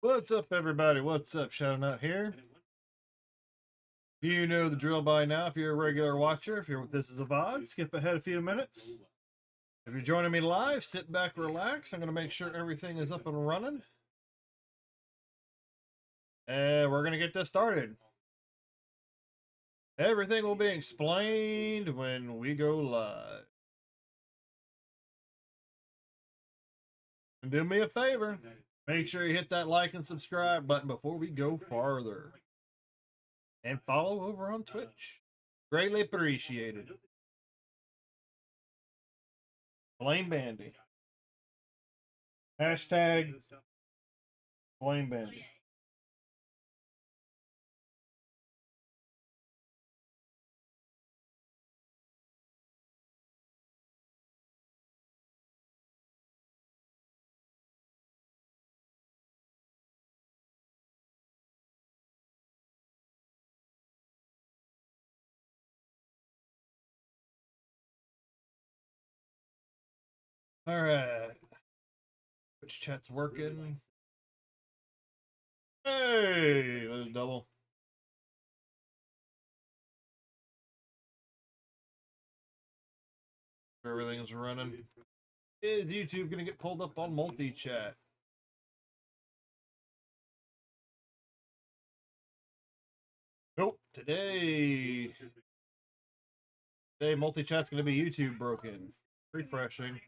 What's up, everybody? What's up? Shouting out here. You know the drill by now. If you're a regular watcher, if you're this is a VOD, skip ahead a few minutes. If you're joining me live, sit back, relax. I'm going to make sure everything is up and running. And we're going to get this started. Everything will be explained when we go live. And do me a favor. Make sure you hit that like and subscribe button before we go farther. And follow over on Twitch. Greatly appreciated. Blame Bandy. Hashtag Blame Bandy. All right. Which chat's working? Hey, there's double. Everything's running. Is YouTube gonna get pulled up on multi-chat? Nope. Today multi-chat's gonna be YouTube broken. Refreshing.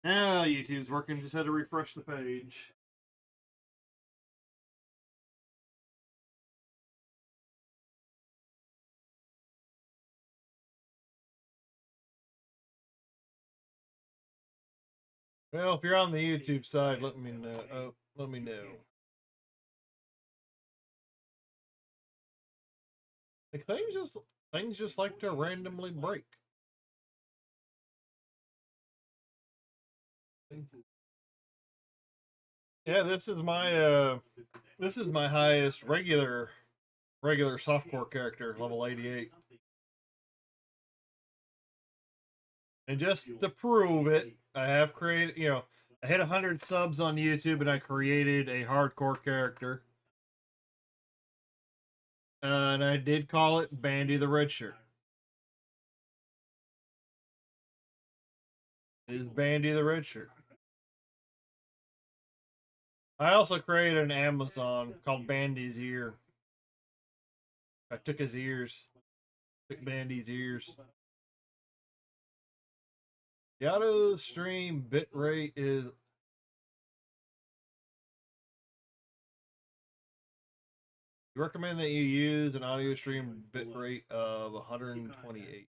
Now YouTube's working. Just had to refresh the page. Well, if you're on the YouTube side, let me know. Let me know. Like things just like to randomly break. Yeah, this is my highest regular softcore character, level 88. And just to prove it, I have created, I hit 100 subs on YouTube and I created a hardcore character. And I did call it Bandy the Red Shirt. It is Bandy the Red Shirt. I also created an Amazon called Bandy's Ear. I took his ears. Took Bandy's ears. The auto stream bitrate is recommend that you use an audio stream bitrate of 128.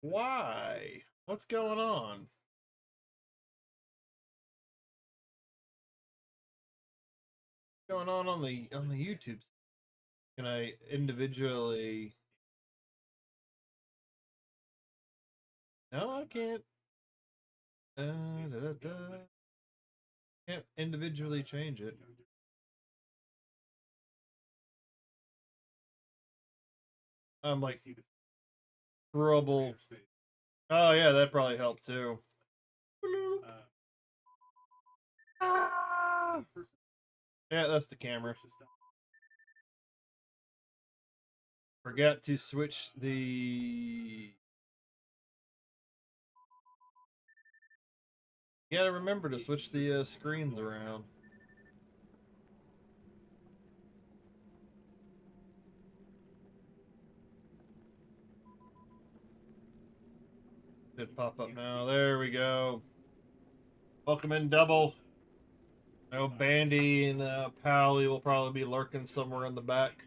Why? What's going on? What's going on the YouTube? Can I individually? No, I can't. Can't individually change it. I'm like trouble. Oh yeah, that probably helped too. Yeah, that's the camera. Forgot to switch the. You gotta remember to switch the screens around. Should pop up now. There we go. Welcome in, double. No, Bandy and Pally will probably be lurking somewhere in the back.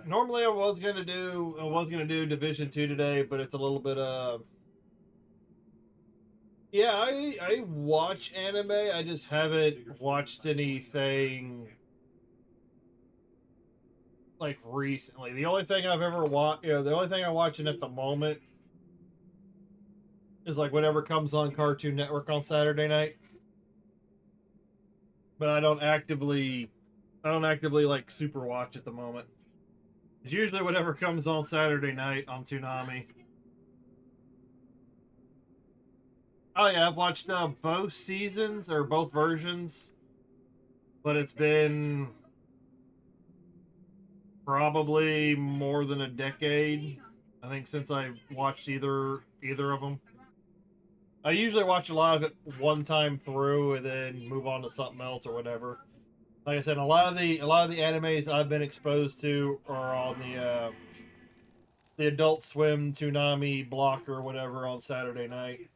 Normally I was gonna do Division 2 today, but it's a little bit yeah, I watch anime. I just haven't watched anything like recently. The only thing I've ever watched, the only thing I'm watching at the moment is like whatever comes on Cartoon Network on Saturday night. But I don't actively like super watch at the moment. It's usually whatever comes on Saturday night on Toonami. Oh yeah, I've watched both seasons or both versions, but it's been probably more than a decade, I think, since I watched either of them. I usually watch a lot of it one time through and then move on to something else or whatever. Like I said, a lot of the animes I've been exposed to are on the Adult Swim Toonami block or whatever on Saturday night.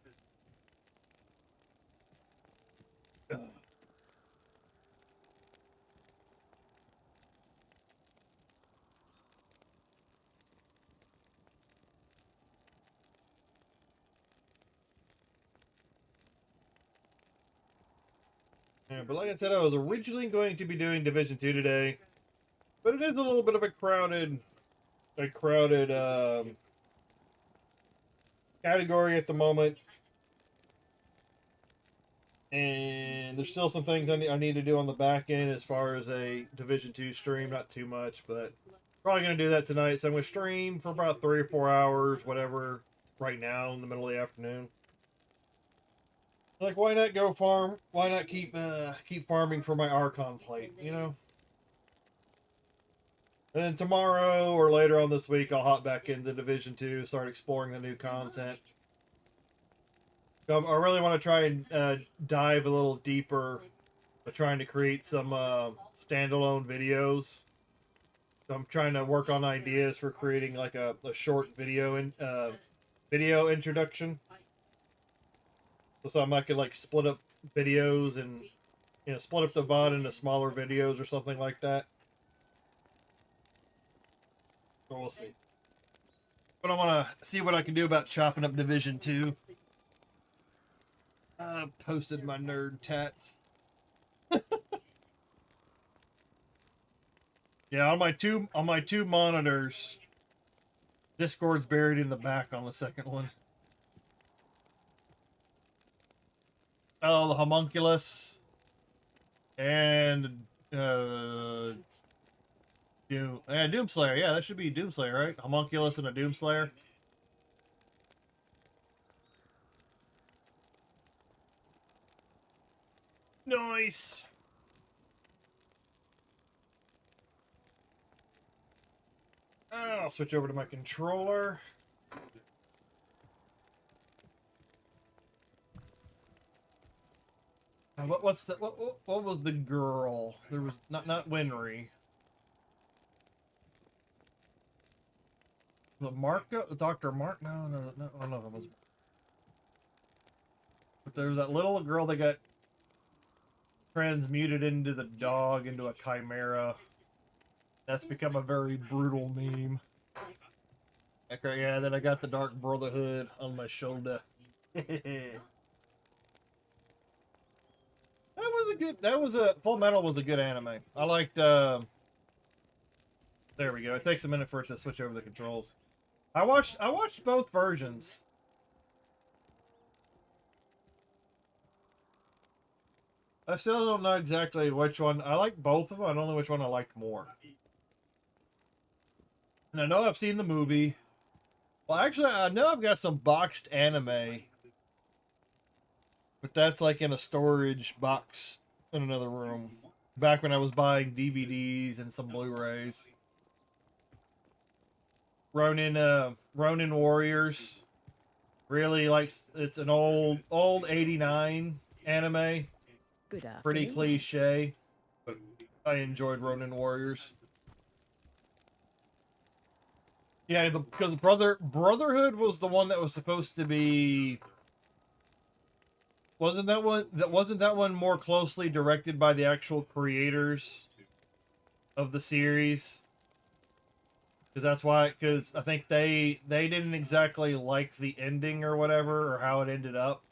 Yeah, but like I said, I was originally going to be doing Division 2 today, but it is a little bit of a crowded category at the moment, and there's still some things I need to do on the back end as far as a Division 2 stream. Not too much, but probably going to do that tonight. So I'm going to stream for about 3 or 4 hours, whatever, right now in the middle of the afternoon. Like, why not go farm? Why not keep farming for my Archon plate, you know? And then tomorrow or later on this week, I'll hop back into Division 2, start exploring the new content. So I really want to try and dive a little deeper by trying to create some standalone videos. So I'm trying to work on ideas for creating like a short video introduction. So I could like split up videos and split up the VOD into smaller videos or something like that. So we'll see. But I want to see what I can do about chopping up Division 2. I posted my nerd tats. Yeah, on my two monitors, Discord's buried in the back on the second one. Oh, the homunculus and Doomslayer. Yeah, that should be Doomslayer, right? Homunculus and a Doomslayer. Nice. I'll switch over to my controller. What was the girl? There was not Winry. The Marco, Dr. Mark? No, one of them was. But there was that little girl that got transmuted into the dog, into a chimera. That's become a very brutal meme. Okay, yeah, then I got the Dark Brotherhood on my shoulder. Full Metal was a good anime. I liked, there we go. It takes a minute for it to switch over the controls. I watched both versions. I still don't know exactly which one. I like both of them. I don't know which one I liked more. And I know I've seen the movie. Well, actually, I know I've got some boxed anime. But that's like in a storage box in another room. Back when I was buying DVDs and some Blu-rays. Ronin Warriors. Really, like, it's an old 89 anime. Good afternoon. Pretty cliche, but I enjoyed Ronin Warriors. Yeah, because Brotherhood was the one that was supposed to be. Wasn't that one more closely directed by the actual creators of the series? Because I think they didn't exactly like the ending or whatever, or how it ended up.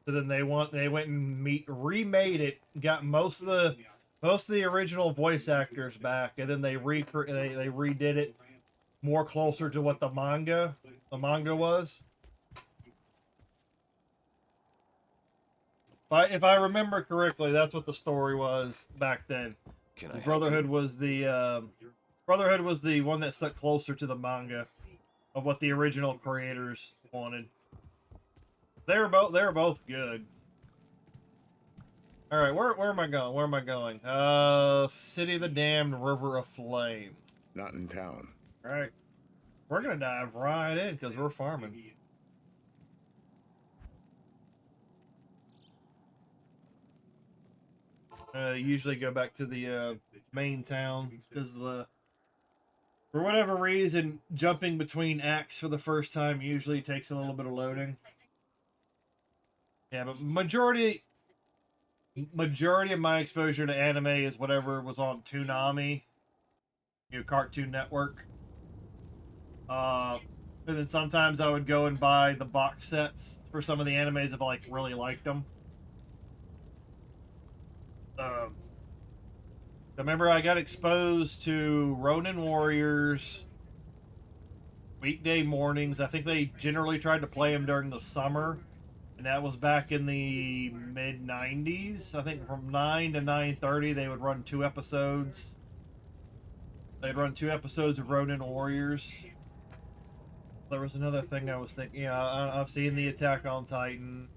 So then they went and remade it, got most of the Most of the original voice actors back, and then they redid it more closer to what the manga was. If I remember correctly, that's what the story was back then. The Brotherhood was the Brotherhood was the one that stuck closer to the manga of what the original creators wanted. They were both good. All right, where am I going? Where am I going? City of the Damned, River of Flame. Not in town. All right, we're gonna dive right in because we're farming. Usually go back to the main town because for whatever reason, jumping between acts for the first time usually takes a little bit of loading. Yeah, but majority of my exposure to anime is whatever was on Toonami, Cartoon Network. And then sometimes I would go and buy the box sets for some of the animes if I really liked them. I remember I got exposed to Ronin Warriors weekday mornings. I think they generally tried to play them during the summer, and that was back in the mid 90s. I think from 9 to 9:30 they would run 2 episodes. They'd run 2 episodes of Ronin Warriors. There was another thing I was thinking. I've seen the Attack on Titan.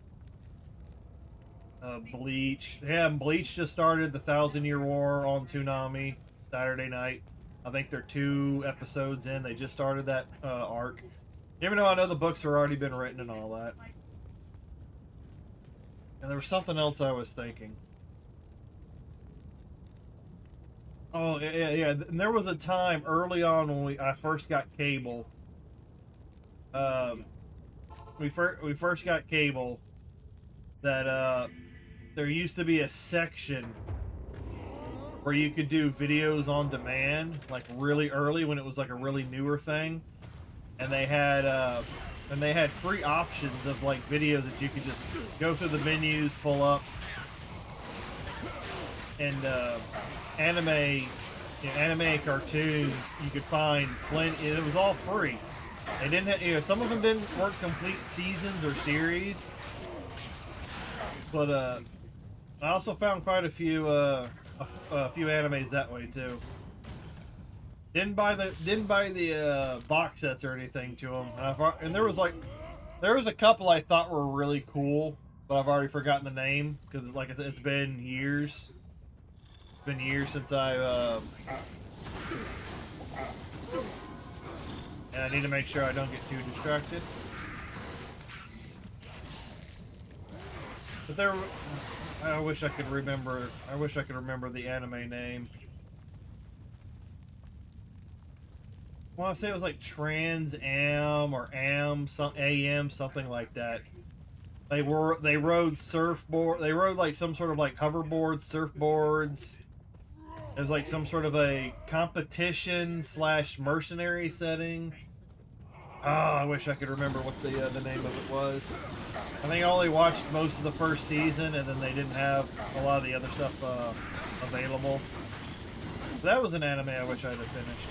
Bleach. Yeah, Bleach just started the 1,000-Year War on Toonami Saturday night. I think they're 2 episodes in. They just started that arc. Even though I know the books have already been written and all that. And there was something else I was thinking. Oh, yeah. And there was a time early on when I first got cable. We first got cable that there used to be a section where you could do videos on demand, like really early when it was like a really newer thing, and they had free options of like videos that you could just go through the menus, pull up, and anime cartoons you could find plenty. It was all free. They didn't have, some of them weren't complete seasons or series, but I also found quite a few animes that way too. Didn't buy the box sets or anything to them, and there was a couple I thought were really cool, but I've already forgotten the name because, like I said, it's been years. It's been years since and I need to make sure I don't get too distracted. But I wish I could remember the anime name. I want to say it was like Trans Am or Am, something like that. They rode surfboard. They rode like some sort of like hoverboard, surfboards. It was like some sort of a competition / mercenary setting. Oh, I wish I could remember what the name of it was. I think I only watched most of the first season, and then they didn't have a lot of the other stuff available. That was an anime I wish I'd have finished.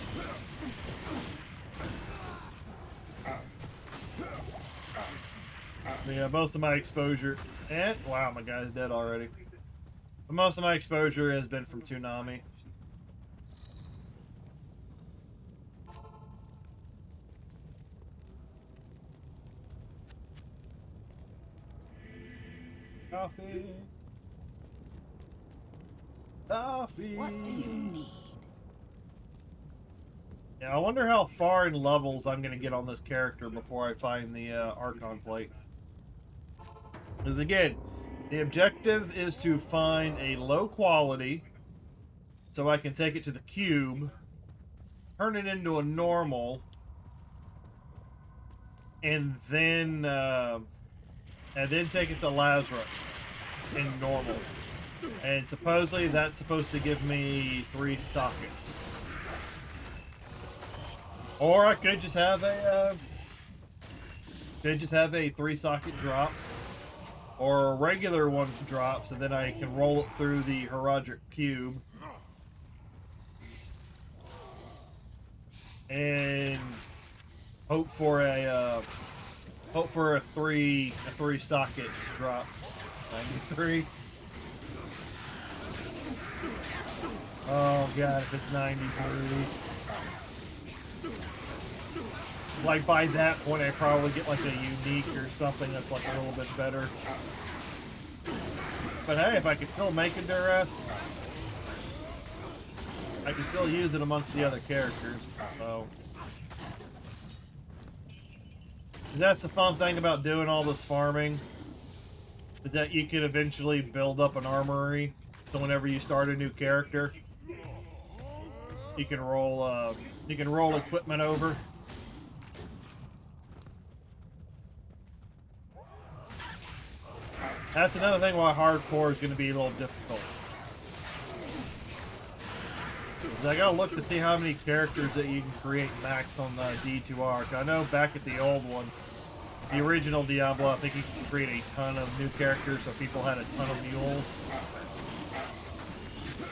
But yeah, most of my exposure, and wow, my guy's dead already. But most of my exposure has been from Toonami. Coffee. What do you need? Yeah, I wonder how far in levels I'm going to get on this character before I find the Archon plate. Because again, the objective is to find a low quality so I can take it to the cube, turn it into a normal, and then take it to Lazarus in normal. And supposedly that's supposed to give me 3 sockets. Or I could just have a 3-socket drop. or a regular one drops, and then I can roll it through the Herodic Cube. And hope for a three socket drop. 93. Oh god, if it's 93. Like by that point I probably get like a unique or something that's like a little bit better. But hey, if I can still make a duress, I can still use it amongst the other characters, so. That's the fun thing about doing all this farming, is that you can eventually build up an armory, so whenever you start a new character, you can roll equipment over. That's another thing why hardcore is going to be a little difficult. I gotta look to see how many characters that you can create max on the D2R. I know back at the old one, the original Diablo, I think you could create a ton of new characters, so people had a ton of mules.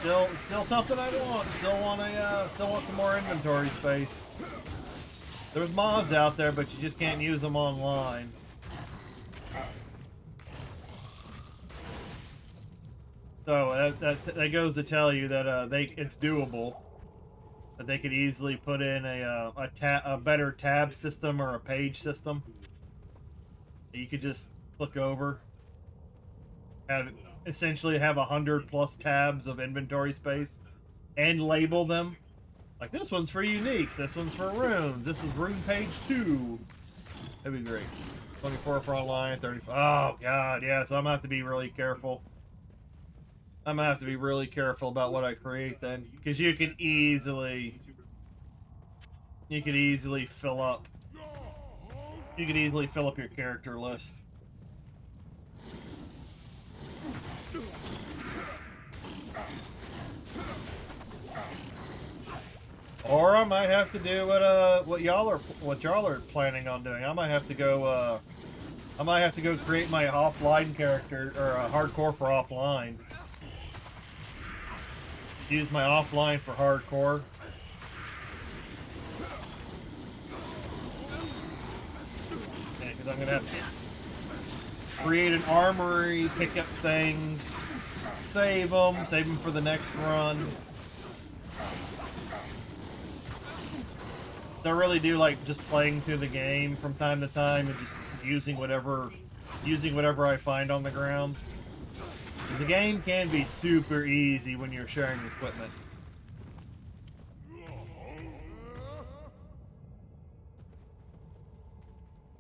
Still something I want. Still want some more inventory space. There's mods out there, but you just can't use them online. So that goes to tell you that it's doable. That they could easily put in a better tab system or a page system. You could just click over, essentially have 100+ tabs of inventory space, and label them. Like this one's for uniques, this one's for runes, this is rune page 2. That'd be great. 24 for online, 35. Oh god, yeah. So I'm gonna have to be really careful. I'm gonna have to be really careful about what I create then, because you can easily fill up. You can easily fill up your character list. Or I might have to do what y'all are planning on doing. I might have to go create my offline character, or a hardcore for offline. Use my offline for hardcore. Yeah, because I'm gonna have to create an armory, pick up things, save them for the next run. I really do like just playing through the game from time to time and just using whatever I find on the ground. The game can be super easy when you're sharing equipment.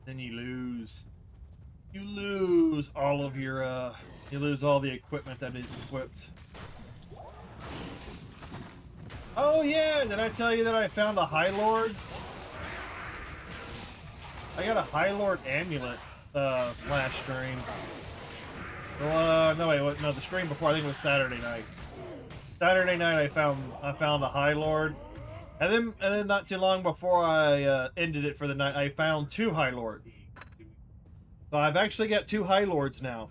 Then you lose all of your you lose all the equipment that is equipped. Oh yeah, did I tell you that I found a High Lord's? I got a High Lord amulet last stream. Well, no wait, no, the stream before, I think it was Saturday night. Saturday night I found a High Lord, and then not too long before I ended it for the night, I found 2 High Lord. So I've actually got 2 High Lords now,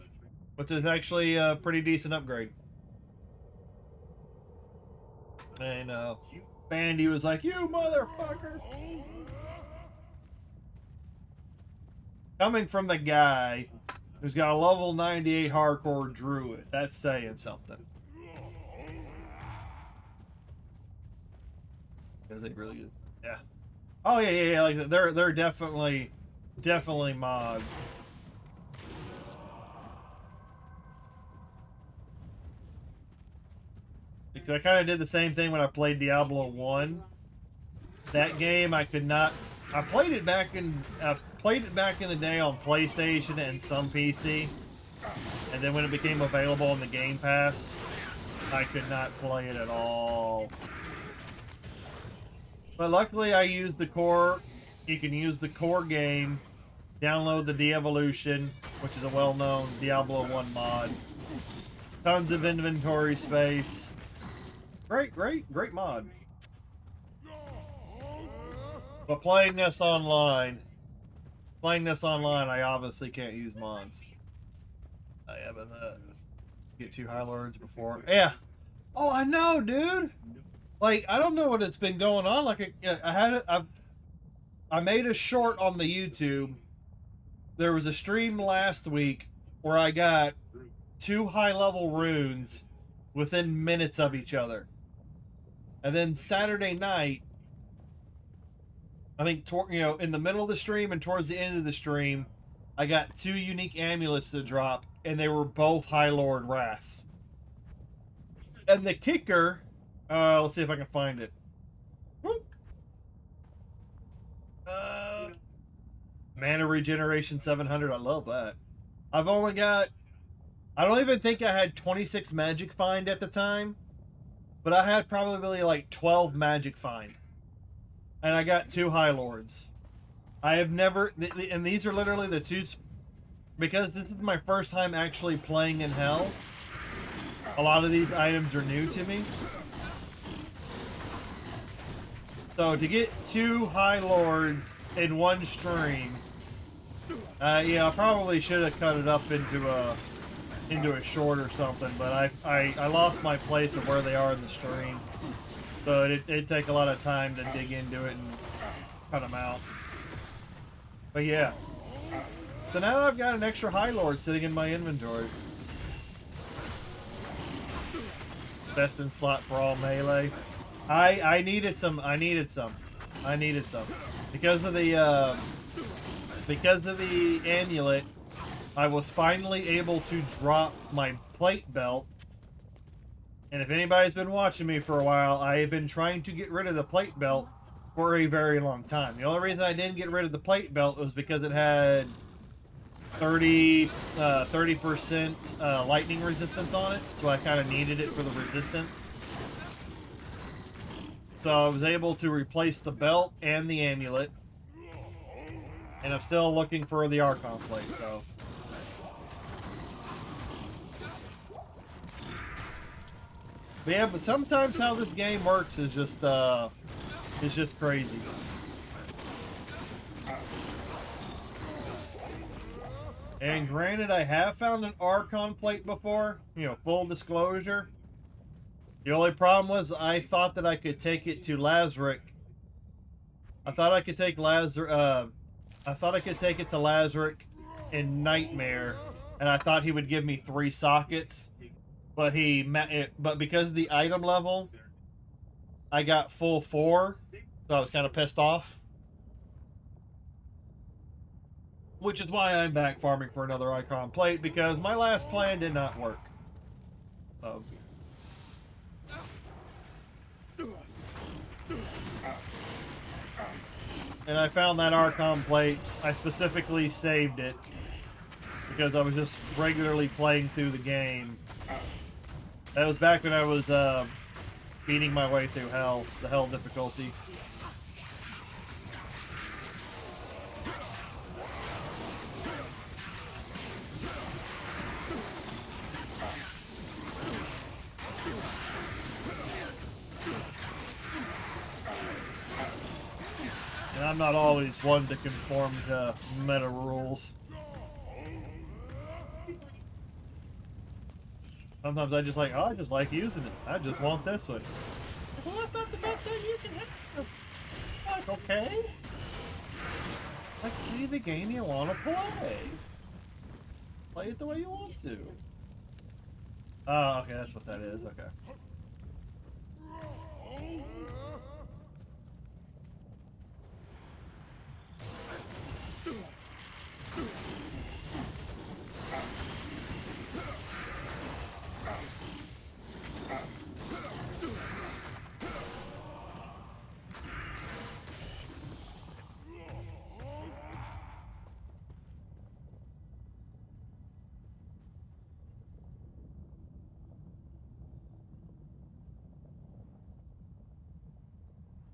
which is actually a pretty decent upgrade. And Bandy was like, "You motherfucker!" Coming from the guy who's got a level 98 hardcore druid, that's saying something. Is it really good? Yeah. Oh yeah. Like they're definitely mods. Because I kind of did the same thing when I played Diablo 1. That game I could not. I played it back in the day on PlayStation and some PC, and then when it became available on the Game Pass, I could not play it at all. But luckily, I used the core. You can use the core game, download the De-Evolution, which is a well-known Diablo 1 mod. Tons of inventory space. Great mod. But playing this online, I obviously can't use mods. yeah, but get 2 High Lords before. Yeah. Oh, I know, dude. Like, I don't know what it's been going on. Like, I made a short on the YouTube. There was a stream last week where I got 2 high-level runes within minutes of each other. And then Saturday night, I think, in the middle of the stream and towards the end of the stream, I got 2 unique amulets to drop, and they were both High Lord Wraths. And the kicker, let's see if I can find it. Mana regeneration 700. I love that. I've only got, I don't even think I had 26 magic find at the time, but I had probably like 12 magic find. And I got 2 High Lords. I have never, and these are literally the 2, because this is my first time actually playing in Hell. A lot of these items are new to me. So to get 2 High Lords in one stream, yeah, I probably should have cut it up into a short or something, but I lost my place of where they are in the stream. So it'd take a lot of time to dig into it and cut them out. But yeah. So now I've got an extra High Lord sitting in my inventory. Best in slot for all melee. I needed some. Because of the amulet, I was finally able to drop my plate belt. And if anybody's been watching me for a while, I have been trying to get rid of the plate belt for a very long time. The only reason I didn't get rid of the plate belt was because it had 30% lightning resistance on it, so I kind of needed it for the resistance. So I was able to replace the belt and the amulet, and I'm still looking for the Archon plate. So, but yeah, but sometimes how this game works is just crazy. And granted, I have found an Archon plate before, full disclosure. The only problem was I thought that I could take it to Lazarick. I thought I could take it to Lazarick in Nightmare, and I thought he would give me 3 sockets, but because of the item level, I got full 4, so I was kind of pissed off. Which is why I'm back farming for another Archon plate, because my last plan did not work. So. And I found that Archon plate. I specifically saved it because I was just regularly playing through the game. That was back when I was beating my way through Hell, the Hell difficulty. And I'm not always one to conform to meta rules. Sometimes I just like using it. I just want this one. Well, that's not the best thing you can have. Like, okay. Like, play the game you want to play. Play it the way you want to. Oh, okay, that's what that is. Okay.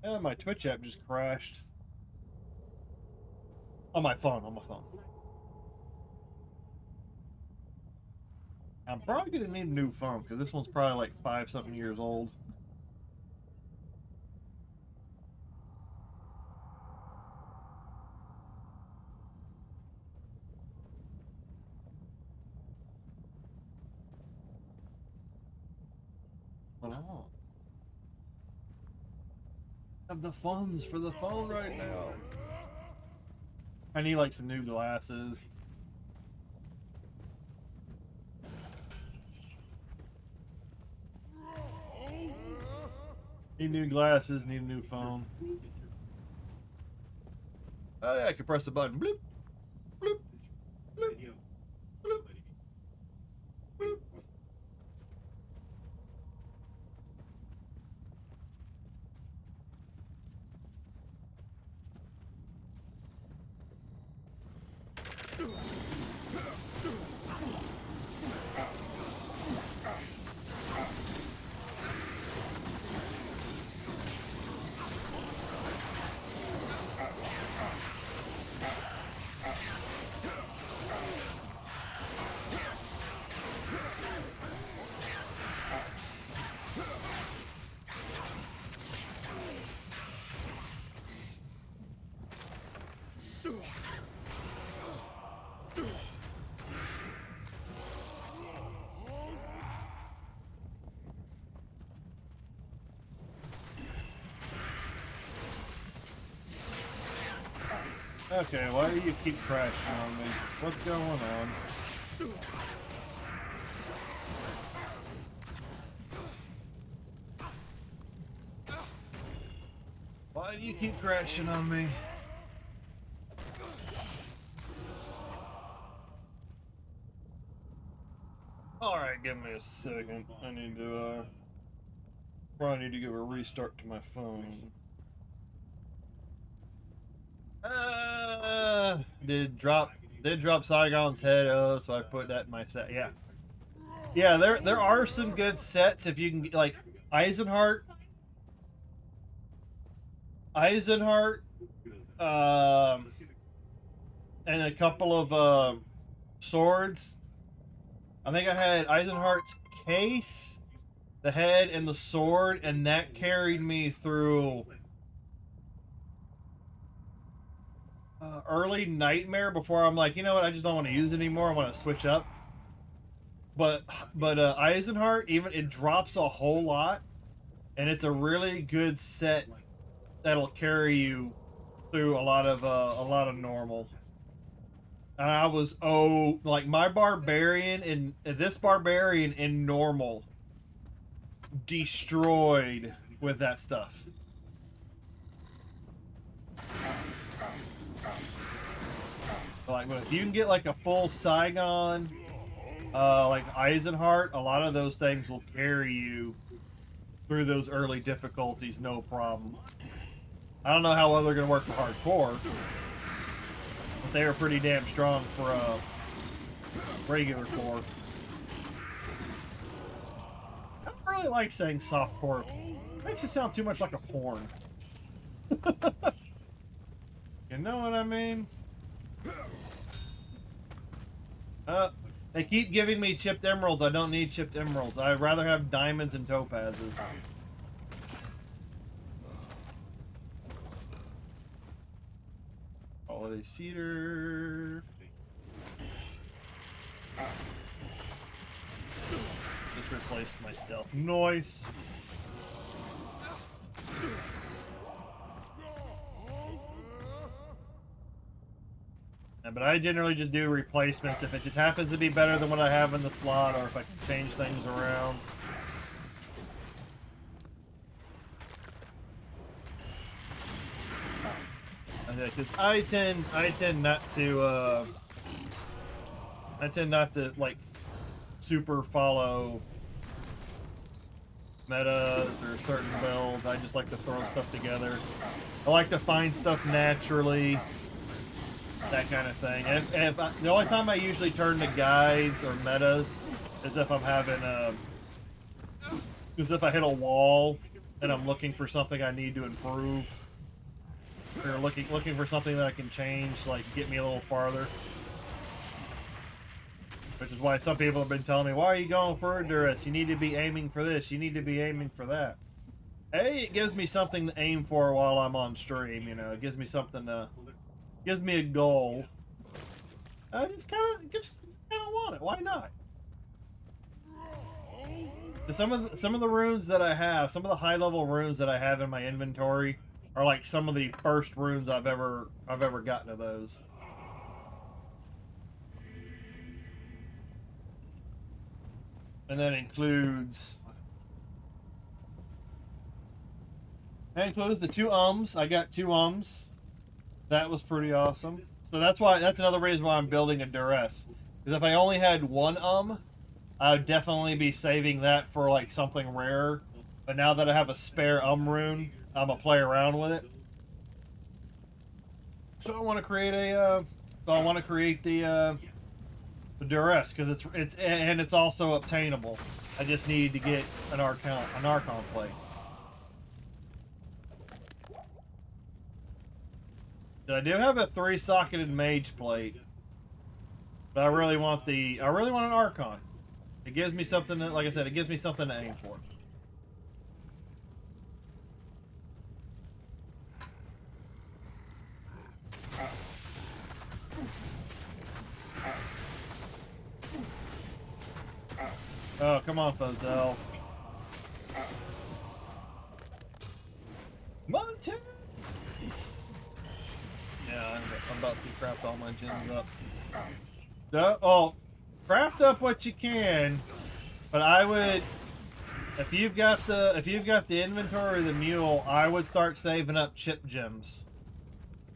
And my Twitch app just crashed. On my phone. I'm probably gonna need a new phone because this one's probably like 5-something years old. on? Have the funds for the phone right now. I need like some new glasses. Need new glasses, need a new phone. Oh yeah, I can press the button. Bloop, bloop, bloop, bloop, bloop. Okay, why do you keep crashing on me? What's going on? Why do you keep crashing on me? Alright, give me a second. I need to, probably need to give a restart to my phone. Did drop Saigon's head, so I put that in my set. Yeah. Yeah, there are some good sets if you can get, like, Eisenhart, and a couple of swords. I think I had Eisenhart's case, the head, and the sword, and that carried me through early Nightmare before I'm like, you know what, I just don't want to use it anymore. I want to switch up. But Eisenhart, even it drops a whole lot, and it's a really good set that'll carry you through a lot of normal. And I was like my barbarian and this barbarian in normal destroyed with that stuff. Like if you can get like a full Saigon, like Eisenhart, a lot of those things will carry you through those early difficulties, no problem. I don't know how well they're gonna work for hardcore, but they are pretty damn strong for regular core. I don't really like saying soft core. It makes it sound too much like a porn. You know what I mean? They keep giving me chipped emeralds. I don't need chipped emeralds. I'd rather have diamonds and topazes. Holiday cedar. Just replaced my stealth. Nice. Yeah, but I generally just do replacements if it just happens to be better than what I have in the slot, or if I can change things around. Because I tend not to like super follow metas or certain builds. I just like to throw stuff together. I like to find stuff naturally. That kind of thing. The only time I usually turn to guides or metas is if I'm having is if I hit a wall and I'm looking for something I need to improve, or looking for something that I can change, like get me a little farther. Which is why some people have been telling me, "Why are you going for Endurance? You need to be aiming for this. You need to be aiming for that." Hey, it gives me something to aim for while I'm on stream. You know, it gives me something to. Gives me a goal. I just kind of want it. Why not? Some of the runes that I have, some of the high level runes that I have in my inventory are like some of the first runes I've ever gotten of those. And that includes the 2 ums. I got 2 ums. That was pretty awesome. So that's another reason why I'm building a duress. Because if I only had 1 I would definitely be saving that for like something rare. But now that I have a spare rune, I'm gonna play around with it. So I want to create the duress because it's also obtainable. I just need to get an Archon plate. I do have a 3-socketed mage plate, but I really want an Archon. It gives me something that, like I said, it gives me something to aim for. Oh, come on, Fozell. Mountain! Yeah, I'm about to craft all my gens up. Oh, craft up what you can, but I would, if you've got the inventory of the mule, I would start saving up chip gems,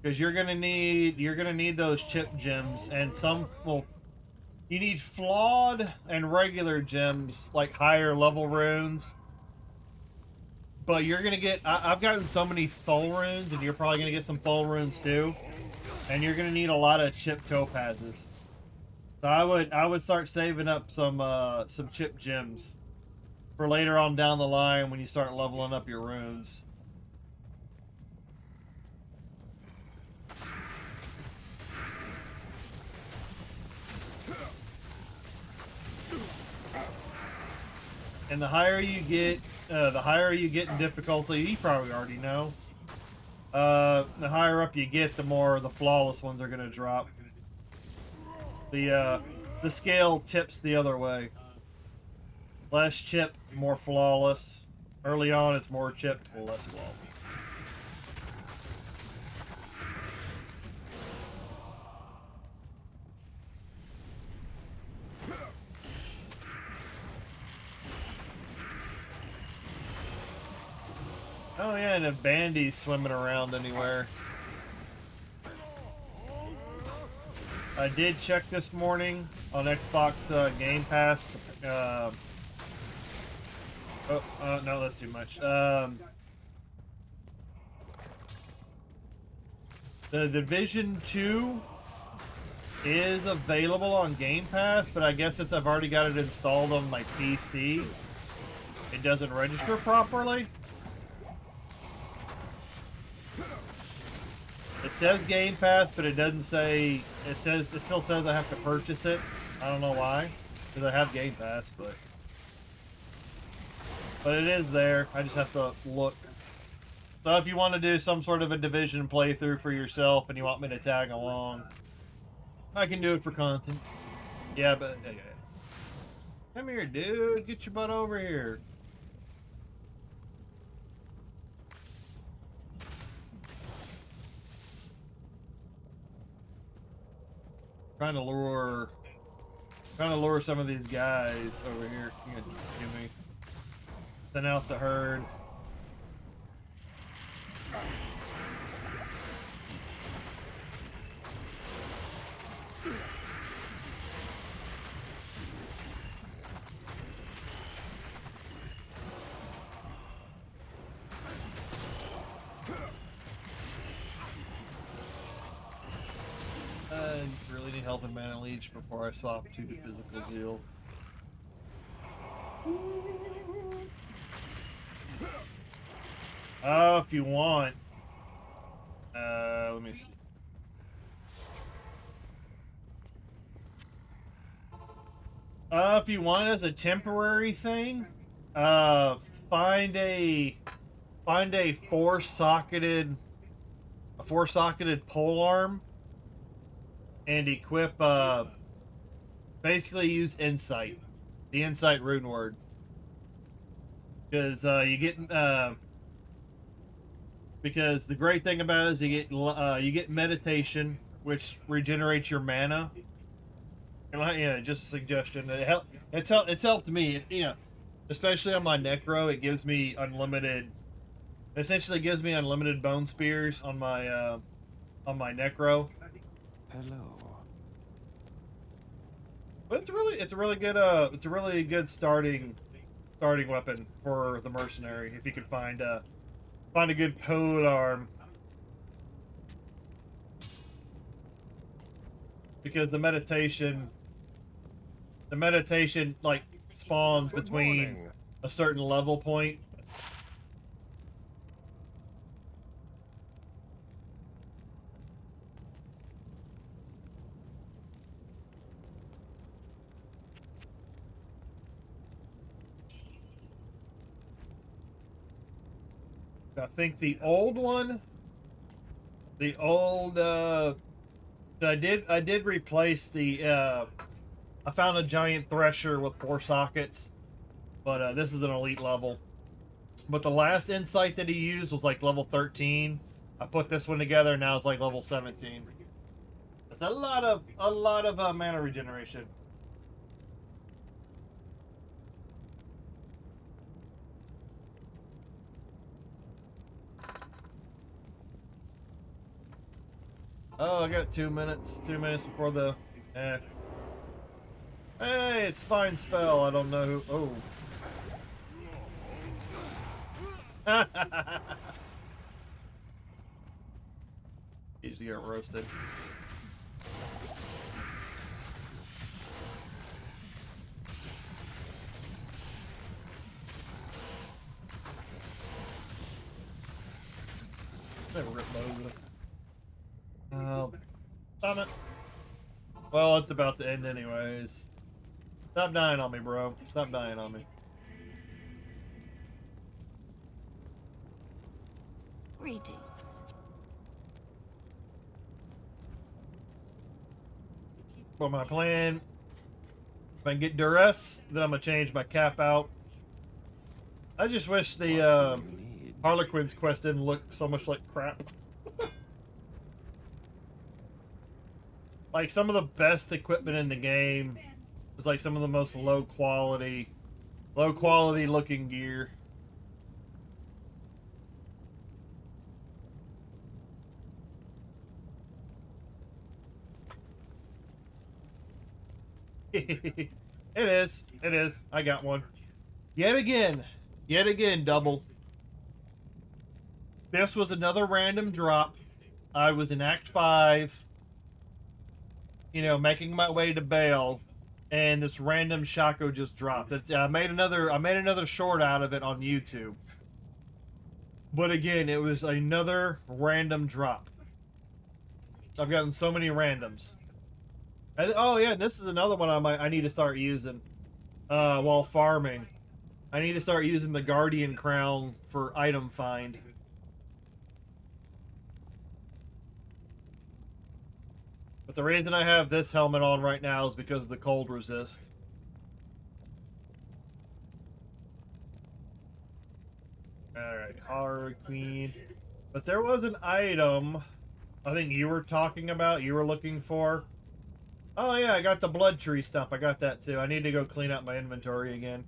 because you're gonna need those chip gems, and you need flawed and regular gems, like higher level runes. But you're gonna get, I've gotten so many Thul runes, and you're probably gonna get some Thul runes too, and you're gonna need a lot of chip topazes. So I would start saving up some chip gems for later on down the line when you start leveling up your runes. And the higher you get in difficulty, you probably already know. The higher up you get, the more the flawless ones are gonna drop. The scale tips the other way. Less chip, more flawless. Early on, it's more chipped, less flawless. Oh yeah, and if Bandy's swimming around anywhere. I did check this morning on Xbox Game Pass. No, that's too much. The Division 2 is available on Game Pass, but I guess since I've already got it installed on my PC, it doesn't register properly. It says Game Pass, but it doesn't say. It still says I have to purchase it. I don't know why, because I have Game Pass, but it is there. I just have to look. So if you want to do some sort of a Division playthrough for yourself and you want me to tag along, I can do it for content. Yeah, but come here, dude. Get your butt over here. Trying to lure some of these guys over here. You gonna give me? Send out the herd. I really need health and mana leech before I swap to the physical deal. Oh, if you want. Let me see. If you want as a temporary thing, find a 4-socketed pole arm and equip, basically use Insight. The Insight rune word. because you get because the great thing about it is you get meditation, which regenerates your mana. And yeah, just a suggestion. It's helped me. Especially on my necro, it gives me unlimited. Essentially, gives me unlimited bone spears on my necro. Hello. But it's a really good starting weapon for the mercenary if you can find a good pole arm, because the meditation like spawns between a certain level point. I think the old one, the old I did replace the I found a giant thresher with 4 sockets, but this is an elite level. But the last insight that he used was like level 13. I put this one together, and now it's like level 17. It's a lot of mana regeneration. Oh, I got 2 minutes. 2 minutes before the. Hey, it's Spine Spell. I don't know who. Oh. He just get roasted. Never rip those. Stop it. Well, it's about to end anyways. Stop dying on me, bro. Stop dying on me. Greetings. But my plan, if I can get duress, then I'm gonna change my cap out. I just wish the Harlequin's quest didn't look so much like crap. Like, some of the best equipment in the game was like some of the most low quality looking gear. It is. It is. I got one. Yet again, double. This was another random drop. I was in Act 5, making my way to Bale, and this random Shaco just dropped. I made another short out of it on YouTube. But again, it was another random drop. I've gotten so many randoms. Oh yeah, this is another one I need to start using while farming. I need to start using the Guardian Crown for item find. But the reason I have this helmet on right now is because of the cold resist. Alright, Horror Queen. But there was an item I think you were talking about, you were looking for. Oh yeah, I got the blood tree stuff. I got that too. I need to go clean out my inventory again.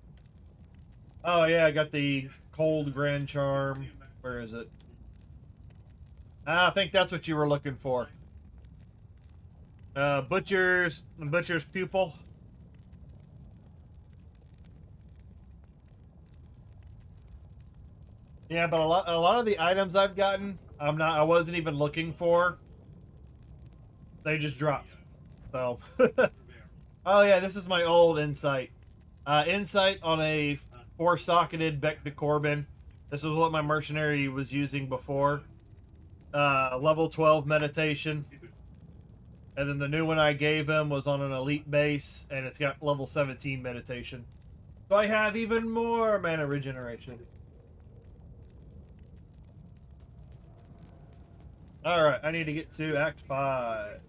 Oh yeah, I got the cold grand charm. Where is it? I think that's what you were looking for. Butcher's pupil. Yeah, but a lot of the items I've gotten, I wasn't even looking for. They just dropped. So, oh yeah, this is my old insight. Insight on a 4-socketed Beck de Corbin. This is what my mercenary was using before. Level 12 meditation. And then the new one I gave him was on an elite base, and it's got level 17 meditation. So I have even more mana regeneration. Alright, I need to get to Act 5.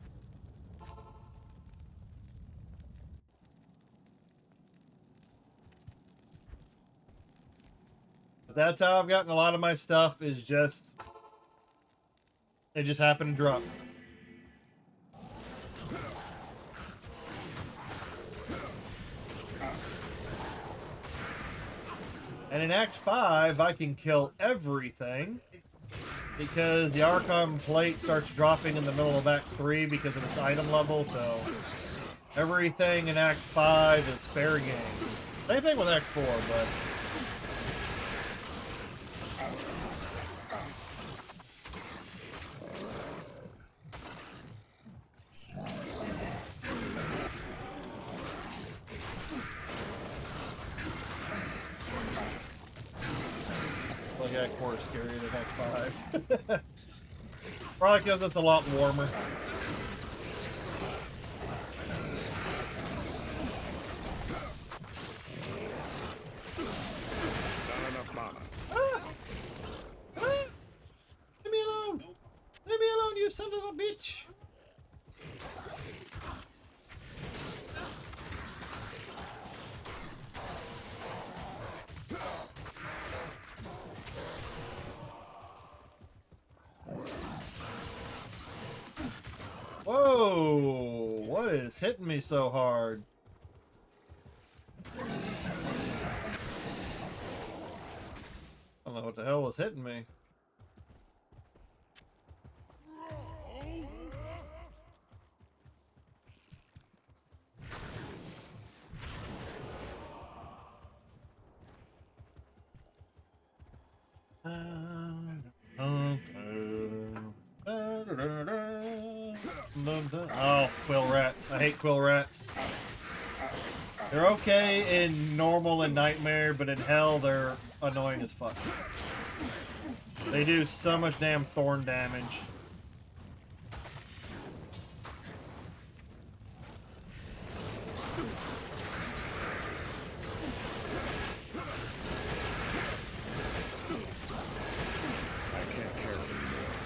But that's how I've gotten a lot of my stuff, is just... It just happened to drop. And in Act 5, I can kill everything because the Archon plate starts dropping in the middle of Act 3 because of its item level, so everything in Act 5 is fair game. Same thing with Act 4, but... Like Act 4 is scarier than Act 5. Probably because it's a lot warmer. Not enough mana. Ah! Ah! Leave me alone! Leave me alone, you son of a bitch! Whoa! What is hitting me so hard? I don't know what the hell was hitting me. Oh, quill rats. I hate quill rats. They're okay in normal and nightmare, but in hell they're annoying as fuck. They do so much damn thorn damage. I can't carry it anymore.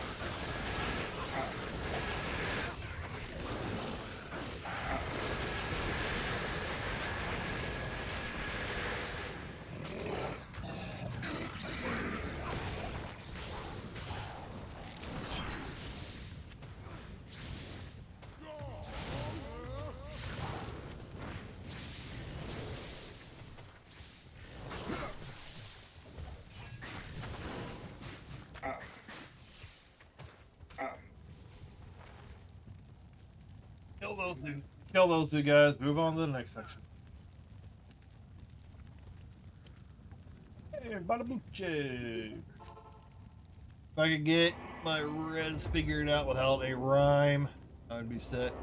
Kill those two guys. Move on to the next section. Hey, Badabuche. If I could get my reds figured out without a rhyme, I would be set.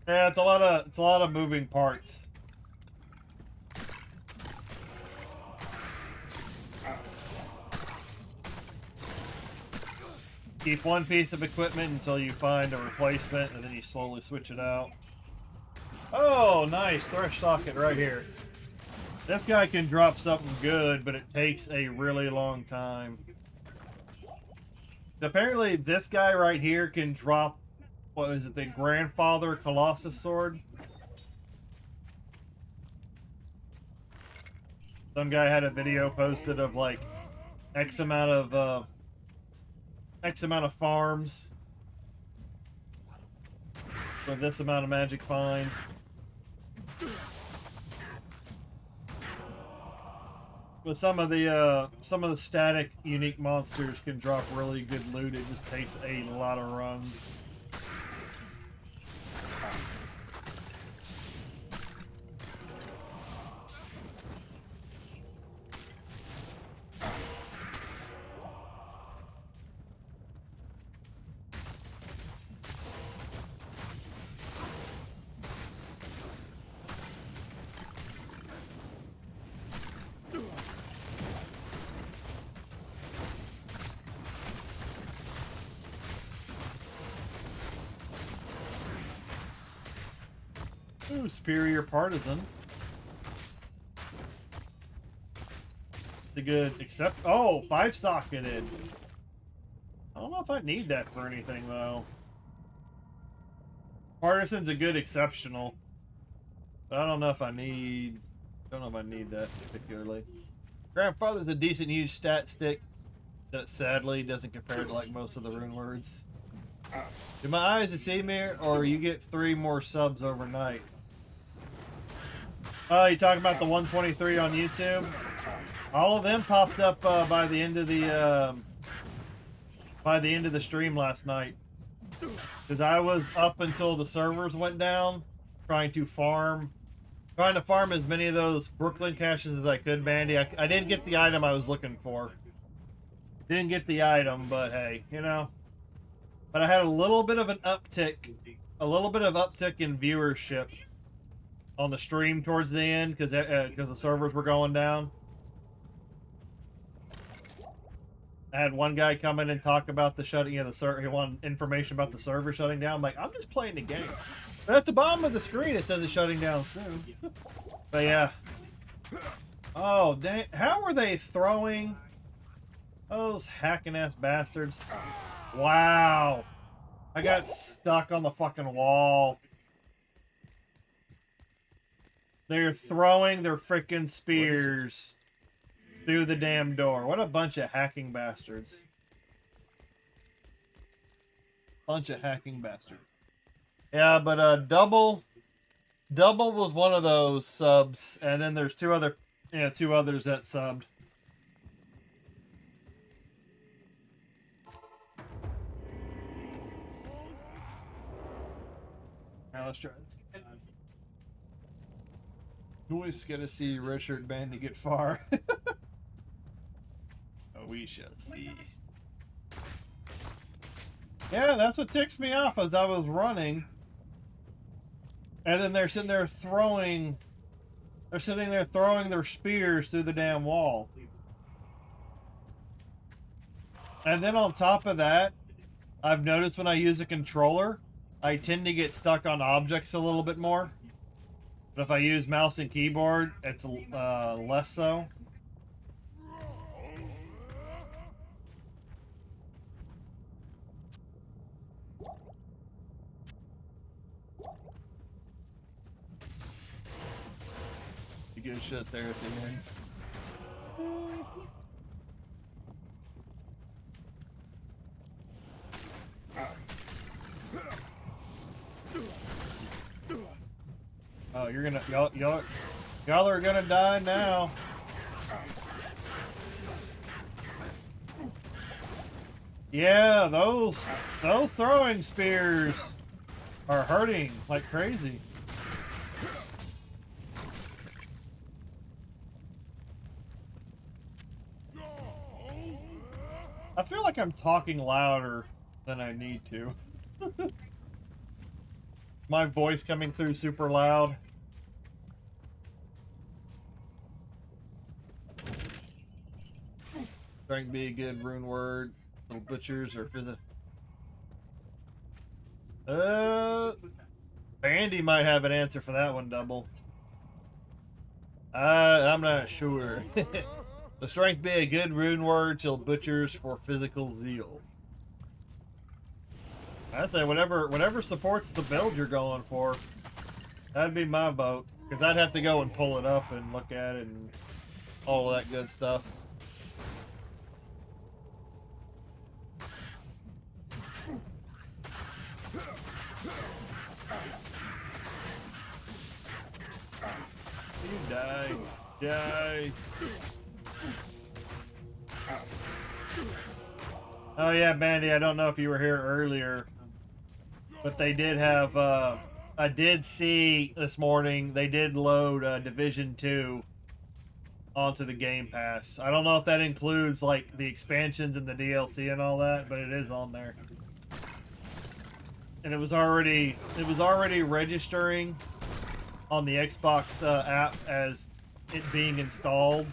Yeah, it's a lot of moving parts. Keep one piece of equipment until you find a replacement, and then you slowly switch it out. Oh, nice. Thresh socket right here. This guy can drop something good, but it takes a really long time. Apparently, this guy right here can drop, what is it, the Grandfather Colossus Sword? Some guy had a video posted of like X amount of farms for this amount of magic find. But some of the static unique monsters can drop really good loot. It just takes a lot of runs. Ooh, superior partisan. The good, except, oh, 5-socketed. I don't know if I need that for anything, though. Partisan's a good exceptional. But I don't know if I need. Don't know if I need that particularly. Grandfather's a decent huge stat stick that sadly doesn't compare to like most of the rune words. Do my eyes deceive me, or you get 3 more subs overnight? Oh, you talking about the 123 on YouTube? All of them popped up by the end of the stream last night. Because I was up until the servers went down, trying to farm as many of those Brooklyn caches as I could, Bandy. I didn't get the item I was looking for. Didn't get the item, but hey, you know. But I had a little bit of an uptick, in viewership on the stream towards the end because the servers were going down. I had one guy come in and talk about the shutting, he wanted information about the server shutting down. I'm like, I'm just playing the game. But at the bottom of the screen, it says it's shutting down soon. But yeah. Oh, dang. How were they throwing those hacking ass bastards? Wow. I got stuck on the fucking wall. They're throwing their freaking spears through the damn door. What a bunch of hacking bastards. Bunch of hacking bastards. Yeah, but double was one of those subs, and then there's two others that subbed. Now let's try this again. Always get to see Richard Band to get far. Oh, we shall see. Yeah, that's what ticks me off as I was running. And then they're sitting there throwing their spears through the damn wall. And then on top of that, I've noticed when I use a controller, I tend to get stuck on objects a little bit more. But if I use mouse and keyboard, it's less so. You get shit there at the end. Oh, you're gonna y'all are gonna die now. Yeah, those throwing spears are hurting like crazy. I feel like I'm talking louder than I need to. My voice coming through super loud. Trying to be a good rune word. Little butchers or physical. Andy might have an answer for that one, Double. I'm not sure. The strength be a good rune word till butchers for physical zeal. I say whatever supports the build you're going for. That'd be my vote. Because I'd have to go and pull it up and look at it and all that good stuff. You die. Die. Oh yeah, Bandy, I don't know if you were here earlier, but they did have, I did see this morning, they did load Division 2 onto the Game Pass. I don't know if that includes, like, the expansions and the DLC and all that, but it is on there. And it was already registering on the Xbox app as it being installed.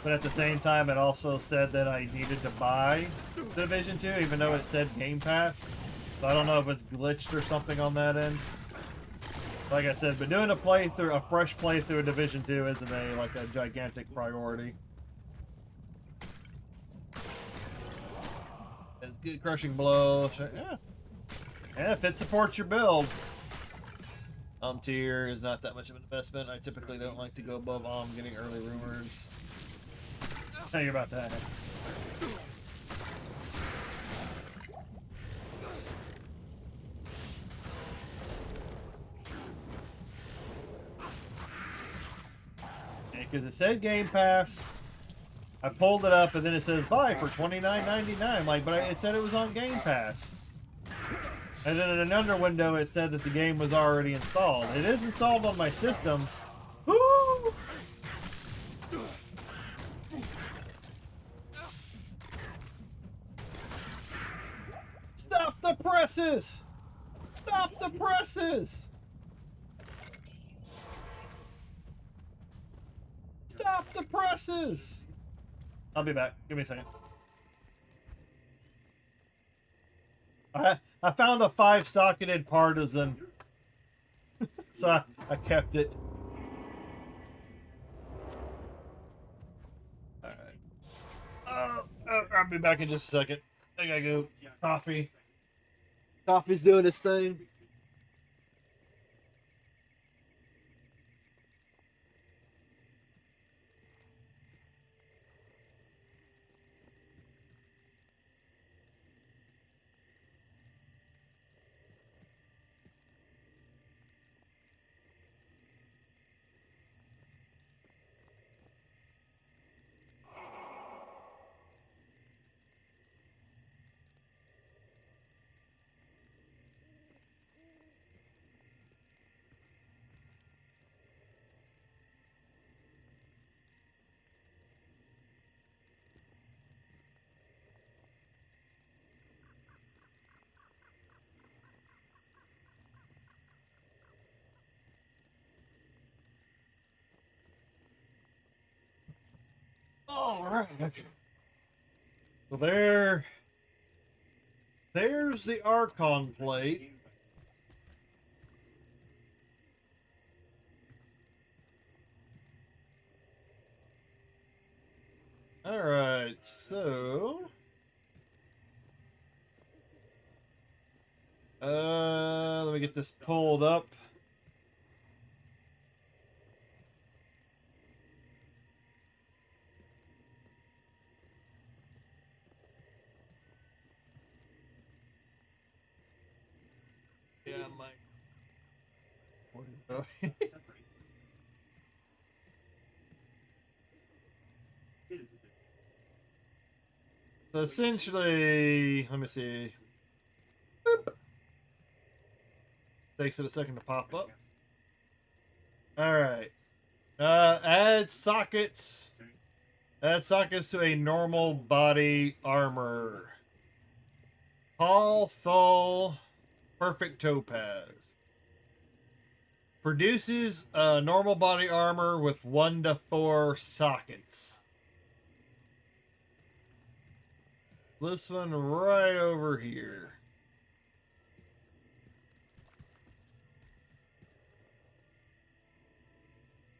But at the same time, it also said that I needed to buy Division 2, even though it said Game Pass. So I don't know if it's glitched or something on that end. Like I said, but doing a fresh playthrough of Division 2 isn't a gigantic priority. It's good, crushing blow. Yeah. Yeah, if it supports your build. Tier is not that much of an investment. I typically don't like to go above getting early rumors. Tell you about that. Because it said Game Pass. I pulled it up and then it says buy for $29.99. Like, but it said it was on Game Pass. And then in another window it said that the game was already installed. It is installed on my system. Woo! Stop the presses! Stop the presses! Stop the presses! I'll be back. Give me a second. I found a 5-socketed partisan. So I kept it. Alright. I'll be back in just a second. I gotta go. Coffee. Coffee's doing its thing. All right. So there's the Archon plate. All right, so let me get this pulled up. Yeah, Mike. Where did it go? So essentially, let me see. Boop. Takes it a second to pop up. All right. Add sockets. Add sockets to a normal body armor. Paul Thull, perfect topaz. Produces normal body armor with 1 to 4 sockets. This one right over here.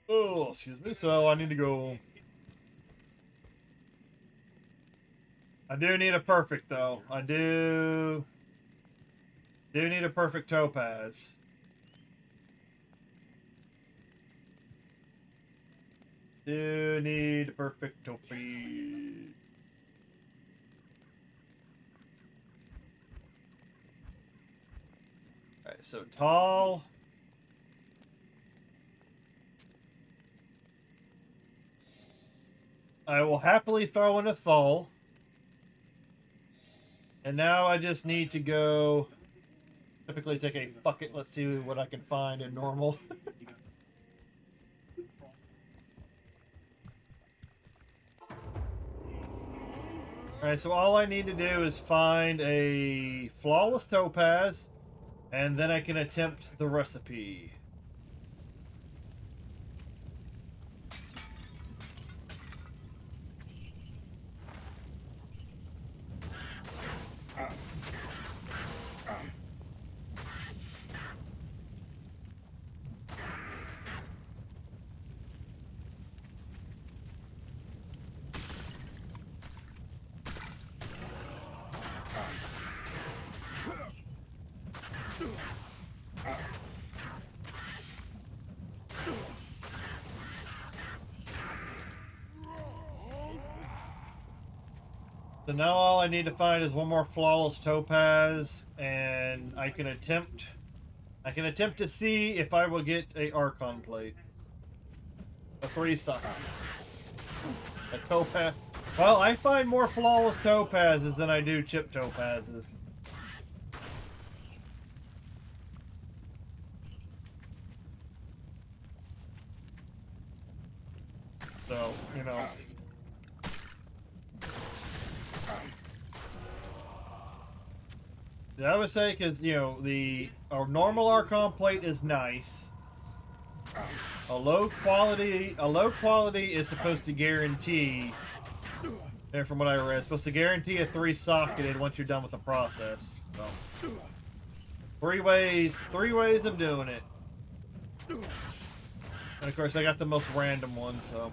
Oh, excuse me. So I need to go. I do need a perfect though. I do need a perfect topaz. Do need a perfect topaz. Alright, so tall. I will happily throw in a Thull. And now I just need to go typically take a bucket. Let's see what I can find in normal. Alright, so all I need to do is find a flawless topaz, and then I can attempt the recipe. So now all I need to find is one more flawless topaz, and I can attempt to see if I will get a Archon plate. A 3-socket. A topaz. Well, I find more flawless topazes than I do chip topazes. So, you know. I would say, because, you know, a normal Archon plate is nice. A low quality is supposed to guarantee, and from what I read, it's supposed to guarantee a 3-socketed once you're done with the process. So, three ways of doing it. And of course, I got the most random one, so.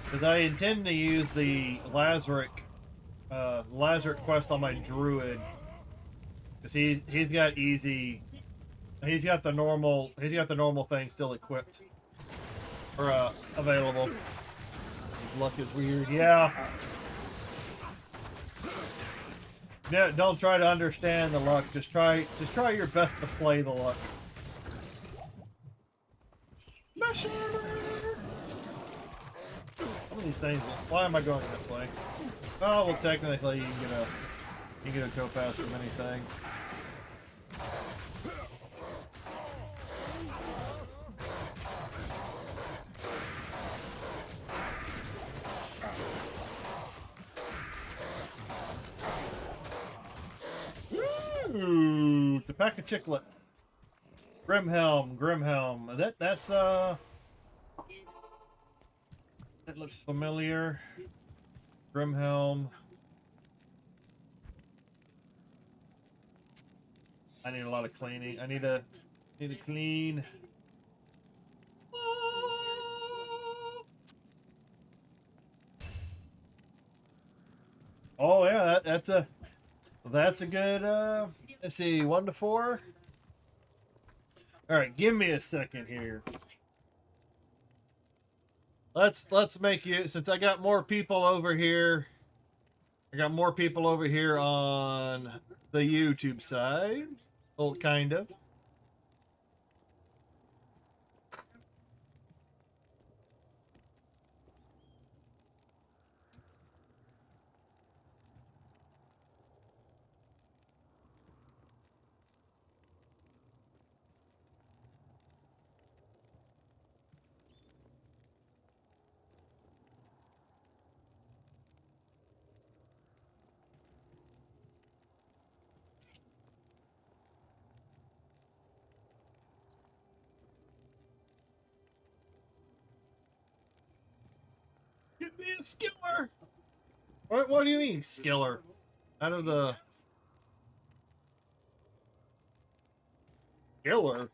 Because I intend to use the Lazaric quest on my druid, because he's got easy, he's got the normal thing still equipped or available. His luck is weird, yeah. Yeah, don't try to understand the luck. Just try your best to play the luck. Some of these things. Why am I going this way? Oh, well, technically, you can get a topaz from anything. Ooh, the pack of chiclets. Grimhelm. That's it looks familiar. Grimhelm. I need a lot of cleaning. I need to clean. Oh yeah, that's a good. Let's see, 1 to 4. All right, give me a second here. Let's make you, since I got more people over here. I got more people over here on the YouTube side. Well, kind of. Get me a skiller. What do you mean, skiller? Out of the skiller?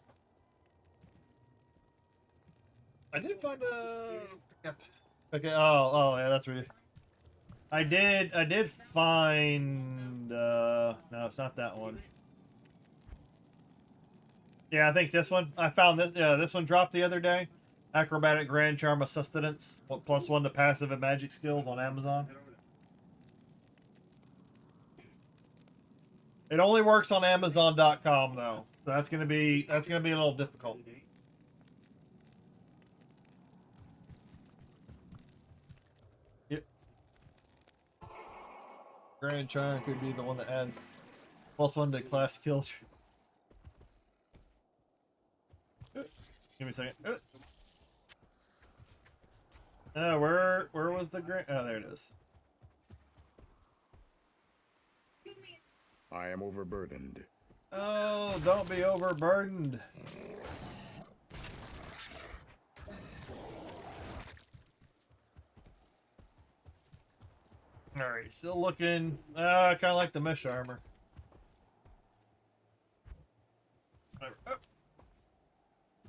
I did find a. Okay. Oh, yeah, that's weird. I did find. No, it's not that one. Yeah, I think this one. I found this. This one dropped the other day. Acrobatic Grand Charm of Sustenance, +1 to passive and magic skills on Amazon. It only works on Amazon.com though, so that's gonna be a little difficult. Yep. Grand Charm could be the one that adds +1 to class skills. Give me a second. Where was the grand? Oh, there it is. I am overburdened. Oh, don't be overburdened. Alright, still looking. I kind of like the mesh armor.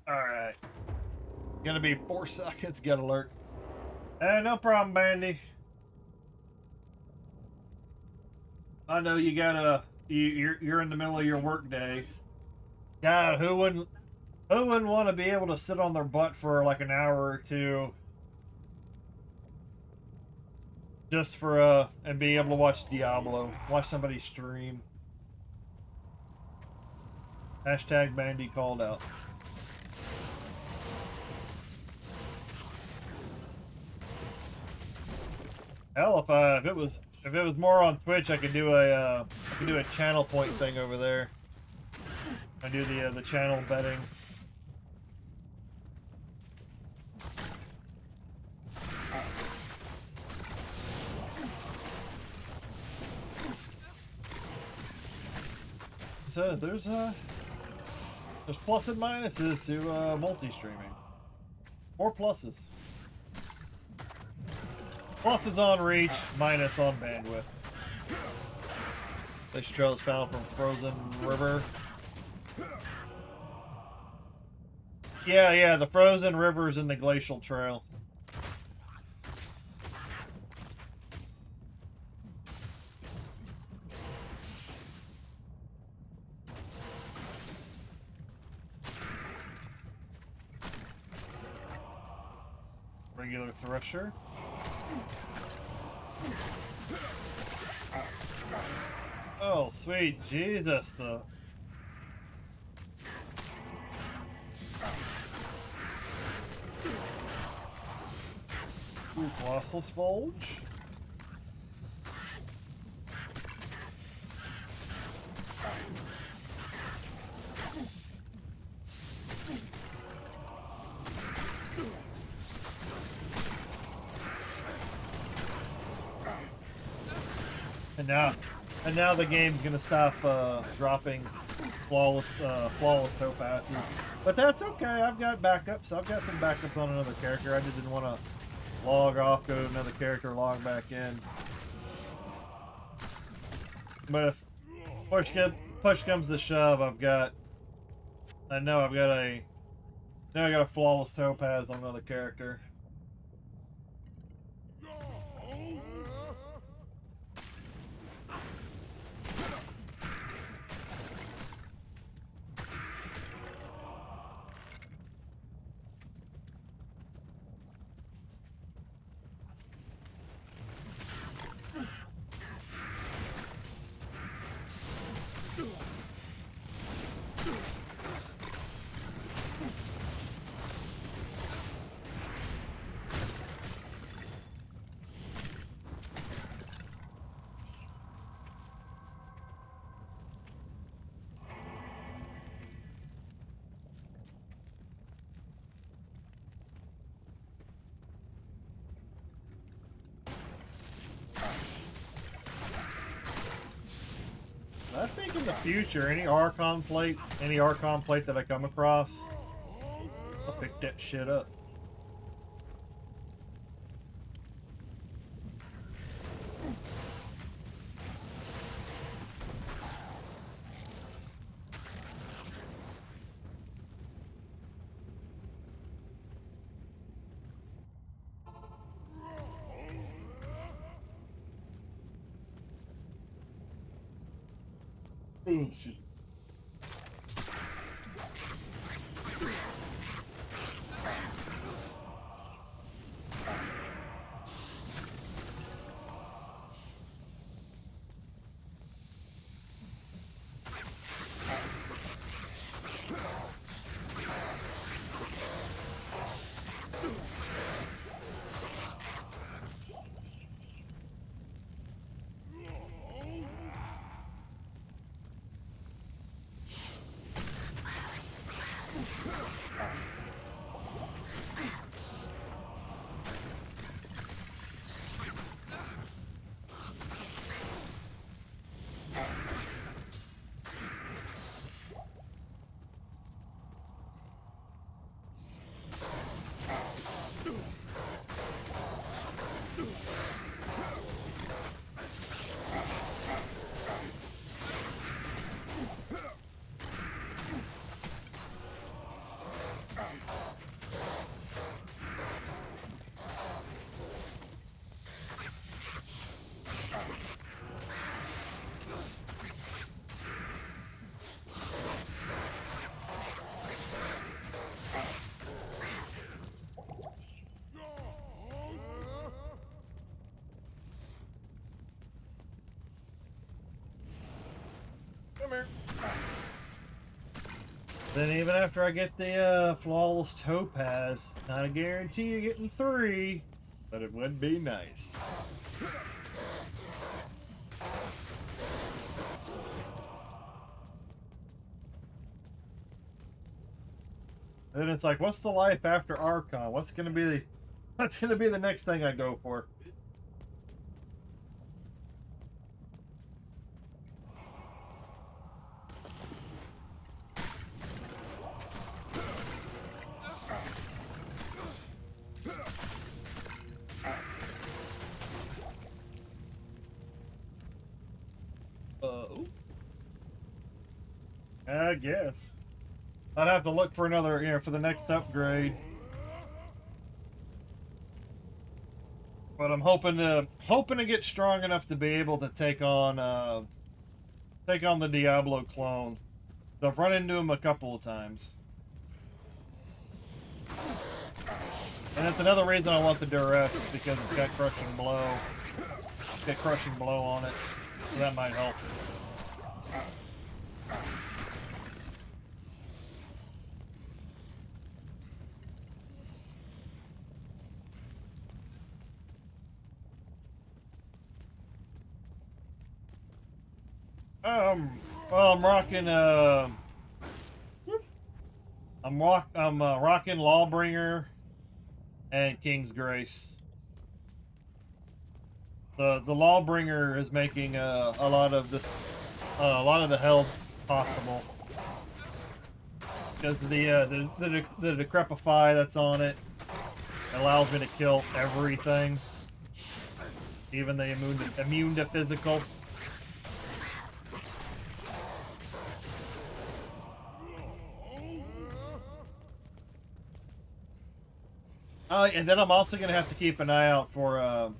Alright. Gonna be 4 seconds, gotta lurk. No problem, Bandy. I know you gotta. You're in the middle of your work day. God, who wouldn't want to be able to sit on their butt for like an hour or two? Just for and being able to watch Diablo, watch somebody stream. Hashtag Bandy called out. Hell, if it was more on Twitch, I could do a channel point thing over there. I do the channel betting. So there's plus and minuses to multi-streaming. More pluses. Pluses on reach, minus on bandwidth. This trail is found from Frozen River. Yeah, the Frozen River's in the Glacial Trail. Regular Thresher. Oh, sweet Jesus, the... Ooh, Colossal Svolge. And now the game's gonna stop dropping flawless topazes, but that's okay. I've got backups. I've got some backups on another character. I just didn't want to log off, go to another character, log back in. But if push comes to shove, I know I got a flawless topaz on another character. I think in the future, any Archon plate that I come across, I'll pick that shit up. Ooh, shit. Then even after I get the flawless topaz, it's not a guarantee of getting 3, but it would be nice. Then it's like, what's the life after Archon? What's gonna be the next thing I go for? I guess. I'd have to look for another, for the next upgrade. But I'm hoping to get strong enough to be able to take on the Diablo clone. So I've run into him a couple of times. And that's another reason I want the duress, is because it's got crushing blow. It's got crushing blow on it. So that might help. Well, I'm rocking rocking Lawbringer and King's Grace. The Lawbringer is making a lot of the health possible because of the decrepify that's on it. It allows me to kill everything, even the immune to physical. And then I'm also going to have to keep an eye out for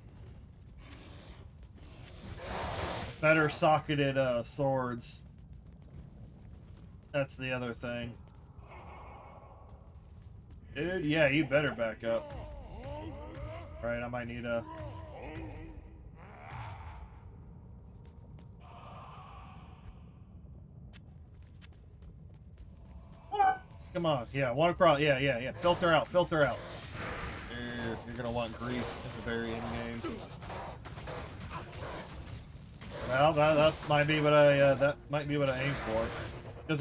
better socketed swords. That's the other thing. Dude, yeah, you better back up. Right, I might need a... Come on, yeah, one across, yeah. Filter out. You're gonna want grief at the very end game. Well, that might be what I aim for. Because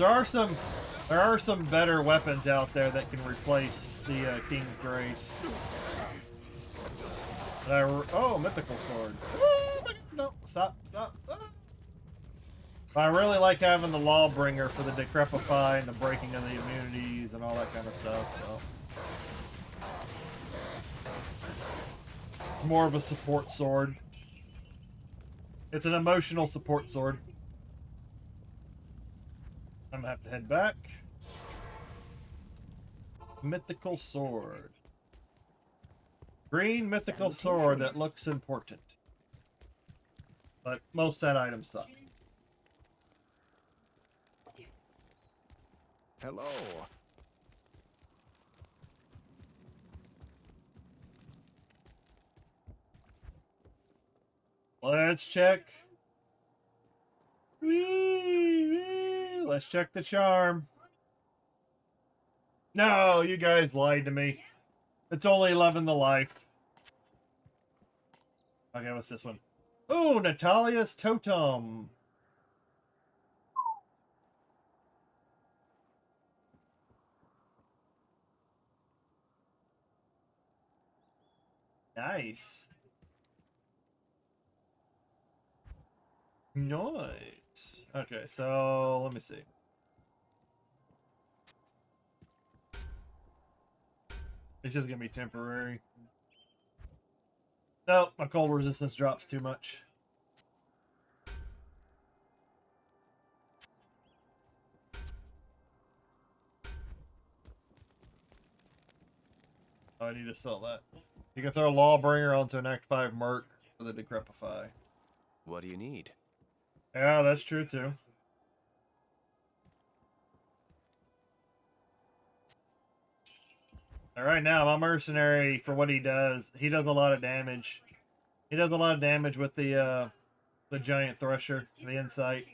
there are some better weapons out there that can replace the King's Grace. Oh, mythical sword. Oh, no, stop. I really like having the Lawbringer for the decrepify and the breaking of the immunities and all that kind of stuff. So. It's more of a support sword. It's an emotional support sword. I'm gonna have to head back. Mythical sword. Green mythical sword that looks important. But most set items suck. Hello. Let's check. Let's check the charm. No, you guys lied to me. It's only 11 to life. Okay, what's this one? Oh, Natalia's Totem. Nice. Nice. Okay, so let me see. It's just gonna be temporary. Nope, my cold resistance drops too much. Oh, I need to sell that. You can throw a Lawbringer onto an Act 5 Merc for the Decrepify. What do you need? Yeah, that's true too. Alright, now my mercenary, for what he does a lot of damage. He does a lot of damage with the giant thresher, the insight.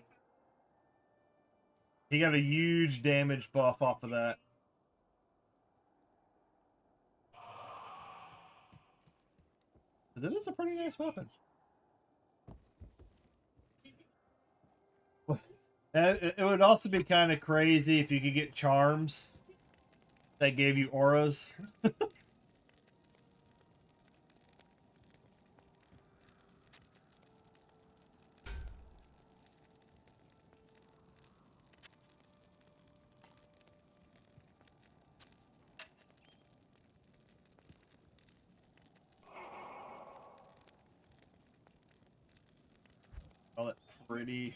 He got a huge damage buff off of that. Because it is a pretty nice weapon. It would also be kind of crazy if you could get charms that gave you auras. All that pretty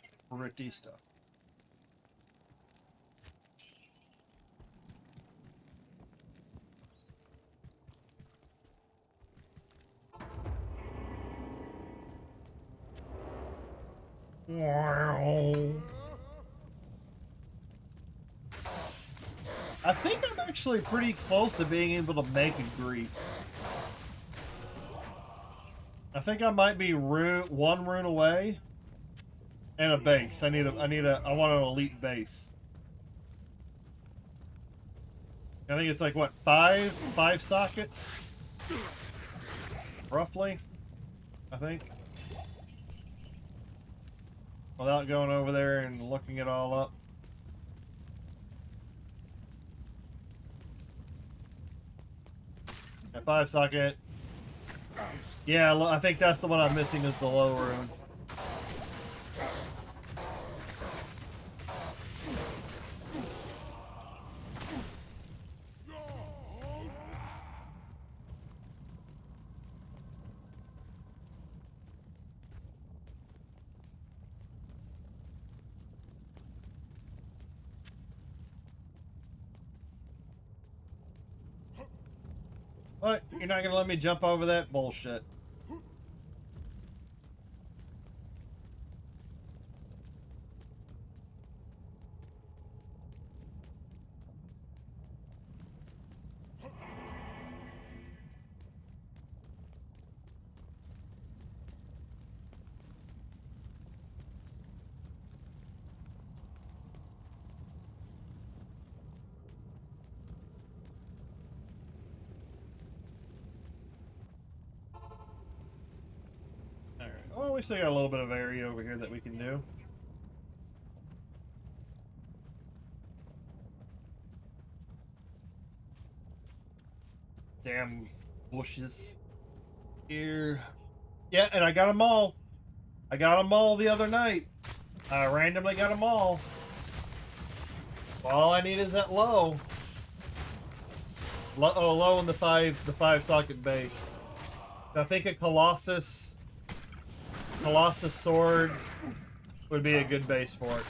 stuff. Wow. I think I'm actually pretty close to being able to make a grief. I think I might be one rune away, and a base. I want an elite base. I think it's like what, five sockets, roughly. I think. Without going over there and looking it all up. A 5 socket. Yeah, I think that's the one I'm missing is the low rune. What? You're not gonna let me jump over that bullshit? Well, we still got a little bit of area over here that we can do. Damn bushes. Here. Yeah, and I got them all. I got them all the other night. I randomly got them all. All I need is that low. Low in the five socket base. I think a Colossus sword would be a good base for it.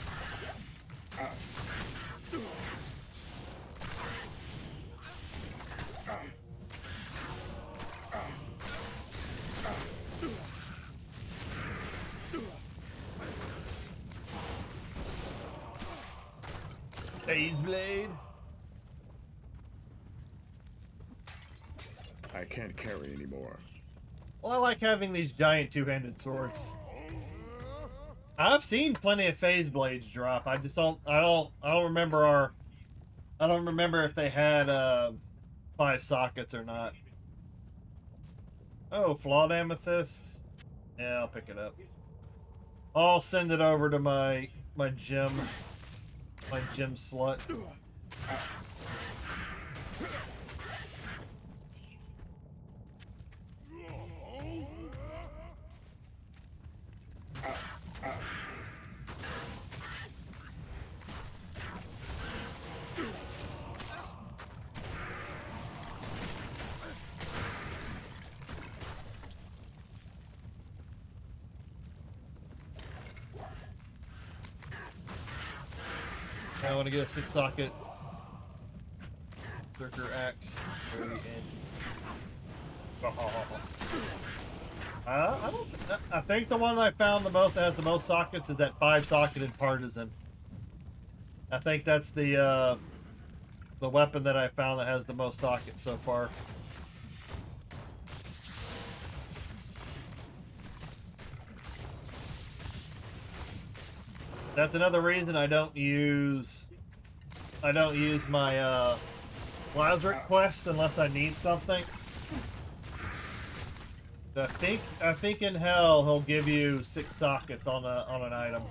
Phase blade. I can't carry anymore. Well, I like having these giant two-handed swords. I've seen plenty of phase blades drop. I don't remember if they had 5 sockets or not. Oh, flawed amethyst. Yeah, I'll pick it up. I'll send it over to my gym slut. I want to get a 6 socket Berserker axe. I think the one I found the most that has the most sockets is that 5 socketed partisan. I think that's the weapon that I found that has the most sockets so far. That's another reason I don't use my Lazarus quests unless I need something. I think in hell he'll give you 6 sockets on an item.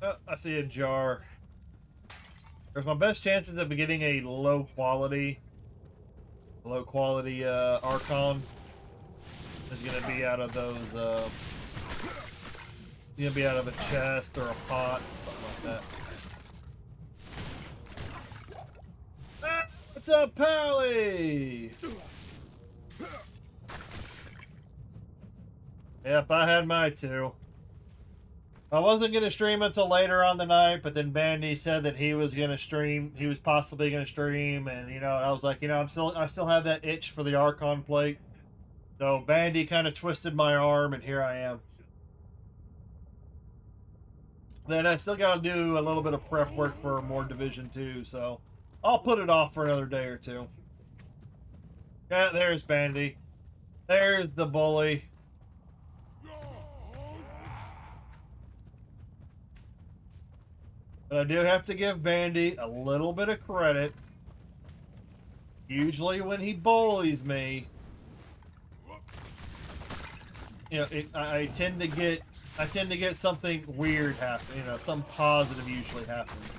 Oh, I see a jar. There's my best chances of getting a low quality Archon is gonna be out of those gonna be out of a chest or a pot, something like that. Ah, what's up, Pally? Yep, I had my two. I wasn't gonna stream until later on the night, but then Bandy said that he was gonna stream. He was possibly gonna stream, and I was like, I still have that itch for the Archon plate. So Bandy kind of twisted my arm, and here I am. Then I still got to do a little bit of prep work for more Division 2, so I'll put it off for another day or two. Yeah, there's Bandy. There's the bully. But I do have to give Bandy a little bit of credit. Usually when he bullies me, I tend to get something weird happen. Something positive usually happens.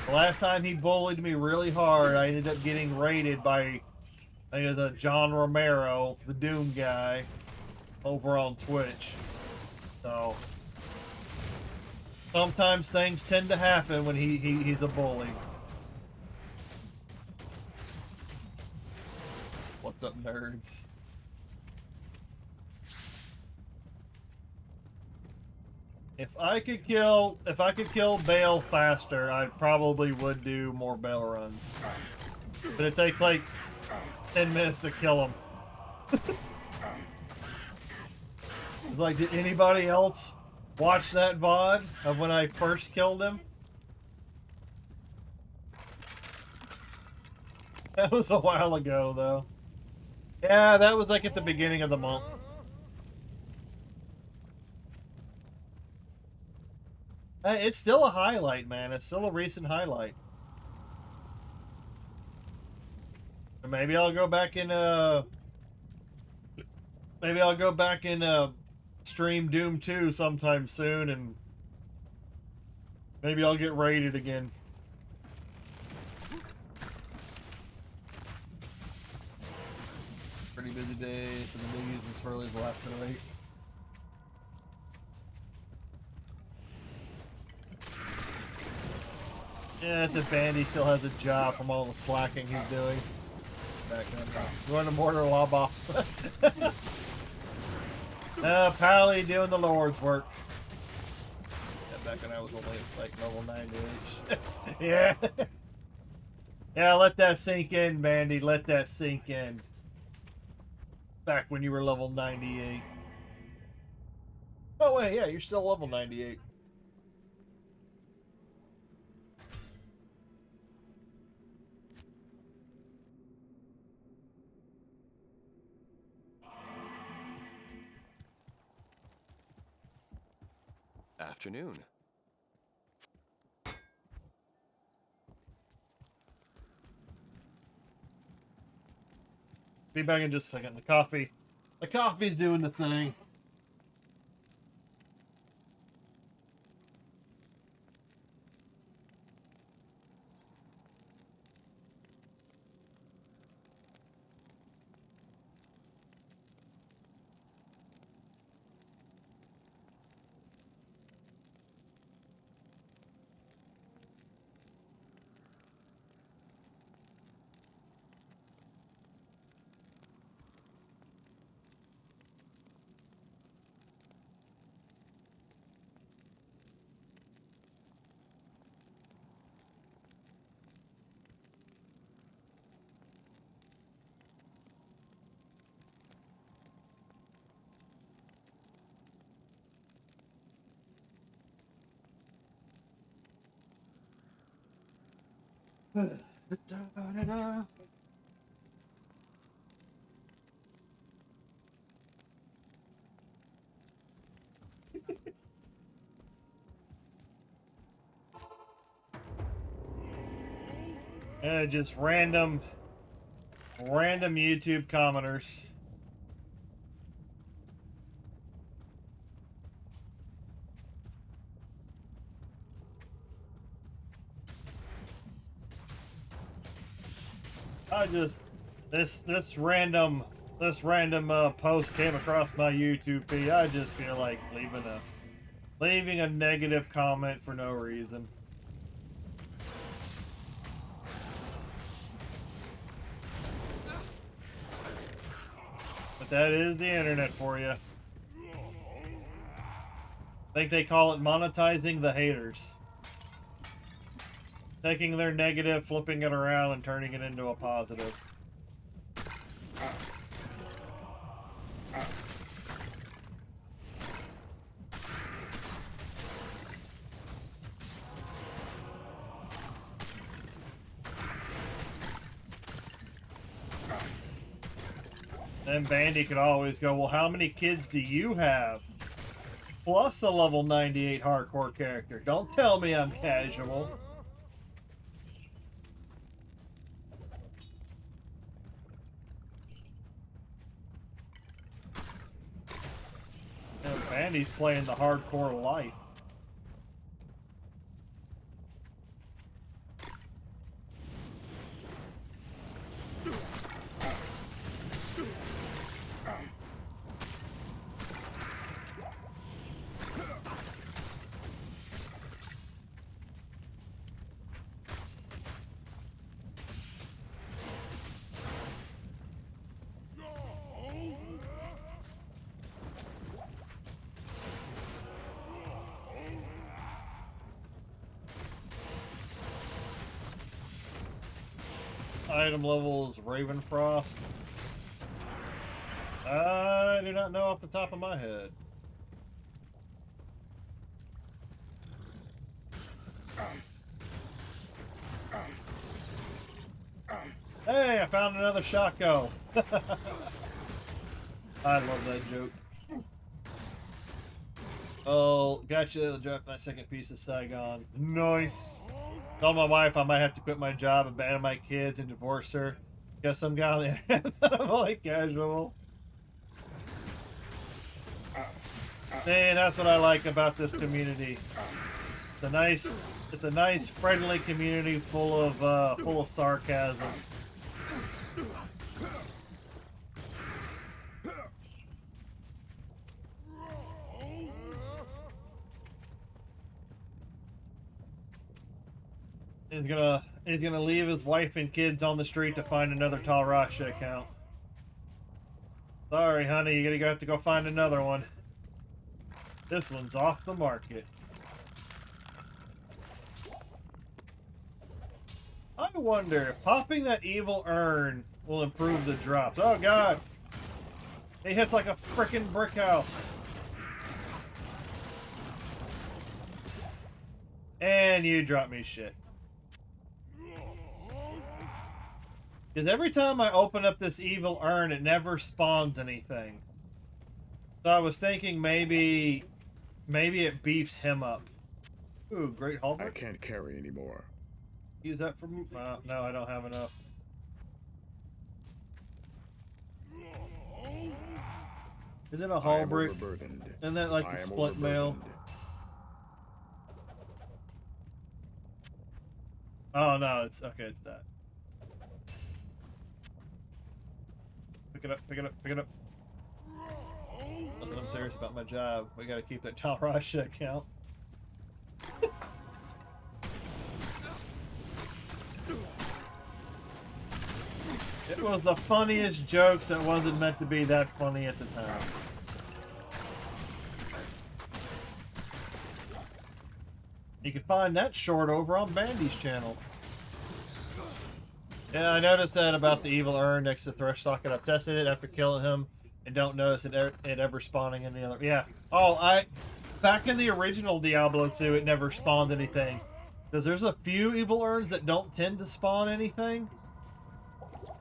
The last time he bullied me really hard, I ended up getting raided by, I think it was a John Romero, the Doom guy, over on Twitch. So sometimes things tend to happen when he's a bully. What's up, nerds? If I could kill Bale faster, I probably would do more Bale runs. But it takes like 10 minutes to kill him. It's like, did anybody else watch that VOD of when I first killed him? That was a while ago, though. Yeah, that was like at the beginning of the month. It's still a highlight, man. It's still a recent highlight. Maybe I'll go back and stream Doom 2 sometime soon, and maybe I'll get raided again. Pretty busy day for the biggies and swirlies left and right. Yeah, it's a Bandy still has a job from all the slacking he's doing. Back on going to mortar lob off. Pally doing the Lord's work. Yeah, back when I was only like level 9-ish. Yeah. Yeah, let that sink in, Bandy. Let that sink in. Back when you were level 98. Oh wait, yeah, you're still level 98. Afternoon. Be back in just a second. The coffee's doing the thing. Da-da-da. Just random YouTube commenters. This random post came across my YouTube feed. I just feel like leaving a negative comment for no reason. But that is the internet for you. I think they call it monetizing the haters. Taking their negative, flipping it around, and turning it into a positive. Then Bandy could always go, well, how many kids do you have? Plus a level 98 hardcore character. Don't tell me I'm casual. And Bandy's playing the hardcore life. Item level is Ravenfrost. I do not know off the top of my head. Hey, I found another Shaco. I love that joke. Oh, gotcha. Dropped my second piece of Saigon. Nice. Told my wife I might have to quit my job, abandon my kids, and divorce her. Got some guy on the internet that I'm like casual. Man, that's what I like about this community. It's a nice, friendly community full of sarcasm. He's gonna leave his wife and kids on the street to find another Talrasha account. Sorry, honey, you're gonna have to go find another one. This one's off the market. I wonder if popping that evil urn will improve the drops. Oh god! He hits like a frickin' brick house. And you drop me shit. Because every time I open up this evil urn, it never spawns anything. So I was thinking maybe it beefs him up. Ooh, great halberd. I can't carry anymore. Use that for me? No, I don't have enough. Is it a halberd? Isn't that like the split mail? Oh no, it's okay, it's that. Pick it up, pick it up, pick it up. Listen, I'm serious about my job. We gotta keep that Talrasha account. It was the funniest jokes that wasn't meant to be that funny at the time. You can find that short over on Bandy's channel. Yeah, I noticed that about the evil urn next to Thresh Socket. I've tested it after killing him and don't notice it ever spawning in the other. Yeah. Oh, back in the original Diablo 2, it never spawned anything. Because there's a few evil urns that don't tend to spawn anything.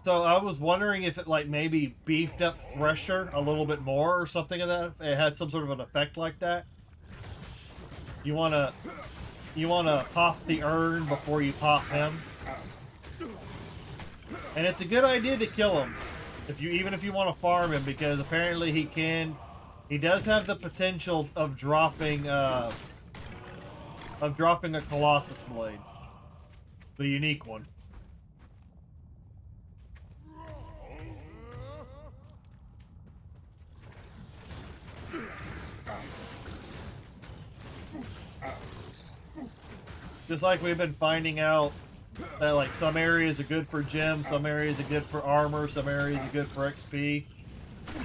So I was wondering if it like maybe beefed up Thresher a little bit more or something of that. It had some sort of an effect like that. You wanna pop the urn before you pop him. And it's a good idea to kill him. Even if you want to farm him, because apparently he does have the potential of dropping a Colossus Blade. The unique one. Just like we've been finding out that like some areas are good for gems, some areas are good for armor, some areas are good for XP.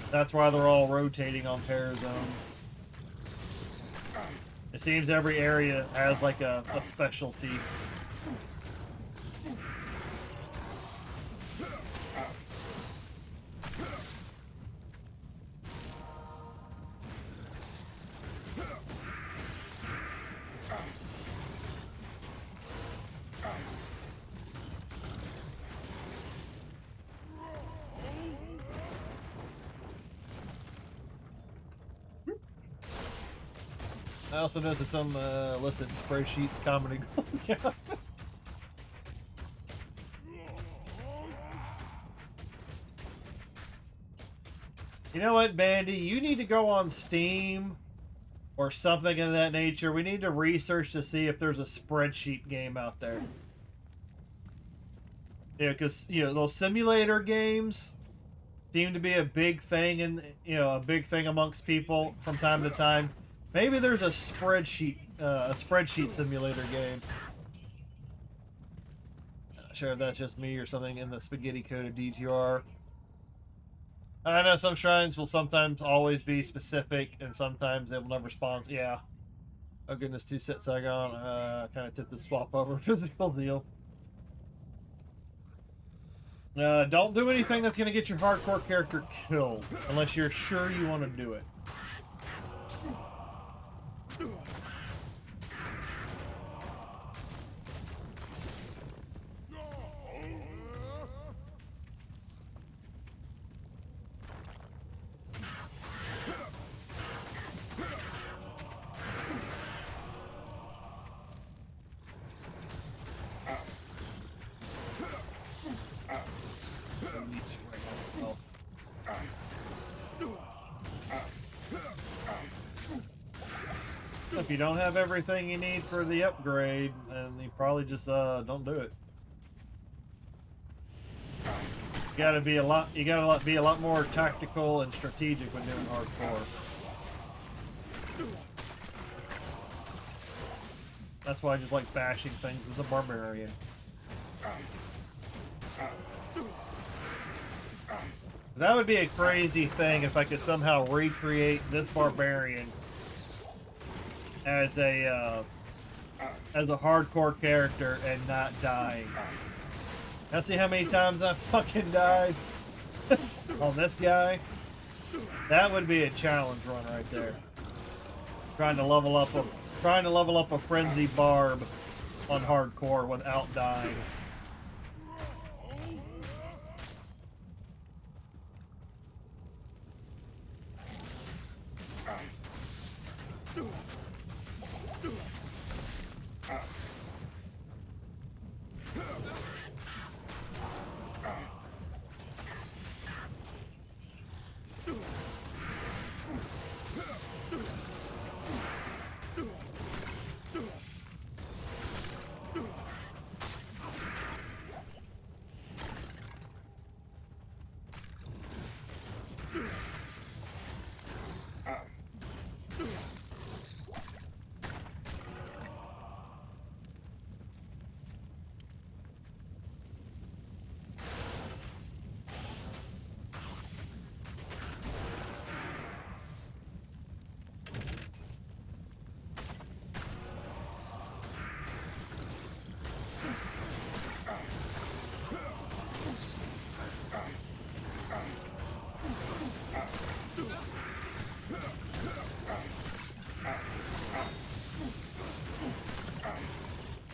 That's why they're all rotating on pair zones. It seems every area has like a specialty. I also noticed some illicit spreadsheets commenting going on. You know what, Bandy? You need to go on Steam or something of that nature. We need to research to see if there's a spreadsheet game out there. Yeah, because, you know, those simulator games seem to be a big thing, and a big thing amongst people from time to time. Maybe there's a spreadsheet simulator game. Not sure if that's just me or something in the spaghetti code of D2R. I know some shrines will sometimes always be specific, and sometimes they will never spawn. Yeah. Oh goodness, 2 sets I got. Kind of tipped the swap over physical deal. Don't do anything that's going to get your hardcore character killed, unless you're sure you want to do it. If you don't have everything you need for the upgrade, then you probably just don't do it. You gotta be a lot more tactical and strategic when doing hardcore. That's why I just like bashing things as a barbarian. That would be a crazy thing if I could somehow recreate this barbarian as a hardcore character and not dying. Now see how many times I fucking died on this guy? That would be a challenge run right there. Trying to level up a frenzy barb on hardcore without dying.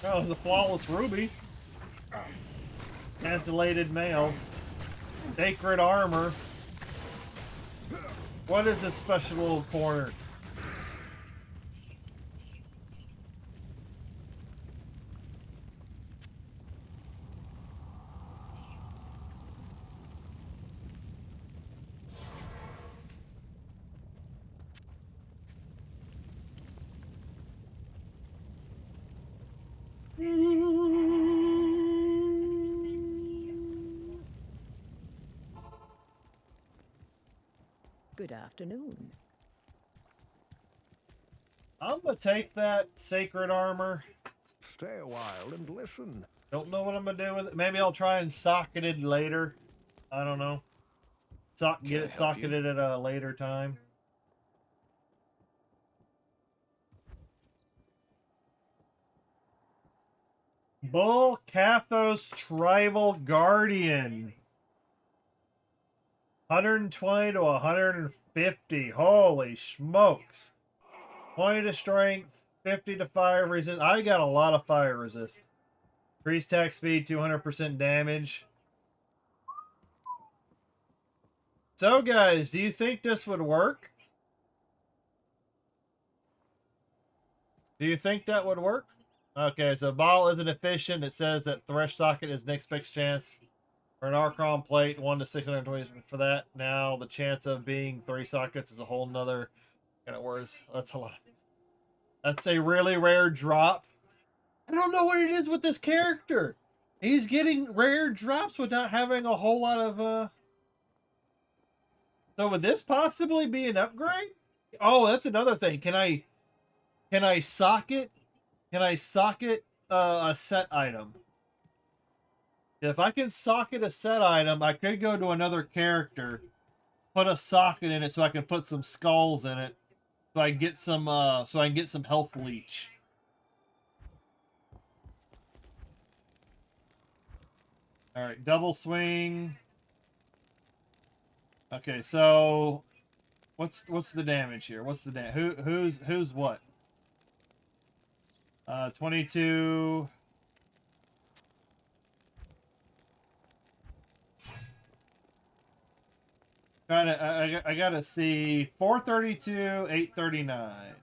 Oh, the flawless ruby. Antilated mail. Sacred armor. What is this special little corner? Good afternoon. I'm gonna take that sacred armor. Stay a while and listen. Don't know what I'm gonna do with it. Maybe I'll try and socket it later. I don't know. Get I it help you? socketed at a later time. Bull Kathos Tribal Guardian. 120 to 150. Holy smokes. 20 to strength, 50 to fire resist. I got a lot of fire resist. Increased attack speed, 200% damage. So, guys, do you think this would work? Do you think that would work? Okay, so ball isn't efficient. It says that thresh socket is next best chance. For an Archon plate, 1 to 620 for that. Now the chance of being 3 sockets is a whole nother kind of words. That's a lot. That's a really rare drop. I don't know what it is with this character. He's getting rare drops without having a whole lot of So would this possibly be an upgrade? Oh, that's another thing. Can I socket a set item? If I can socket a set item, I could go to another character, put a socket in it so I can put some skulls in it. So I get some health leech. All right, double swing. Okay, so what's the damage here? What's the damage? Who's what? 22. I gotta see 432, 839.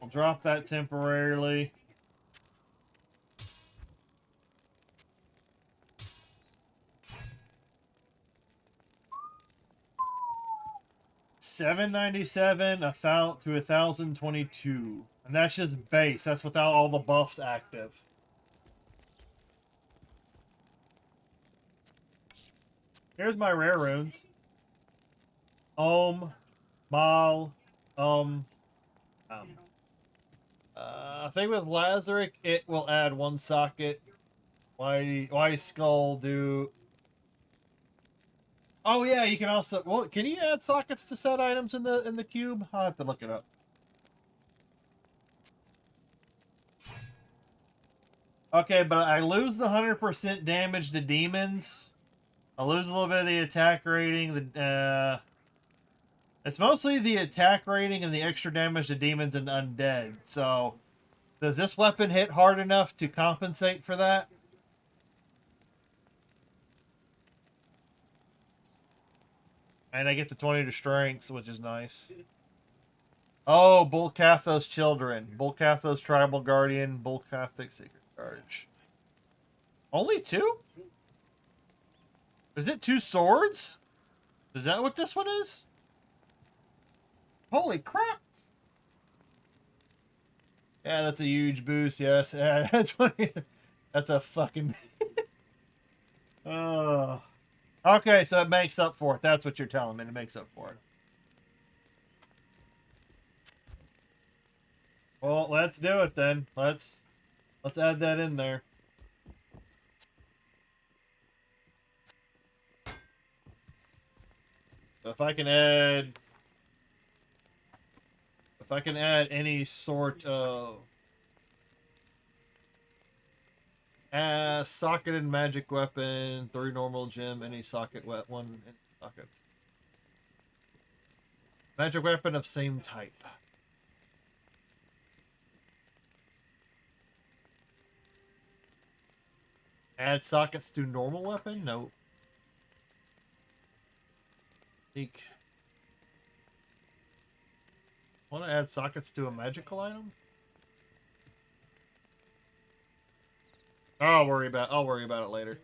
I'll drop that temporarily. $797 to 1,022, and that's just base. That's without all the buffs active. Here's my rare runes. Mal, I think with Lazaric, it will add 1 socket. Why Skull do? Oh yeah, you can also. Well, can you add sockets to set items in the cube? I'll have to look it up. Okay, but I lose the 100% damage to demons. I lose a little bit of the attack rating. It's mostly the attack rating and the extra damage to demons and undead. So, does this weapon hit hard enough to compensate for that? And I get the 20 to strength, which is nice. Oh, Bull Kathos Children. Bull Kathos Tribal Guardian. Bull Kathos Secret Charge. Only 2? Is it 2 swords? Is that what this one is? Holy crap! Yeah, that's a huge boost, yes. Yeah, that's a fucking... Oh. Okay, so it makes up for it. That's what you're telling me. It makes up for it. Well, let's do it then. Let's add that in there. So if I can add any sort of socketed magic weapon, 3 normal gem, any socket 1 socket. Magic weapon of same type. Add sockets to normal weapon? No. Eek. Want to add sockets to a magical item? I'll worry about it later.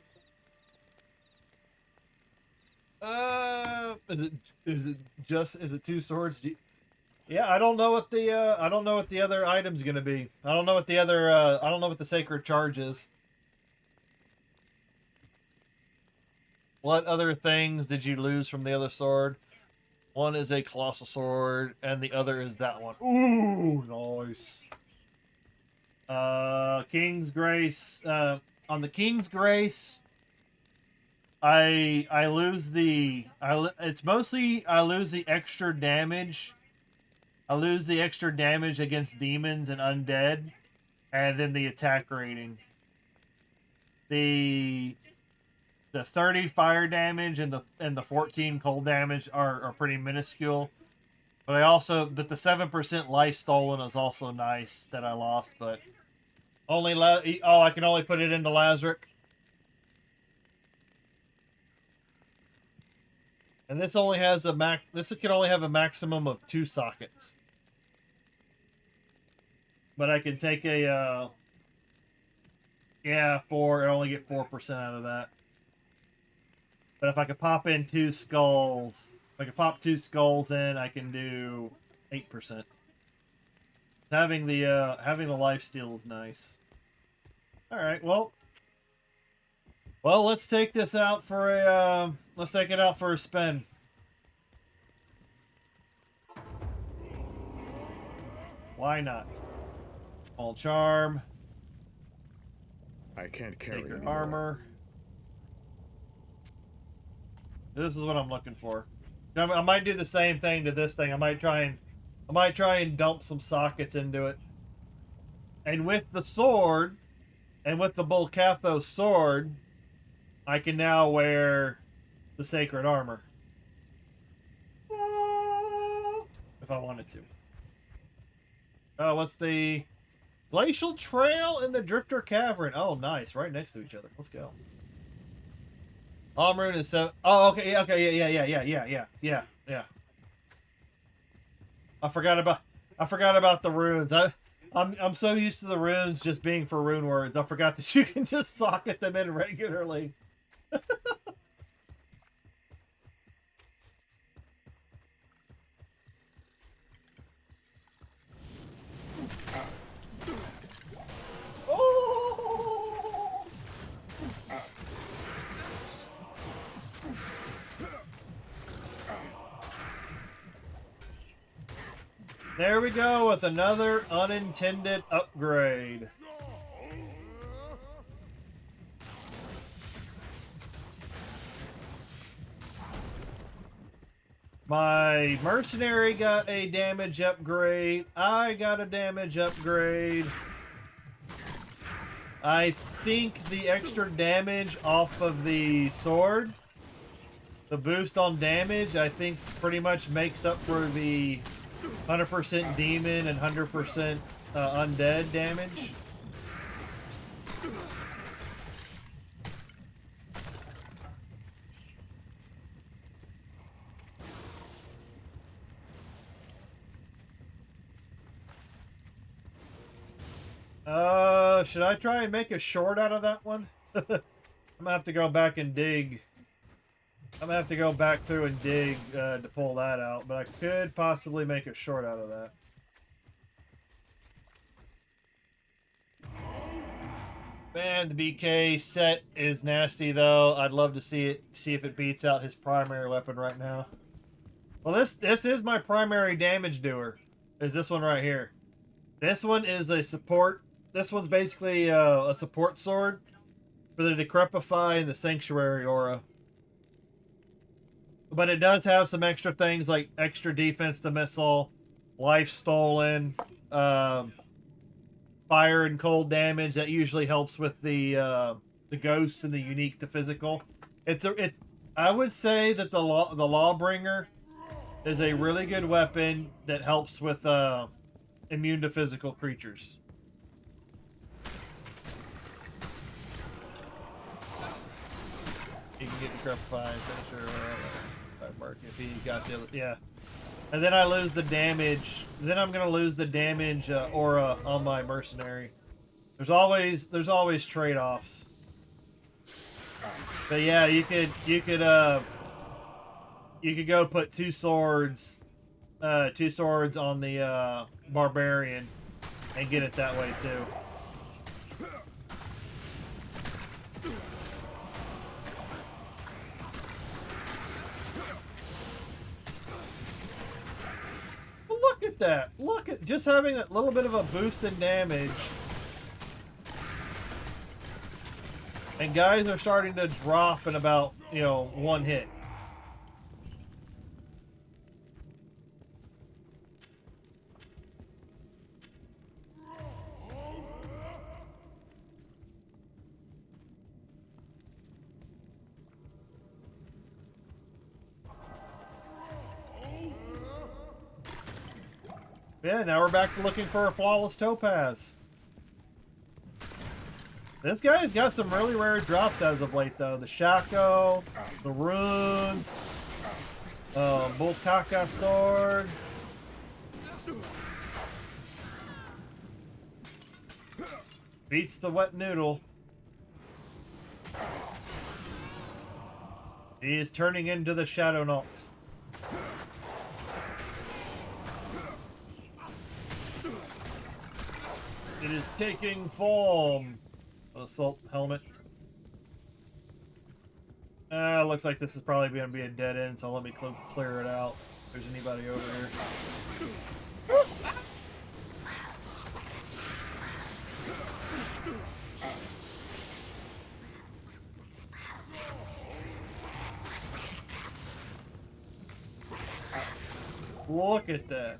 Is it two swords? Yeah, I don't know what the other item's gonna be. I don't know what the sacred charge is. What other things did you lose from the other sword? One is a colossal sword, and the other is that one. Ooh, nice. King's Grace. On the King's Grace, I lose it's mostly I lose the extra damage. I lose the extra damage against demons and undead, and then the attack rating. The 30 fire damage and the 14 cold damage are pretty minuscule. But the 7% life stolen is also nice that I lost, but I can only put it into Lazarick. And this only has this can only have a maximum of 2 sockets. But I can take a and only get 4% out of that. But if I could pop in 2 skulls, in, I can do 8%. Having the lifesteal is nice. All right, well, let's take this out for a spin. Why not? All charm. I can't carry Take your anymore. armor. This is what I'm looking for. I might do the same thing to this thing. I might try and dump some sockets into it. And with the sword, and with the Bolcathos sword, I can now wear the sacred armor. If I wanted to. Oh, what's the Glacial Trail and the Drifter Cavern? Oh, nice. Right next to each other. Let's go. Omrune is so. Oh, okay, yeah. I forgot about the runes. I'm so used to the runes just being for rune words. I forgot that you can just socket them in regularly. There we go with another unintended upgrade. My mercenary got a damage upgrade. I got a damage upgrade. I think the extra damage off of the sword, the boost on damage, I think pretty much makes up for the 100% demon and 100% undead damage. Should I try and make a short out of that one? I'm gonna have to go back and dig. I'm gonna have to go back through and dig to pull that out, but I could possibly make a short out of that. Man, the BK set is nasty though. I'd love to see if it beats out his primary weapon right now. Well, this is my primary damage doer. Is this one right here? This one is a support. This one's basically a support sword for the Decrepify and the Sanctuary aura. But it does have some extra things like extra defense to missile, life stolen, fire and cold damage that usually helps with the ghosts and the unique to physical. I would say that the Lawbringer is a really good weapon that helps with immune to physical creatures. You can get Decrepify, Sinister, Mark if he got the other. Yeah. And then I lose the damage. Then I'm gonna lose the damage aura on my mercenary. There's always trade-offs. But yeah, you could go put two swords on the barbarian and get it that way too. Well, look at that! Look at just having that little bit of a boost in damage. And guys are starting to drop in about, you know, one hit. Yeah, now we're back to looking for a flawless topaz. This guy's got some really rare drops as of late, though. The Shaco, the runes, Bulkaka sword. Beats the wet noodle. He is turning into the Shadow Knight. It is taking form. Assault helmet. Looks like this is probably going to be a dead end, so let me clear it out. If there's anybody over here. Look at that.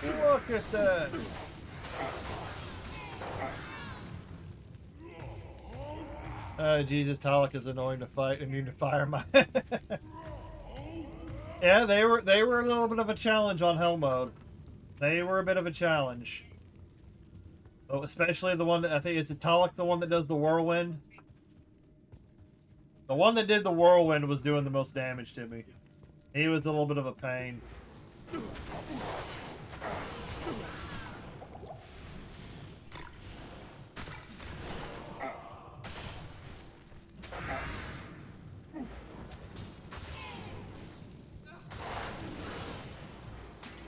Look at that. Jesus, Talik is annoying to fight and need to fire my. Yeah, they were a little bit of a challenge on hell mode. They were a bit of a challenge. Oh, especially the one that I think it's Talik, the one that does the whirlwind. The one that did the whirlwind was doing the most damage to me. He was a little bit of a pain.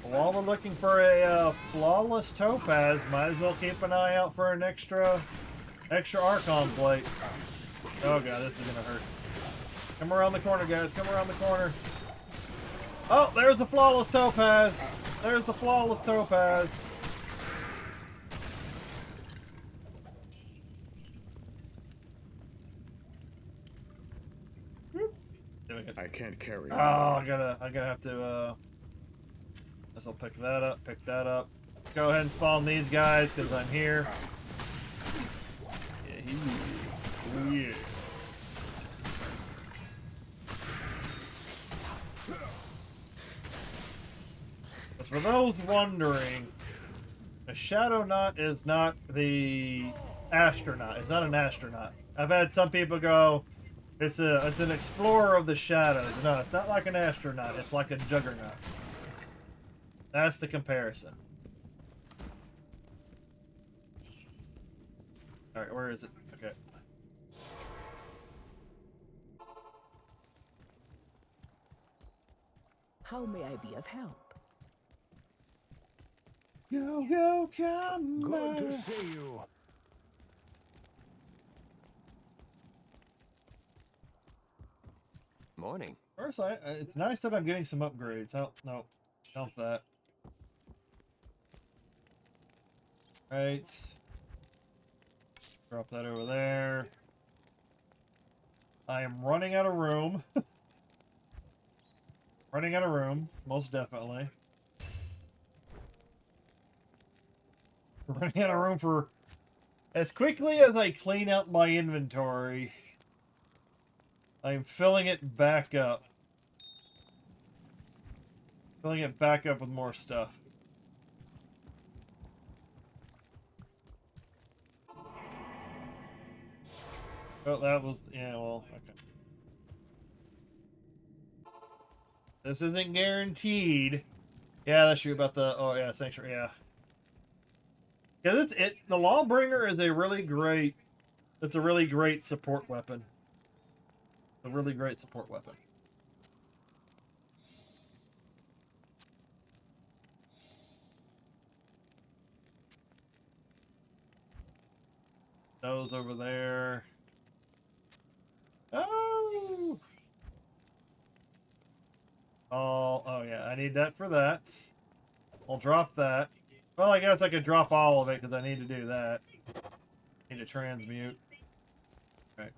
While we're looking for a flawless topaz, might as well keep an eye out for an extra Archon plate. Oh god, this is gonna hurt. Come around the corner, guys. Come around the corner. Oh, there's the flawless topaz. There's the flawless topaz. I can't carry. Oh, I gotta have to. Guess I'll pick that up. Pick that up. Go ahead and spawn these guys because I'm here. Yeah, oh yeah. As for those wondering, the Shadow Knot is not the astronaut. It's not an astronaut. I've had some people go, it's an explorer of the shadows. No, it's not like an astronaut. It's like a juggernaut. That's the comparison. Alright, where is it? Okay. How may I be of help? Go, come Good to back. see you. Morning. First, it's nice that I'm getting some upgrades. Oh, no. Dump that. Right. Drop that over there. I am running out of room. Running out of room, most definitely. Running out of room for... As quickly as I clean out my inventory, I'm filling it back up. Filling it back up with more stuff. Oh, that was... Yeah, well, okay. This isn't guaranteed. Yeah, that's true about the... Oh, yeah, Sanctuary, yeah. Because the Lawbringer is a really great... It's a really great support weapon. A really great support weapon. Those over there. Oh! Oh, yeah, I need that for that. I'll drop that. Well, I guess I could drop all of it because I need to do that. Need to transmute. Okay.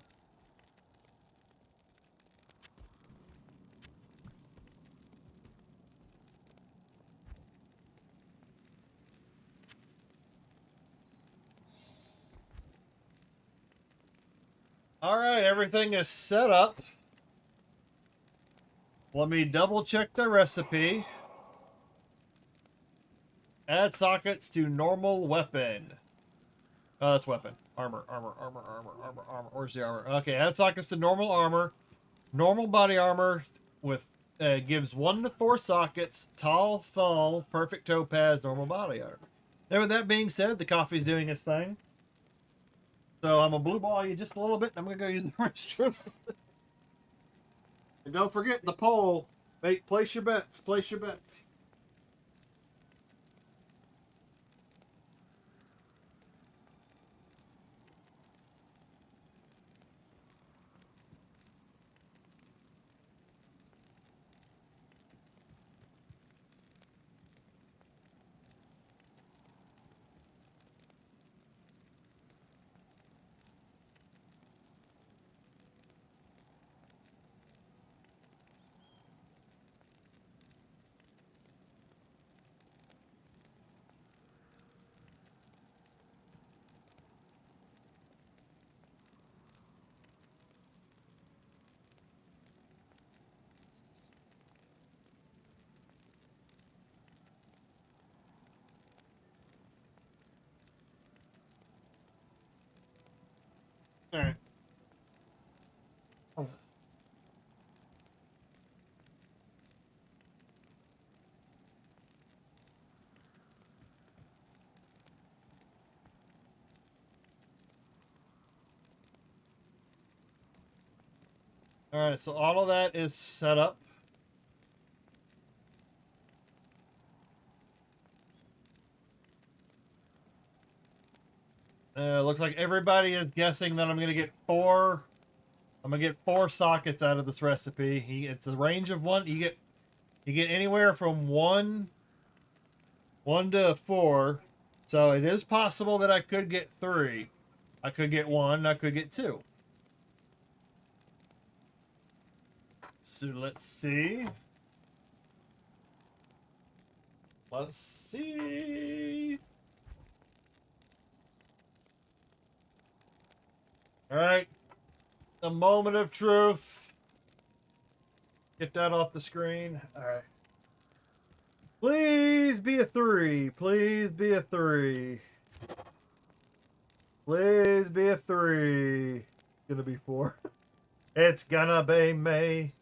Alright, everything is set up. Let me double check the recipe. Add sockets to normal weapon. Oh, that's weapon. Armor. Where's the armor? Okay, add sockets to normal armor. Normal body armor with gives 1 to 4 sockets. Tall, Thal, perfect topaz, normal body armor. Now, with that being said, the coffee's doing its thing. So I'm gonna blue ball you just a little bit. And I'm gonna go use the restroom. And don't forget the poll. Place your bets. Place your bets. All right. All right, so all of that is set up. Looks like everybody is guessing that I'm gonna get 4. I'm gonna get 4 sockets out of this recipe. It's a range of 1. You get anywhere from 1 to 4. So it is possible that I could get 3. I could get 1. I could get 2. So let's see. Let's see. All right. The moment of truth. Get that off the screen. All right. Please be a 3. Please be a 3. Please be a 3. Gonna be 4. It's gonna be me.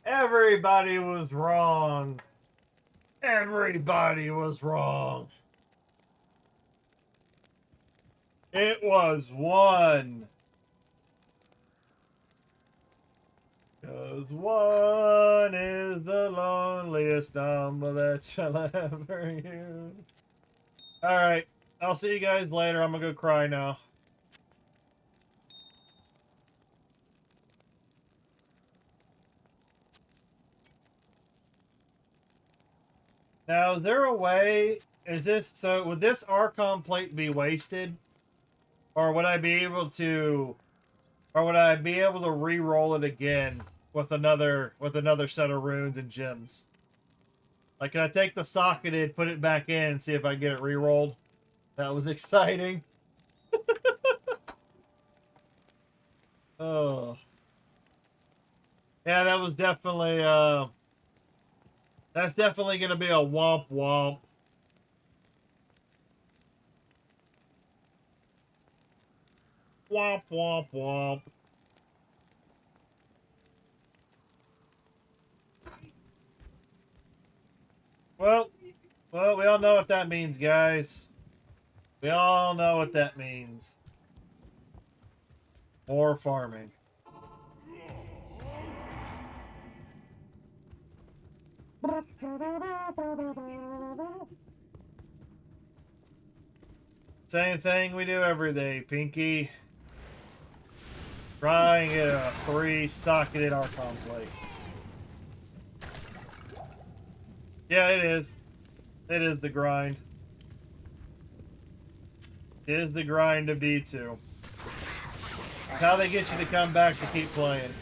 Everybody was wrong. Everybody was wrong. It was 1. Because 1 is the loneliest number that shall ever use. Alright. I'll see you guys later. I'm gonna go cry now. Now, is there a way... would this Archon plate be wasted? Or would I be able to... Or would I be able to re-roll it again with another set of runes and gems? Like, can I take the socketed, put it back in, and see if I can get it re-rolled? That was exciting. Oh. Yeah, that was definitely, that's definitely going to be a womp womp. Womp womp womp. Well, we all know what that means, guys. We all know what that means. More farming. Same thing we do every day, Pinky. Trying a 3-socketed Archon plate. Yeah, it is. It is the grind. It is the grind of D2. It's how they get you to come back to keep playing.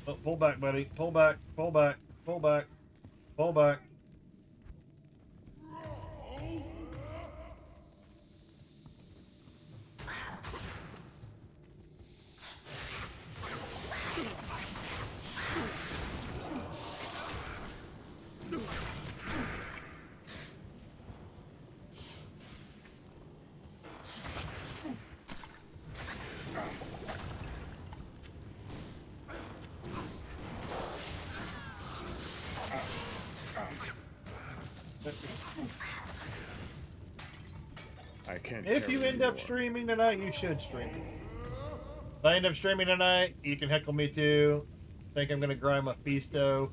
Oh, pull back, buddy. Pull back. Pull back. Pull back. Pull back. I can't. If you end up streaming tonight, you should stream. If I end up streaming tonight, you can heckle me too. Think I'm gonna grind my Fisto.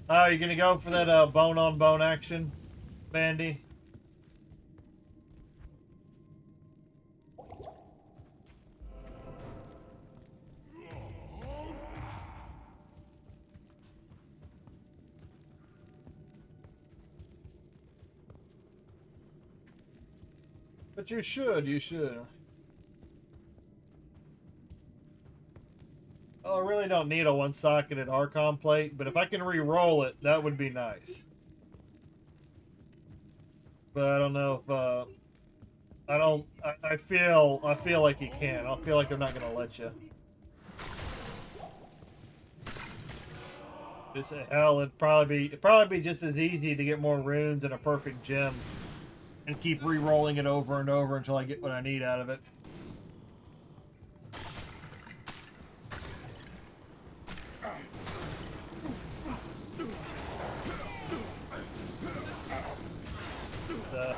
Oh, you're gonna go for that bone-on-bone action, Bandy? But you should, you should. Oh, I really don't need a 1-socketed Archon plate, but if I can re-roll it, that would be nice. But I don't know if, I feel like you can. I feel like they're not gonna let you. Just hell, it'd probably be just as easy to get more runes and a perfect gem. And keep re-rolling it over and over until I get what I need out of it.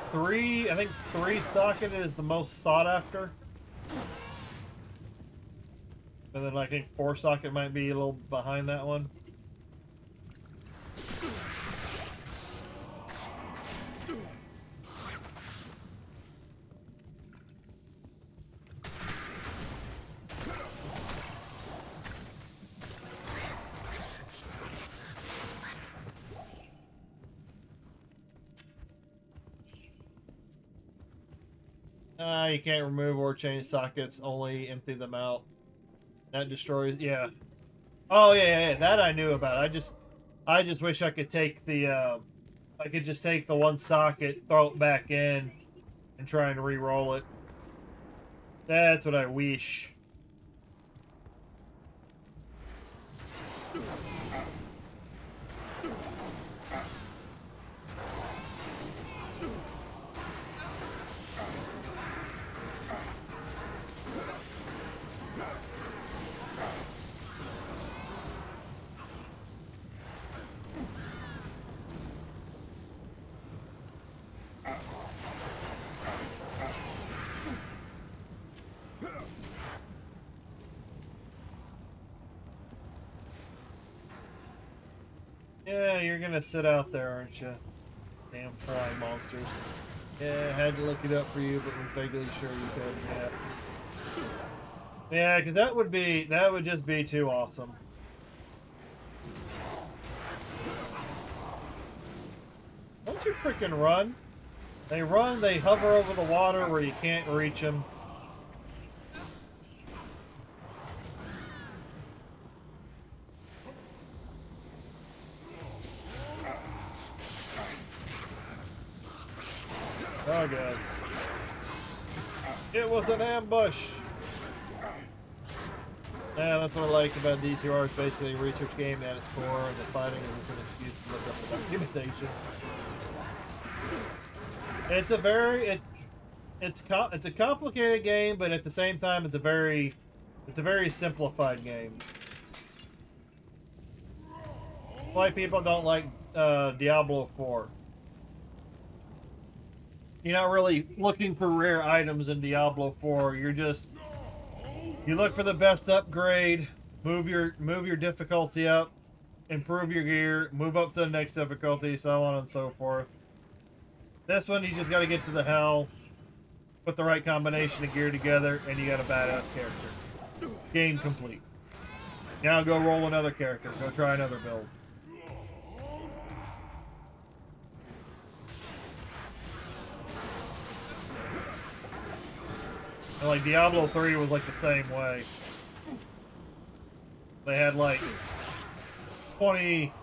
I think 3-socket is the most sought after. And then I think 4-socket might be a little behind that one. You can't remove or change sockets, only empty them out. That destroys, yeah. Oh yeah, that I knew about. I just wish I could take the, I could just take the 1-socket, throw it back in, and try and re-roll it. That's what I wish. Yeah, you're gonna sit out there, aren't you? Damn fry monsters. Yeah, I had to look it up for you, but was vaguely sure you could. Yeah. Yeah, because that would just be too awesome. Don't you freaking run? They run, they hover over the water where you can't reach them. Oh god. It was an ambush! Yeah, that's what I like about D2R. It's basically a research game at its core, and the fighting is an excuse to look up the documentation. It's a very it's a complicated game, but at the same time it's a very simplified game. Why people don't like Diablo 4. You're not really looking for rare items in Diablo 4. You're just, you look for the best upgrade, move your difficulty up, improve your gear, move up to the next difficulty, so on and so forth. This one, you just got to get to the hell, put the right combination of gear together, and you got a badass character. Game complete. Now go roll another character. Go try another build. And like Diablo 3 was like the same way. They had like 20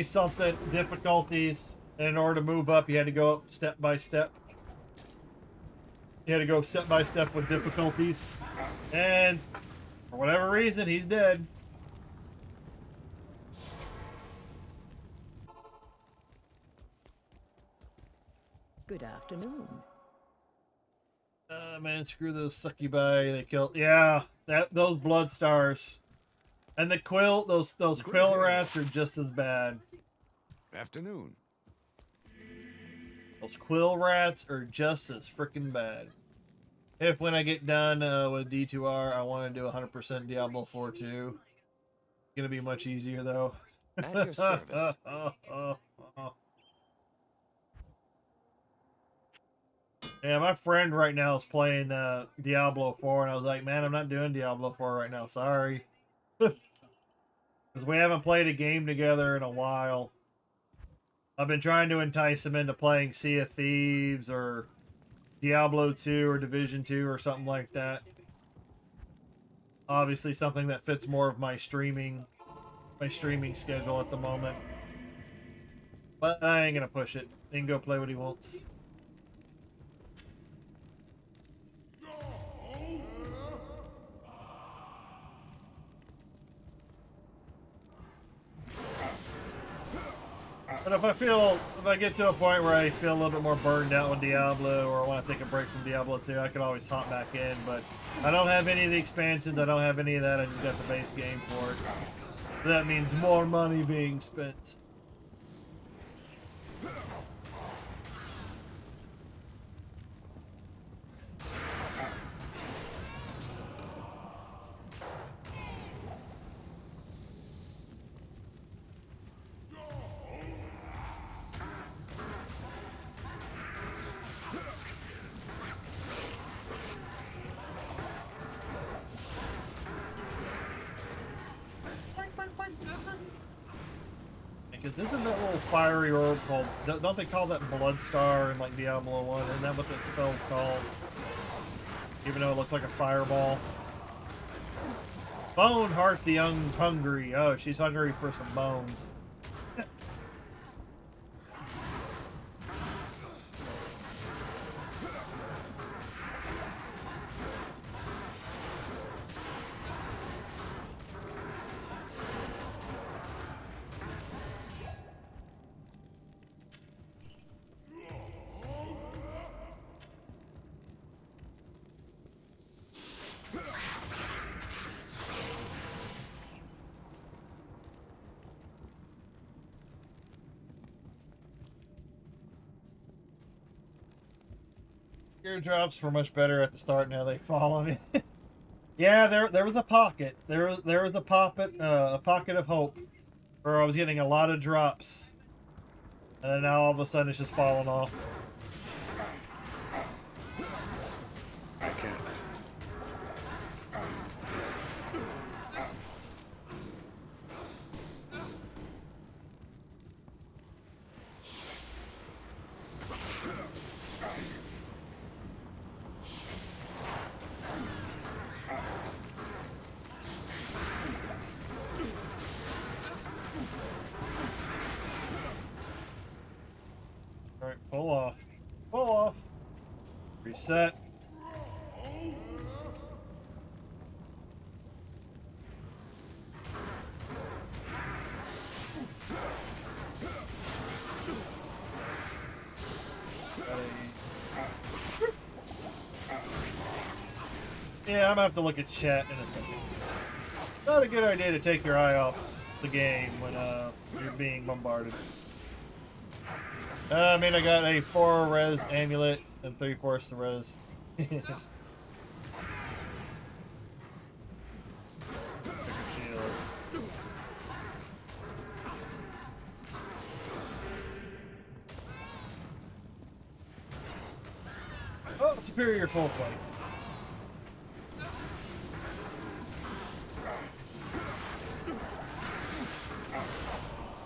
something difficulties, and in order to move up you had to go up step by step. You had to go step by step with difficulties. And for whatever reason, he's dead. Good afternoon. Man, screw those succubi. They killed. Yeah, those blood stars, and the quill. Those quill rats are just as bad. Afternoon. Those quill rats are just as freaking bad. If when I get done with D2R, I want to do 100% Diablo 4 too. Gonna be much easier though. At your service. Yeah, my friend right now is playing Diablo 4, and I was like, man, I'm not doing Diablo 4 right now. Sorry. Because we haven't played a game together in a while. I've been trying to entice him into playing Sea of Thieves or Diablo 2 or Division 2 or something like that. Obviously something that fits more of my streaming schedule at the moment. But I ain't gonna push it. He can go play what he wants. But if I get to a point where I feel a little bit more burned out with Diablo, or I want to take a break from Diablo 2, I could always hop back in. But I don't have any of the expansions, I don't have any of that, I just got the base game for it. So that means more money being spent. Because isn't that little fiery orb called... Don't they call that Blood Star in like Diablo 1? Isn't that what that spell's called? Even though it looks like a fireball. Bone Heart the Hungry. Oh, she's hungry for some bones. Eardrops were much better at the start. Now they fall on it. Yeah, there was a pocket. There was a pocket of hope, where I was getting a lot of drops, and then now all of a sudden it's just falling off. I can't. Alright, pull off. Pull off. Reset. Yeah, I'm gonna have to look at chat in a second. Not a good idea to take your eye off the game when you're being bombarded. I mean, I got a 4 res amulet and 3/4 the res. Oh, superior full plate.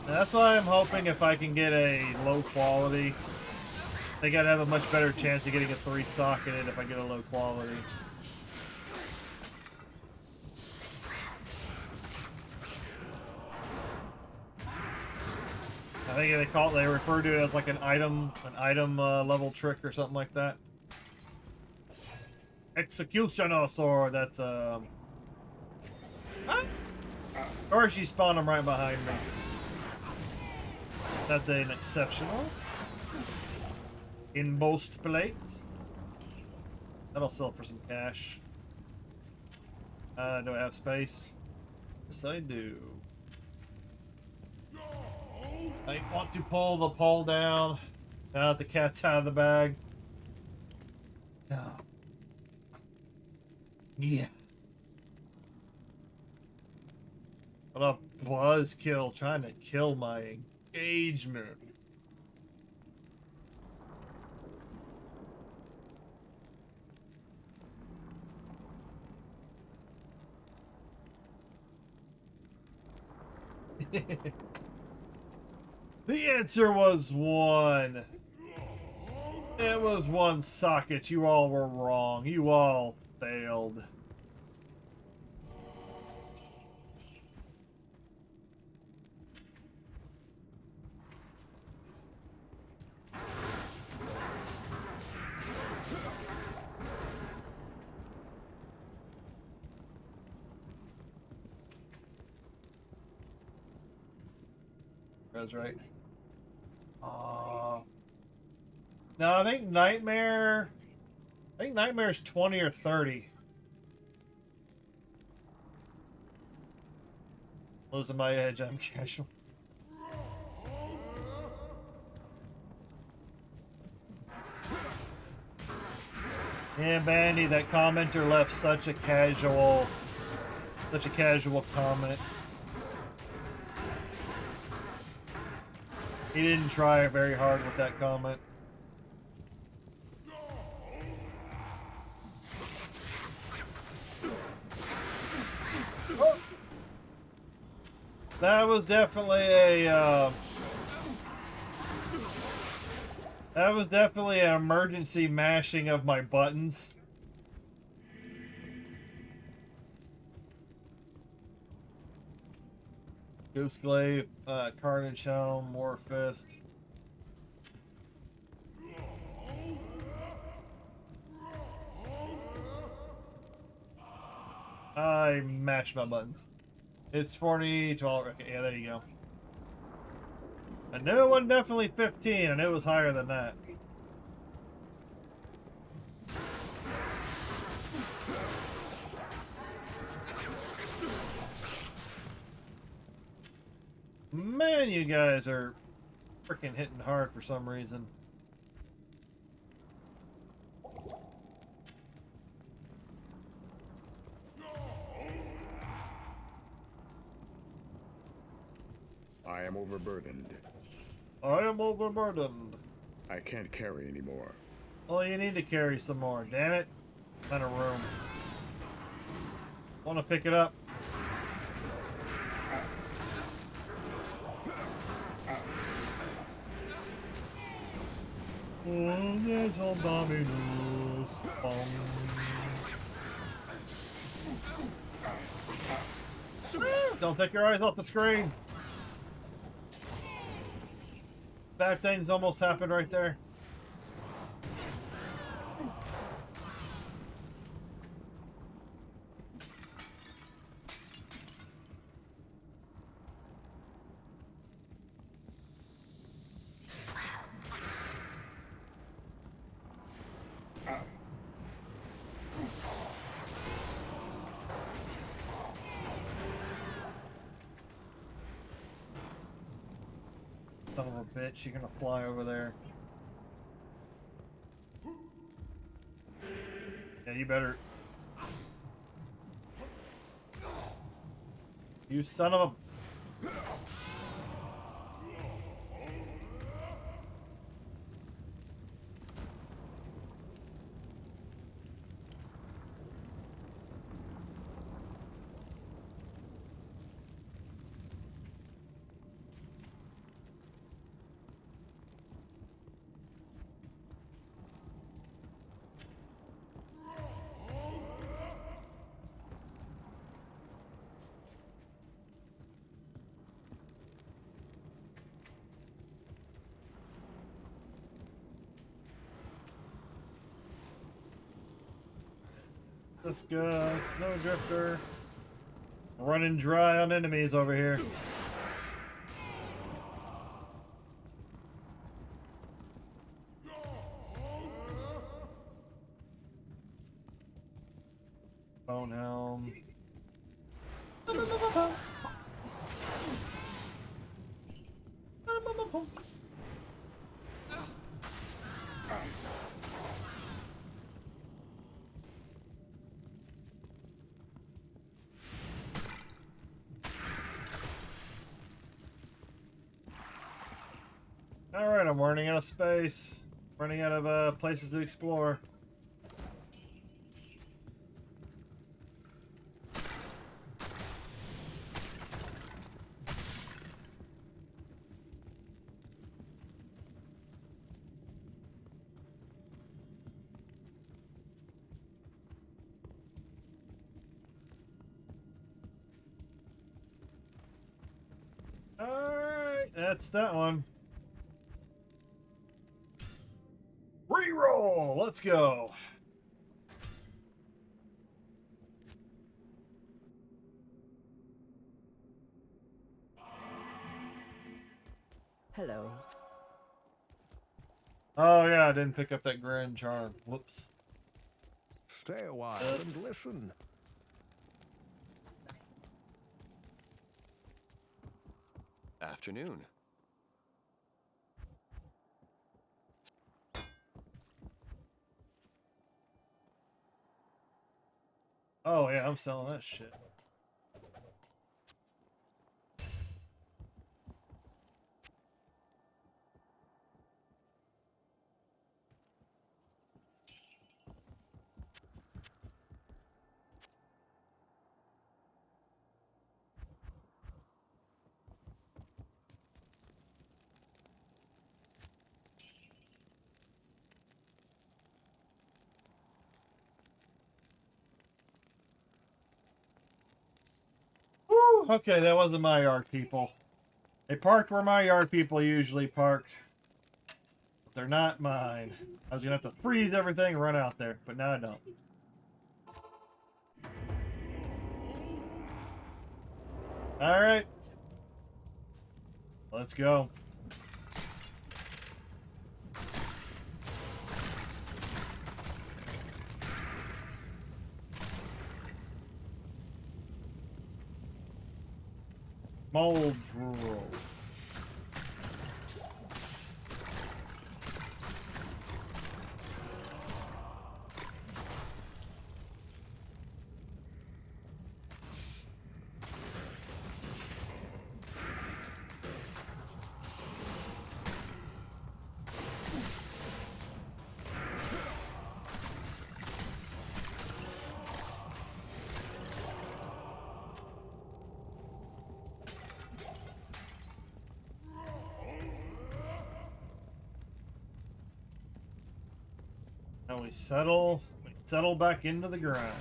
That's why I'm hoping if I can get a low quality, I think I'd have a much better chance of getting a 3 socketed if I get a low quality. I think they refer to it as like an item level trick or something like that. Executioner sword. That's Ah! Or she spawned them right behind me. That's an exceptional. Embossed plate. That'll sell for some cash. Do I have space? Yes, I do. I want to pull the pole down. Now that the cat's out of the bag. Oh. Yeah. What a buzzkill trying to kill my engagement. The answer was 1. It was 1 socket. You all were wrong. You all failed. That's right. No, I think Nightmare's 20 or 30. Losing my edge, I'm casual. Yeah, Bandy, that commenter left such a casual comment. He didn't try very hard with that comment. Oh. That was definitely an emergency mashing of my buttons. Goose Glaive, Carnage Helm, War Fist. I mashed my buttons. It's 40, 12, okay, yeah, there you go. I knew it wasn't definitely 15, I knew it was higher than that. Man, you guys are freaking hitting hard for some reason. I am overburdened. I am overburdened. I can't carry anymore. Well, you need to carry some more, damn it. Out of room. Want to pick it up? Oh, there's all dominoes. Don't take your eyes off the screen. Bad things almost happened right there. Son of a bitch, you're gonna fly over there. Yeah, you better. You son of a. This guy, Snowdrifter. Running dry on enemies over here. Bone helm. Alright, I'm running out of space. Running out of places to explore. Alright, that's that one. Reroll! Let's go. Hello. Oh yeah, I didn't pick up that grand charm. Whoops. Stay a while and Oops. listen. Afternoon. Oh yeah, I'm selling that shit. Woo! Okay, that wasn't my yard people. They parked where my yard people usually parked. But they're not mine. I was gonna have to freeze everything and run out there, but now I don't. Alright. Let's go. Mold roll. Now we settle back into the ground.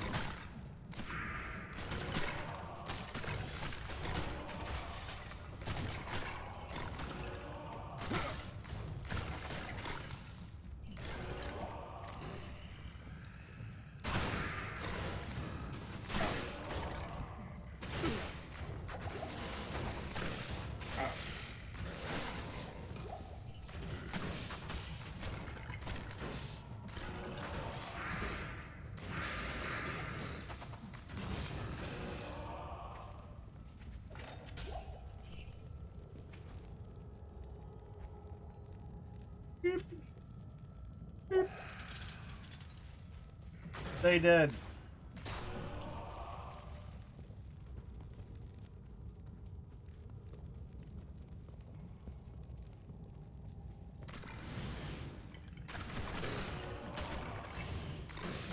Stay dead.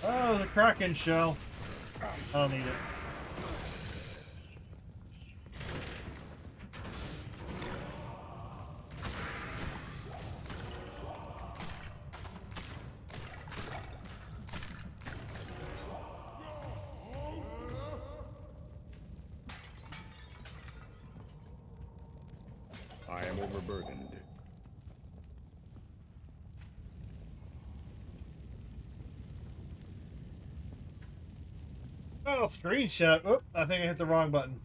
Oh, the Kraken shell. I don't need it. I am overburdened. Oh, screenshot. Oop, I think I hit the wrong button.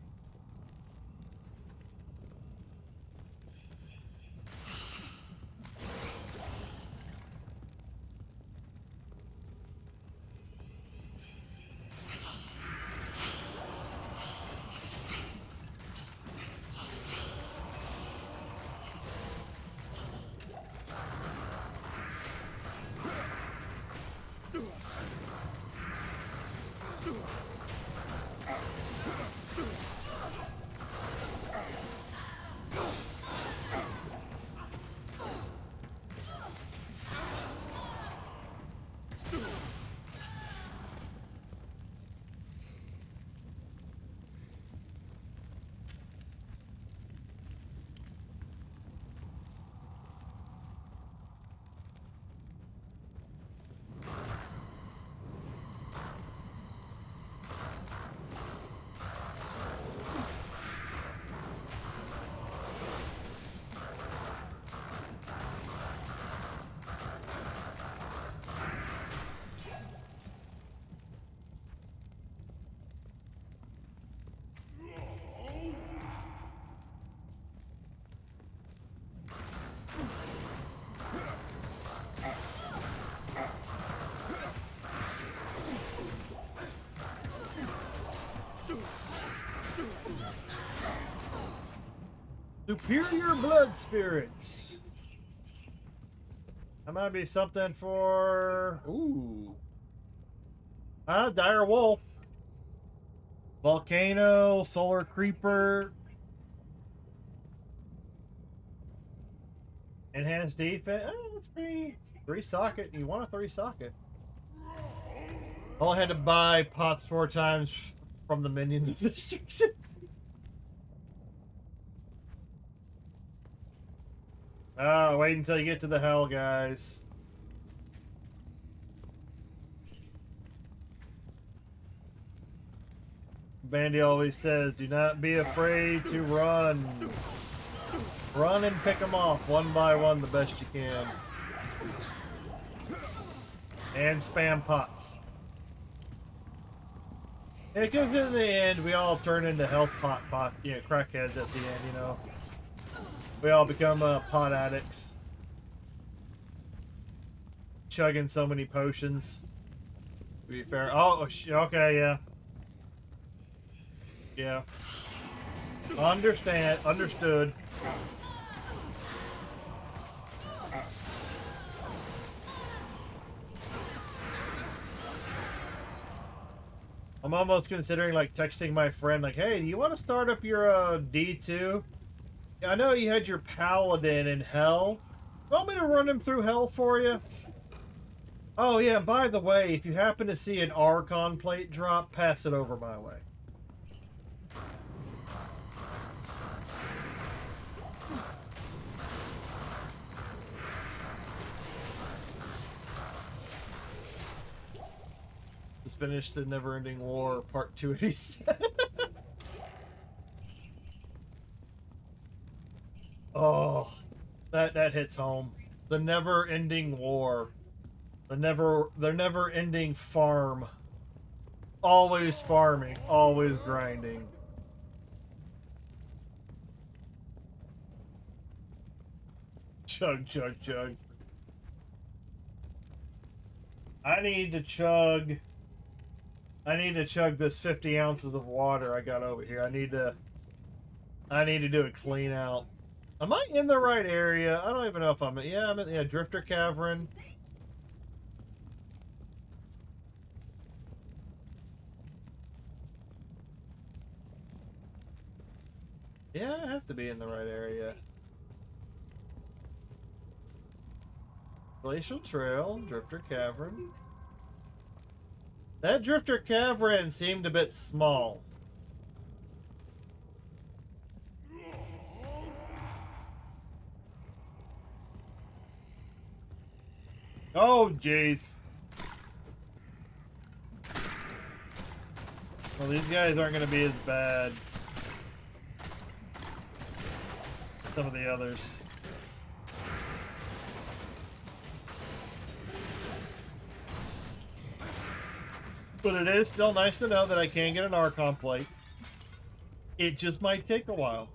Superior blood spirits. That might be something for... Ooh. Dire Wolf. Volcano, Solar Creeper. Enhanced defense. Oh, that's pretty... 3-socket. You want a 3-socket. All I had to buy pots 4 times from the minions of destruction. Oh, wait until you get to the hell, guys. Bandy always says, do not be afraid to run. Run and pick them off one by one the best you can. And spam pots. Because in the end, we all turn into health crackheads at the end, you know. We all become pot addicts. Chugging so many potions. To be fair. Oh, okay, yeah. Yeah. Understood. I'm almost considering like texting my friend like, hey, do you want to start up your D2? I know you had your paladin in hell. Want me to run him through hell for you? Oh yeah, by the way, if you happen to see an Archon plate drop, pass it over my way. Just finished the Never-Ending War Part 287. Oh, that hits home. The never-ending war. The never-ending farm. Always farming, always grinding. Chug, chug, chug. I need to chug this 50 ounces of water I got over here. I need to do a clean out. Am I in the right area? I don't even know if I'm... Yeah, I'm in the Drifter Cavern. Yeah, I have to be in the right area. Glacial Trail, Drifter Cavern. That Drifter Cavern seemed a bit small. Oh, jeez. Well, these guys aren't going to be as bad as some of the others. But it is still nice to know that I can get an Archon plate. It just might take a while.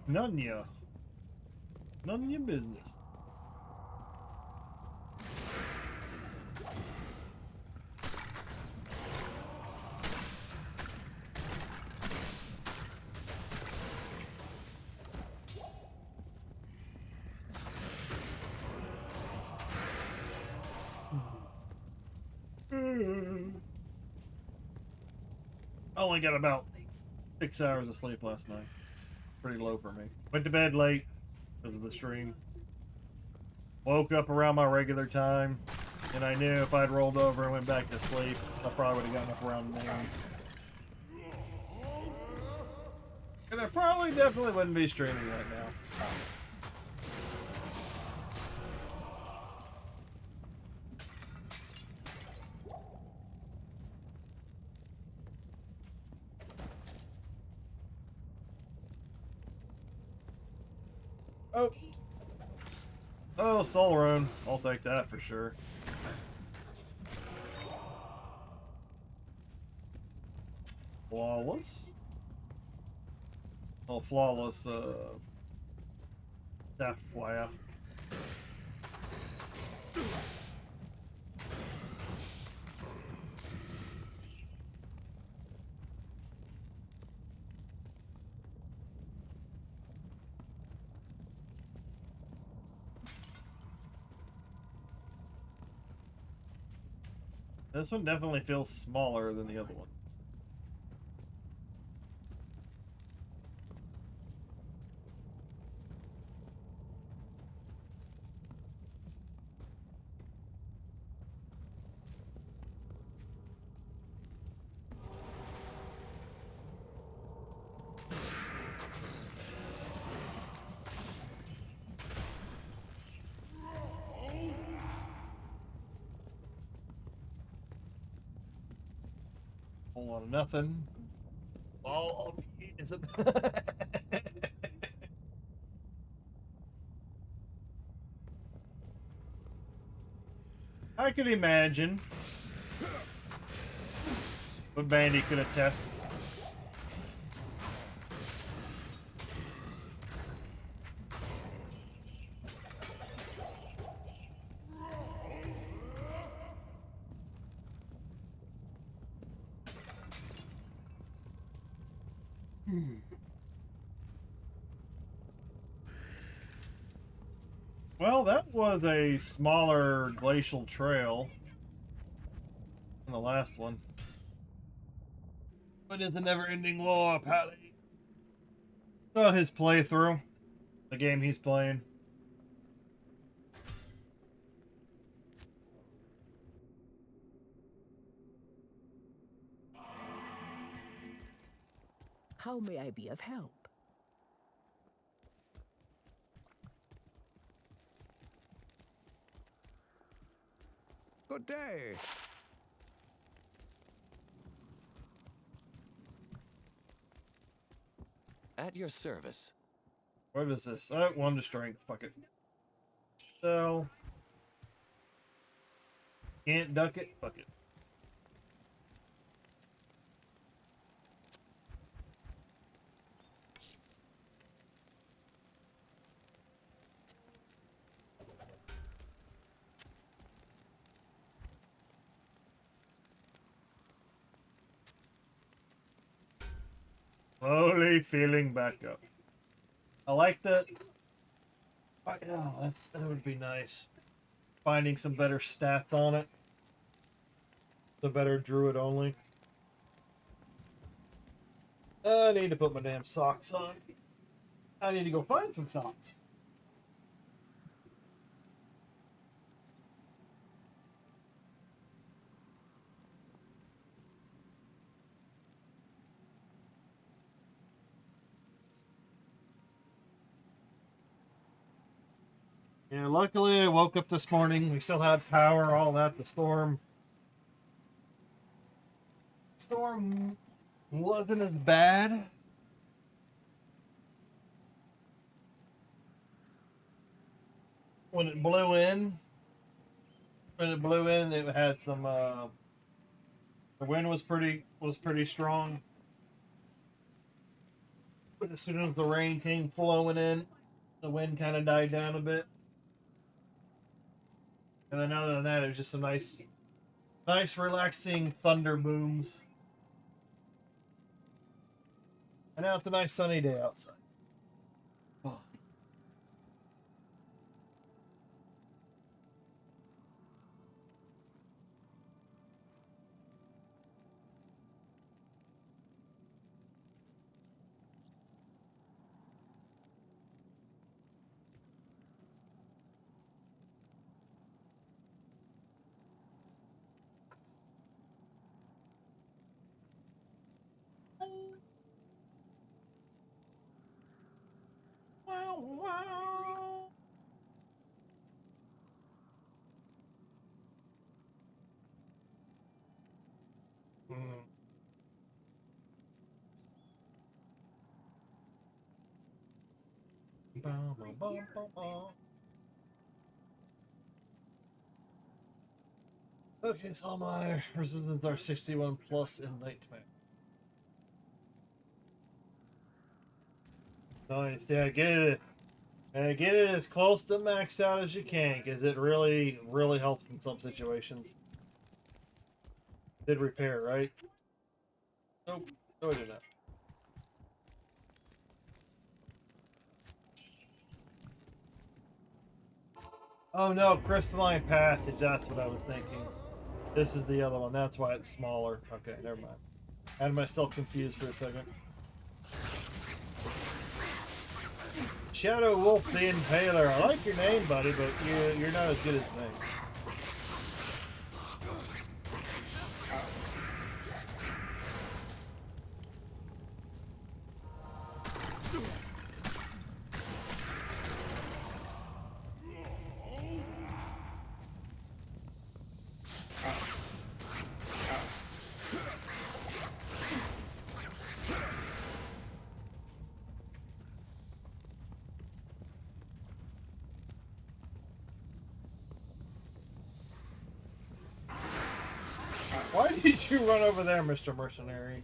None of ya. None of your business. I only got about 6 hours of sleep last night. Pretty low for me. Went to bed late because of the stream. Woke up around my regular time, and I knew if I'd rolled over and went back to sleep, I probably would have gotten up around noon. And I probably definitely wouldn't be streaming right now. Oh. Oh, Soul Rune. I'll take that for sure. Flawless? Oh, flawless, Sapphire. This one definitely feels smaller than the other one. Whole lot of nothing. All of me is it? I could imagine what Bandy could attest. Well, that was a smaller glacial trail than the last one. But it's a never-ending war, Pally. So his playthrough, the game he's playing. How may I be of help? Good day. At your service. What is this? One to strength. Fuck it. So can't duck it. Fuck it. Slowly feeling back up. I like that. Oh, that would be nice. Finding some better stats on it. The better druid only. I need to put my damn socks on. I need to go find some socks. Yeah, luckily I woke up this morning. We still had power, all that. The storm wasn't as bad. When it blew in, it had some. The wind was pretty strong. But as soon as the rain came flowing in, the wind kind of died down a bit. And then other than that, it was just some nice relaxing thunder booms. And now it's a nice sunny day outside. Oh. Wow, wow. Okay, so my resistance are 61 plus in nightmare. Nice, yeah, get it as close to max out as you can, because it really helps in some situations. Did repair, right? Nope, no, I did not. Oh no, crystalline passage. That's what I was thinking. This is the other one. That's why it's smaller. Okay, never mind. I had myself confused for a second. Shadow Wolf the Impaler. I like your name, buddy, but you're not as good as me. did you run over there, Mr. Mercenary?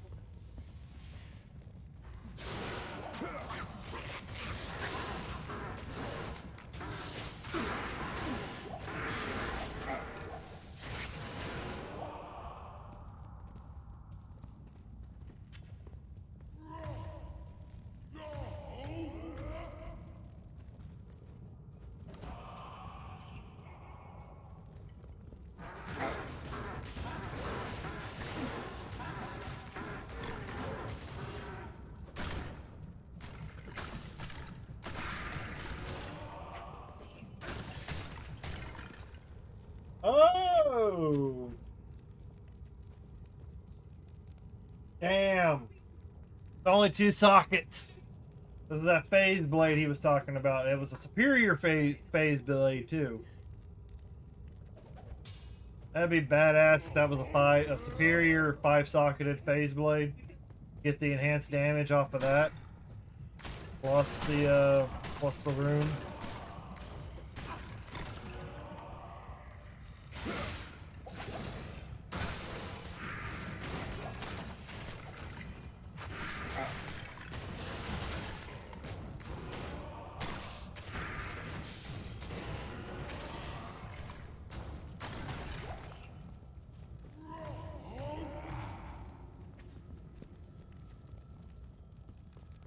Oh! Damn. Only 2 sockets. This is that phase blade he was talking about. It was a superior phase blade too. That'd be badass if that was a superior 5-socketed phase blade. Get the enhanced damage off of that. Plus the rune.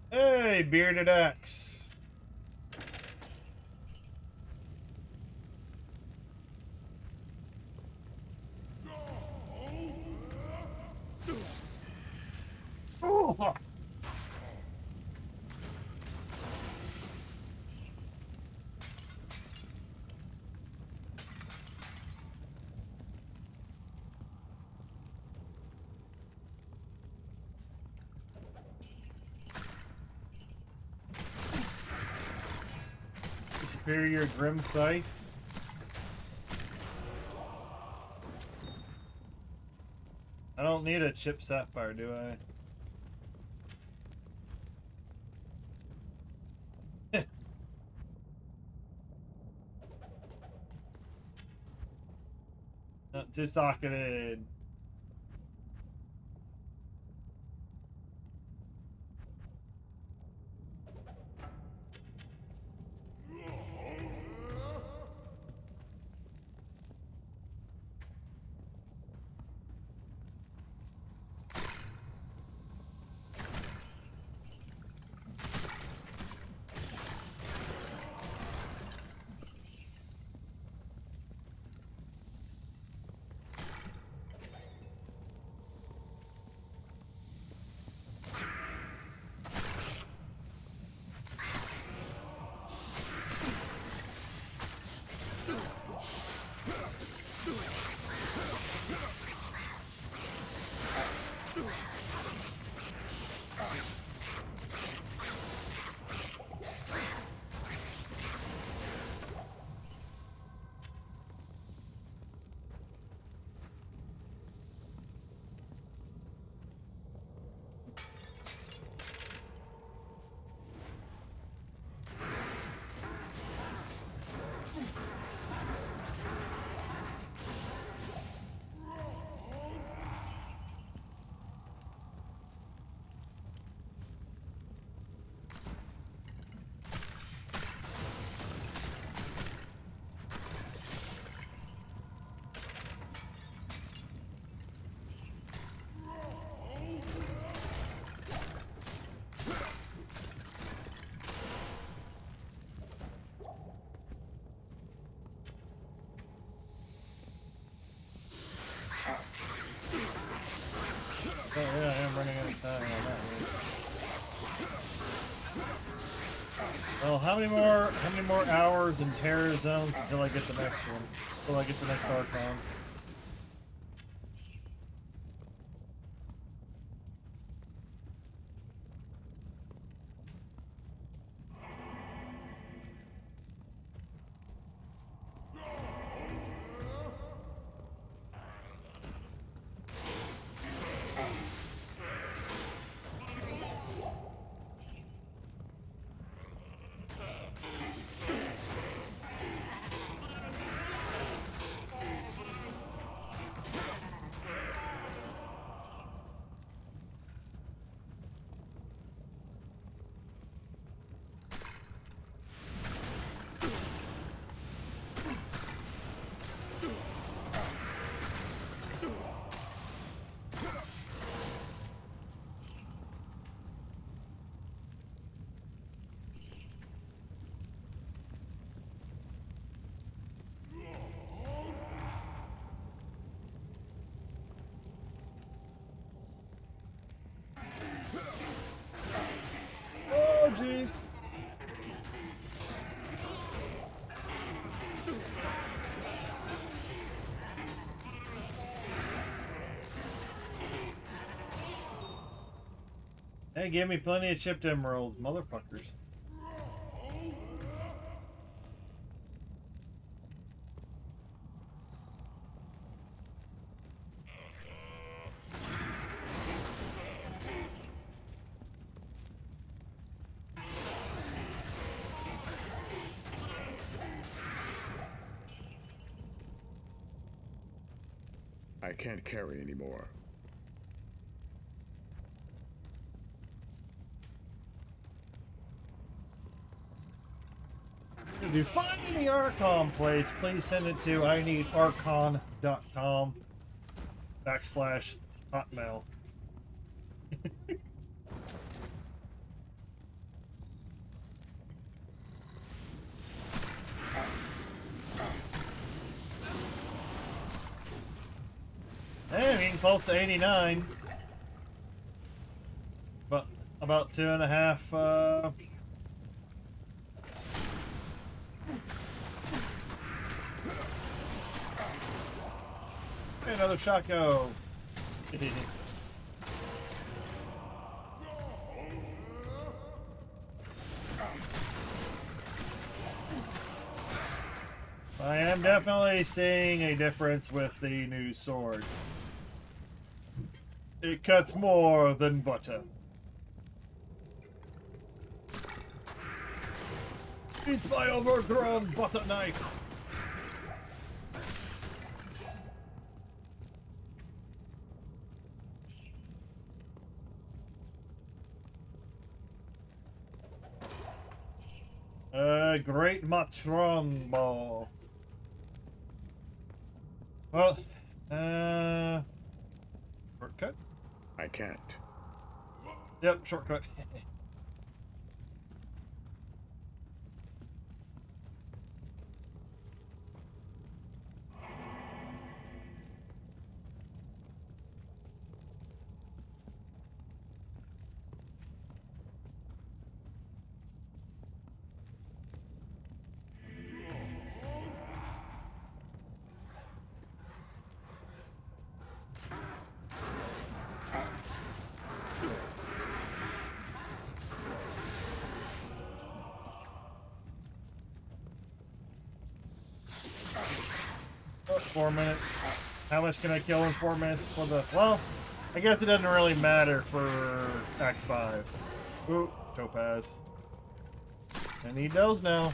Hey, bearded axe. Oh. Superior Grim Scythe. I don't need a chip sapphire, do I? Not 2-socketed. Oh yeah, I am running out of time on that one. Well, how many more hours in terror zones until I get the next one? Until I get the next Archon. They gave me plenty of chipped emeralds, motherfuckers. I can't carry anymore. If you find any Archon plates, please send it to ineedarchon.com/hotmail. Hey, getting close to 89. But about 2.5. Hey, another shotgun. I am definitely seeing a difference with the new sword. It cuts more than butter. It's my overgrown butter knife. Great matron ball. Well, shortcut? I can't. Yep, shortcut. Oh, 4 minutes. How much can I kill in 4 minutes for the... Well, I guess it doesn't really matter for Act 5. Ooh, topaz. I need those now.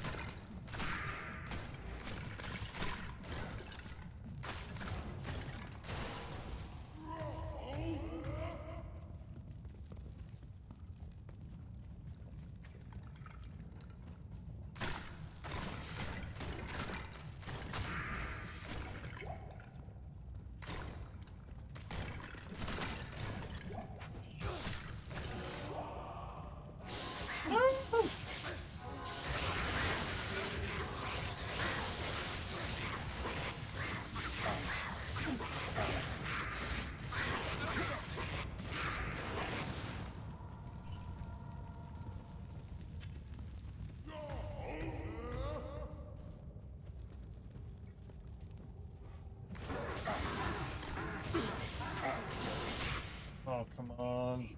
Oh, come on.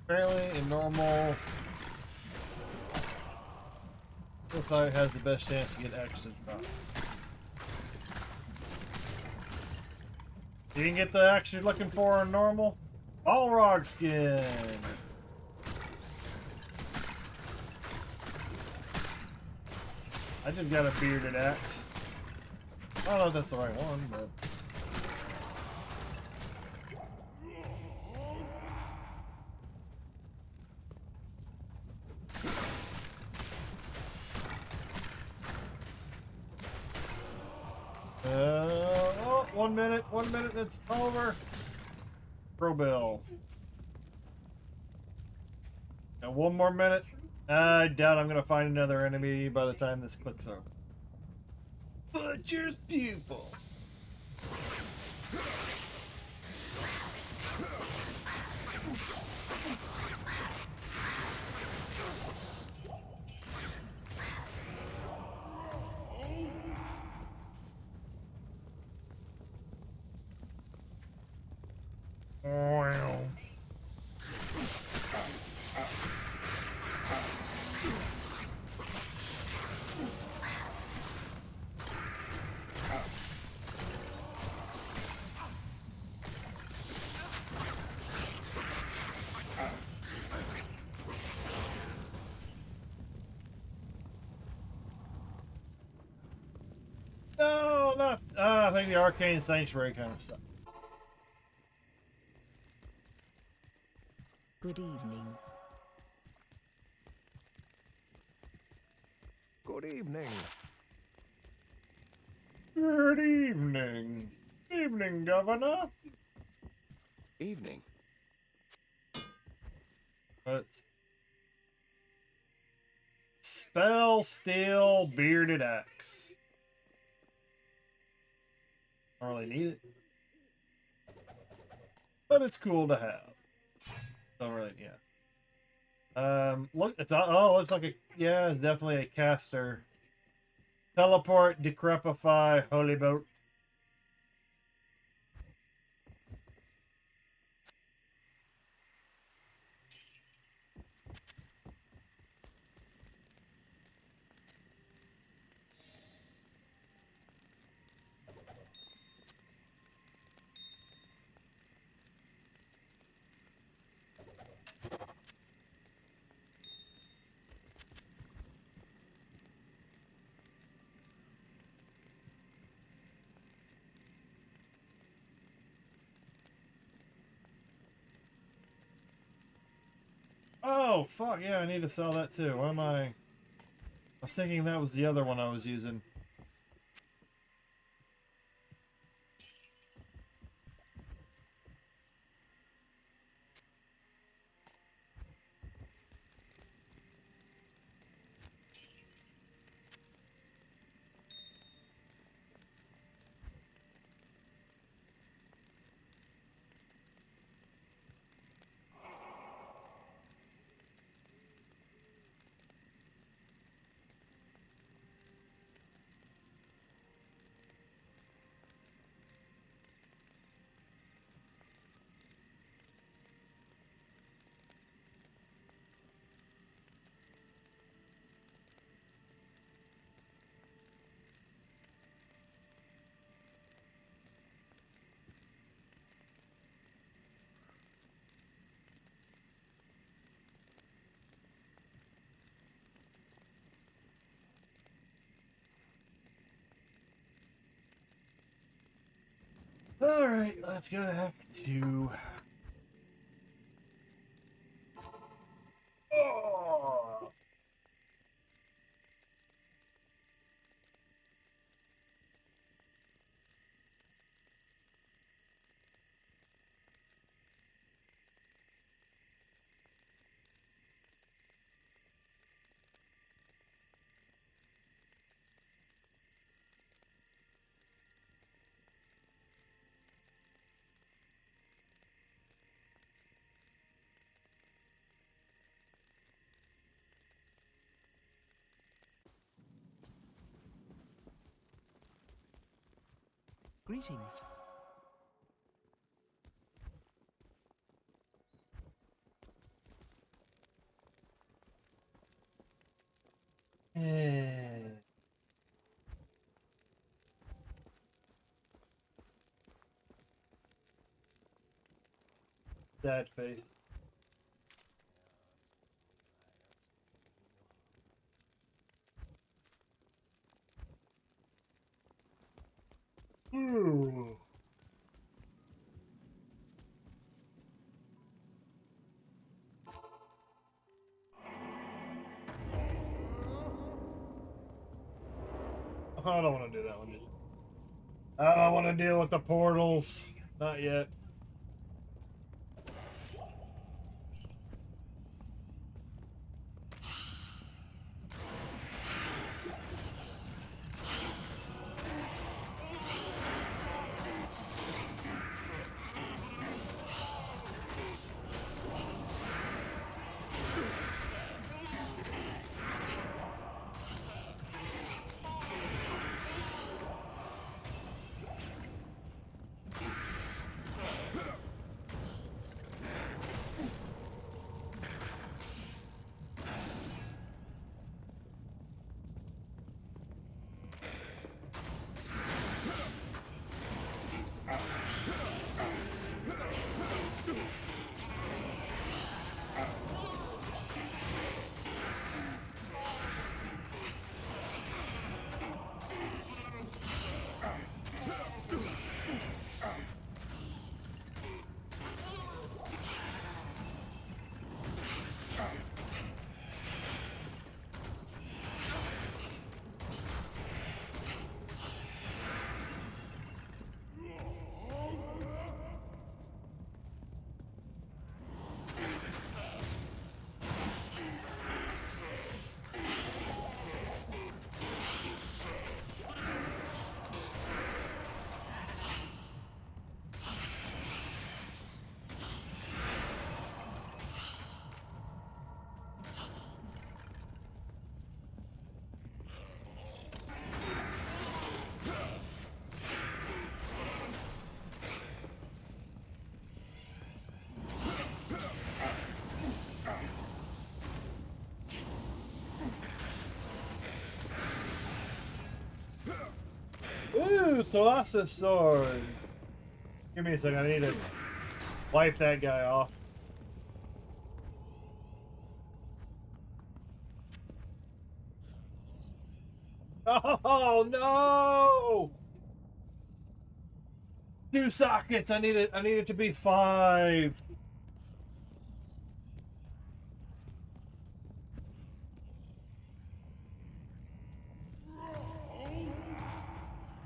Apparently, in normal, Lookout has the best chance to get extra drop. You can get the axe you're looking for in normal. Balrog skin. I just got a bearded axe. I don't know if that's the right one, but. Oh, 1 minute, 1 minute, it's over. Pro bill. Now 1 more minute. I doubt I'm gonna find another enemy by the time this clicks over. Butcher's pupil. Wow. No, not. I think the Arcane Sanctuary kind of stuff. Good evening. Good evening. Good evening. Evening, Governor. Evening. Let's spell steel bearded axe. Don't really need it, but it's cool to have. Don't really, yeah. Look, it's it looks like a it's definitely a caster. Teleport, decrepify, holy boat. Oh, fuck, yeah, I need to sell that too. What am I was thinking that was the other one I was using. Alright, let's go to Act 2. Oh. Greetings. Eh. Sad face. Ooh. I don't want to do that one. I don't want to deal with the portals. Not yet. Colossus sword. Give me a second. I need to wipe that guy off. Oh no! 2 sockets. I need it to be 5.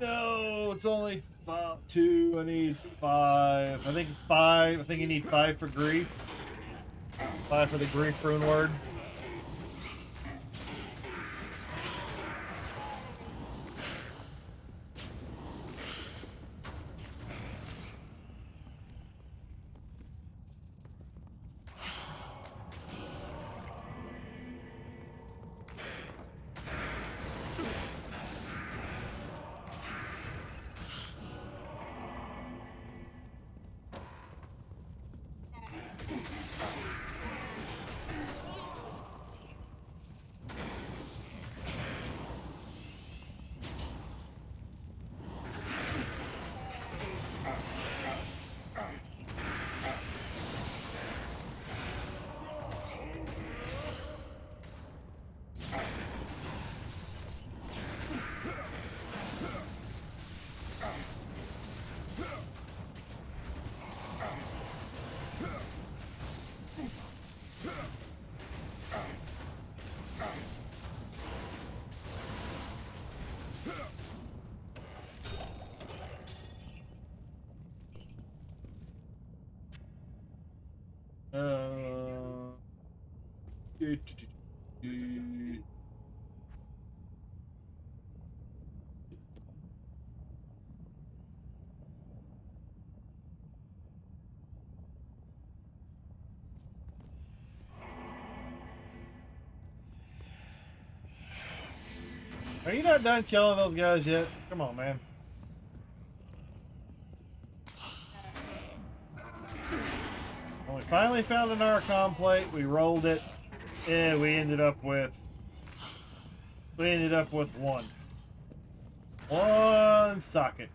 No, it's only 2. I need 5. I think 5. I think you need 5 for grief. 5 for the grief rune word. Are you not done killing those guys yet? Come on, man. Well, we finally found an Archon plate. We rolled it. Yeah, we ended up with 1. 1 socket.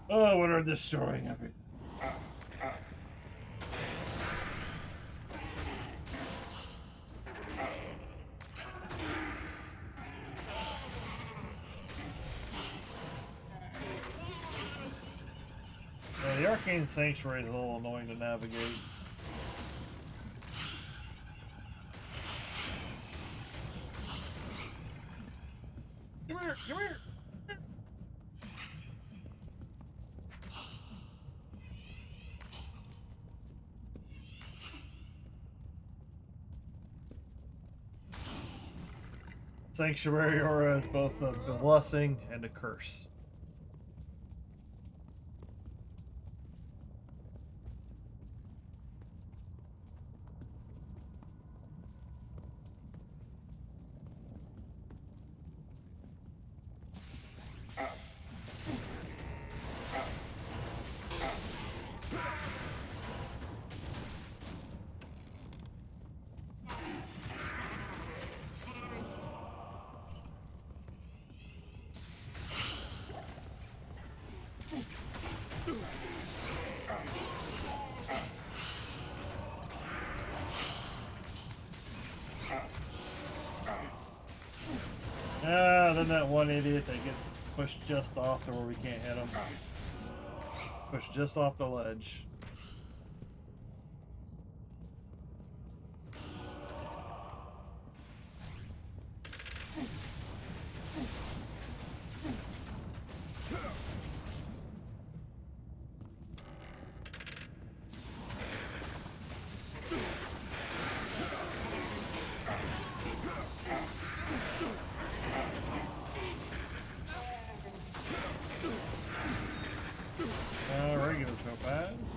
Oh, we're destroying everything. Yeah, the Arcane Sanctuary is a little annoying to navigate. Come here, come here. Sanctuary aura is both a blessing and a curse. Then that one idiot that gets pushed just off to where we can't hit him. Pushed just off the ledge. topaz.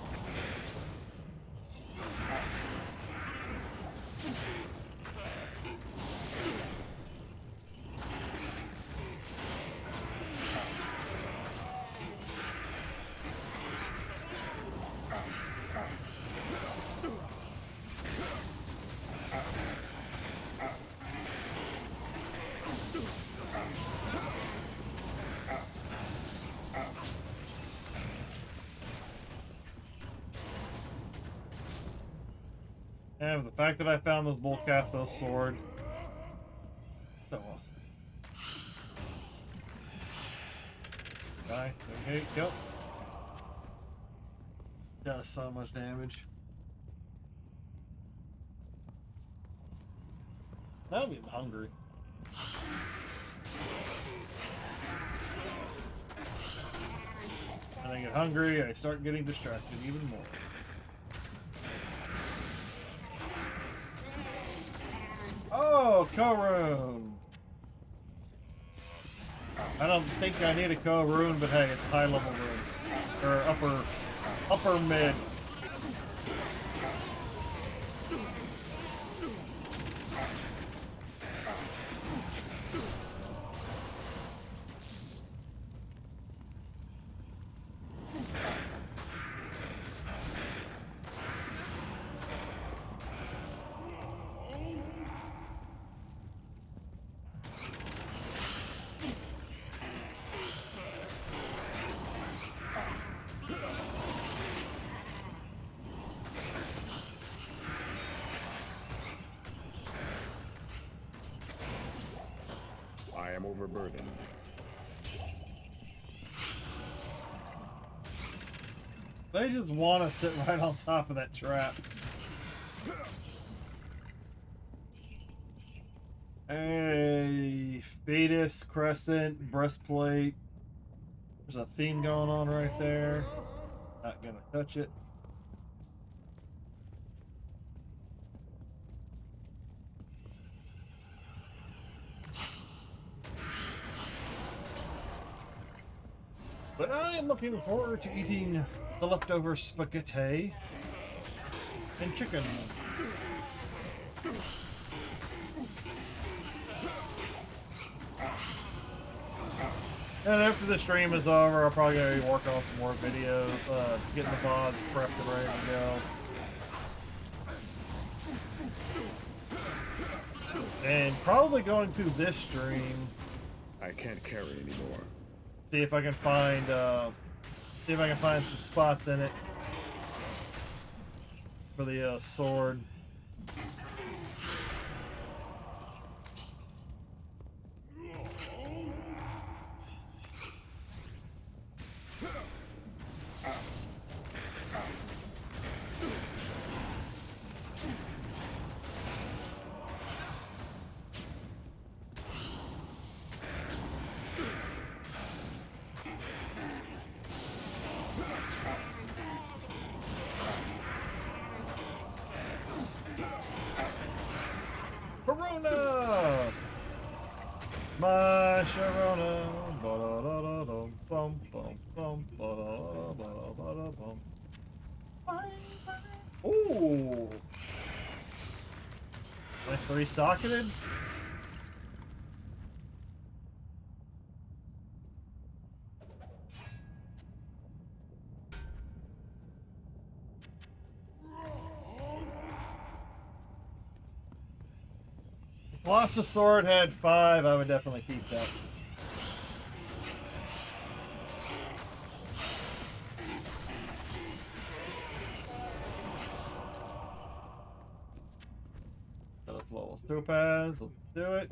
And the fact that I found this Bull Cathos sword, so awesome. Die. Okay, kill. Does so much damage. Now I'm getting hungry. When I get hungry, I start getting distracted even more. Oh, Korun! I don't think I need a Korun, but hey, it's high level rune. Or upper mid. I am overburdened. They just want to sit right on top of that trap. A fetus, crescent, breastplate. There's a theme going on right there. Not gonna touch it. But I am looking forward to eating the leftover spaghetti and chicken. And after the stream is over, I'll probably go work on some more videos, getting the VODs prepped and ready to go. And probably going through this stream. I can't carry anymore. See if I can find some spots in it for the sword. Corona! My Sharona. Ooh! Nice 3-socketed. Colossus sword had 5, I would definitely keep that. Another flawless topaz, let's do it.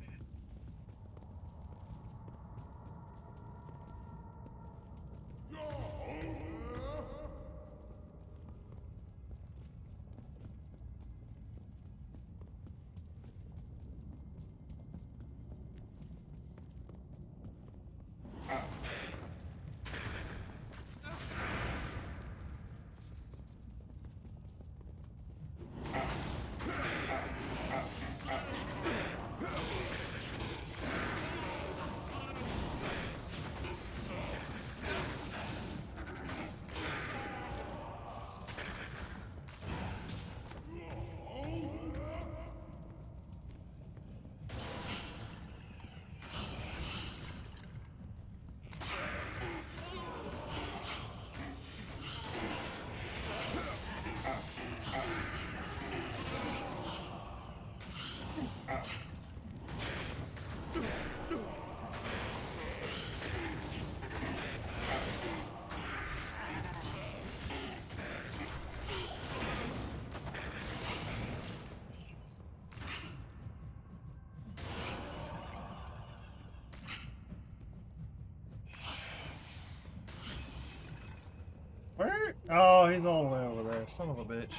Where? Oh, he's all the way over there. Son of a bitch.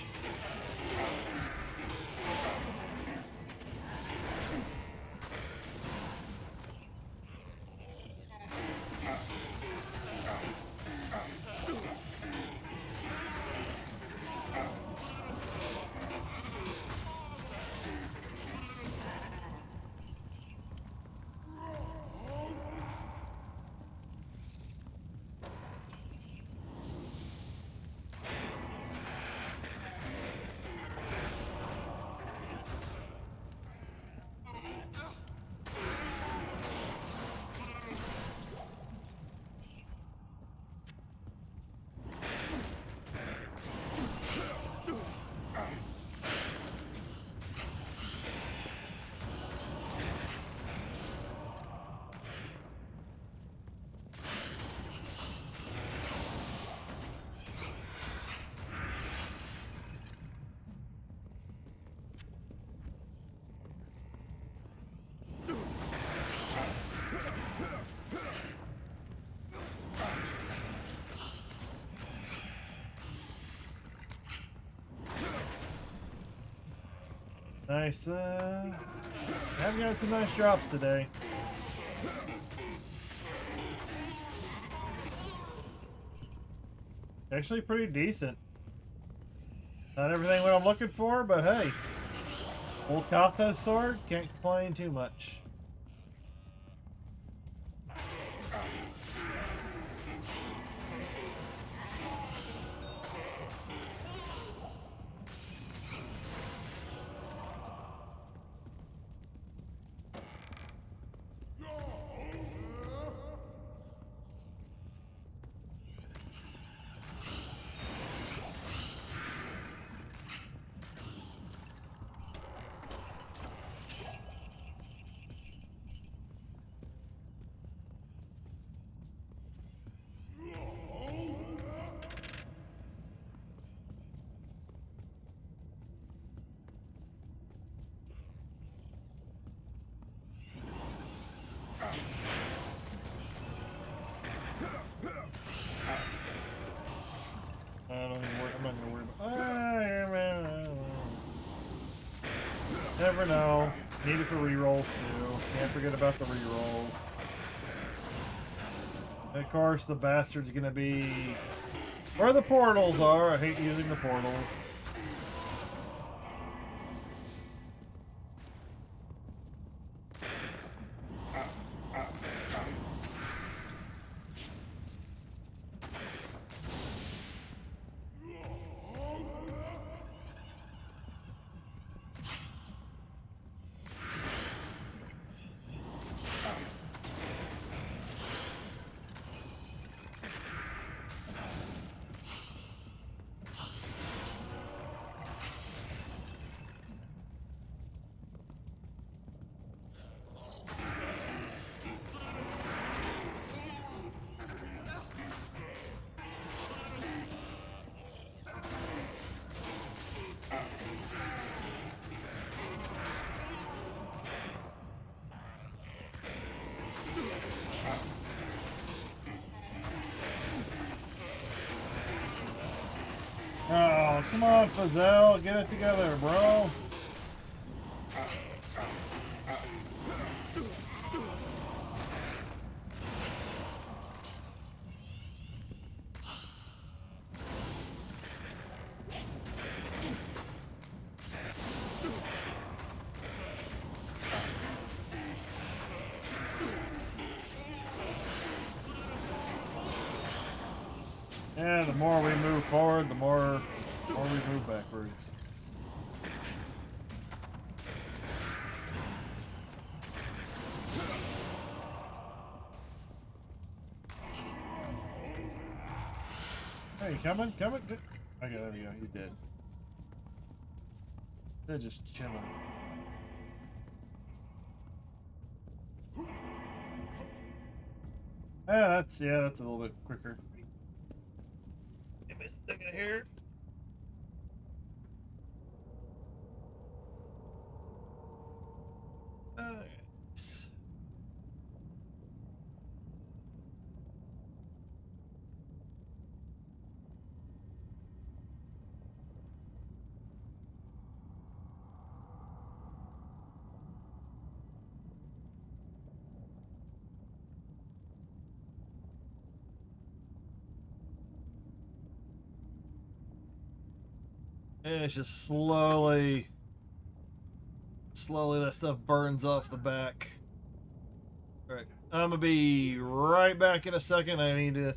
Nice, have got some nice drops today. Actually pretty decent. Not everything what I'm looking for, but hey. Old Kathos sword, can't complain too much. I'm not gonna worry about. Never know. Need it for rerolls too. Can't forget about the rerolls. And of course, the bastard's gonna be where the portals are. I hate using the portals. Oh, come on, Fazell, get it together, bro. Yeah, the more we move forward, the more we move backwards. Hey, coming. Okay, there we go. He's dead. They're just chilling. That's a little bit quicker. Give me a second here. And it's just slowly that stuff burns off the back. Alright, I'm gonna be right back in a second. I need to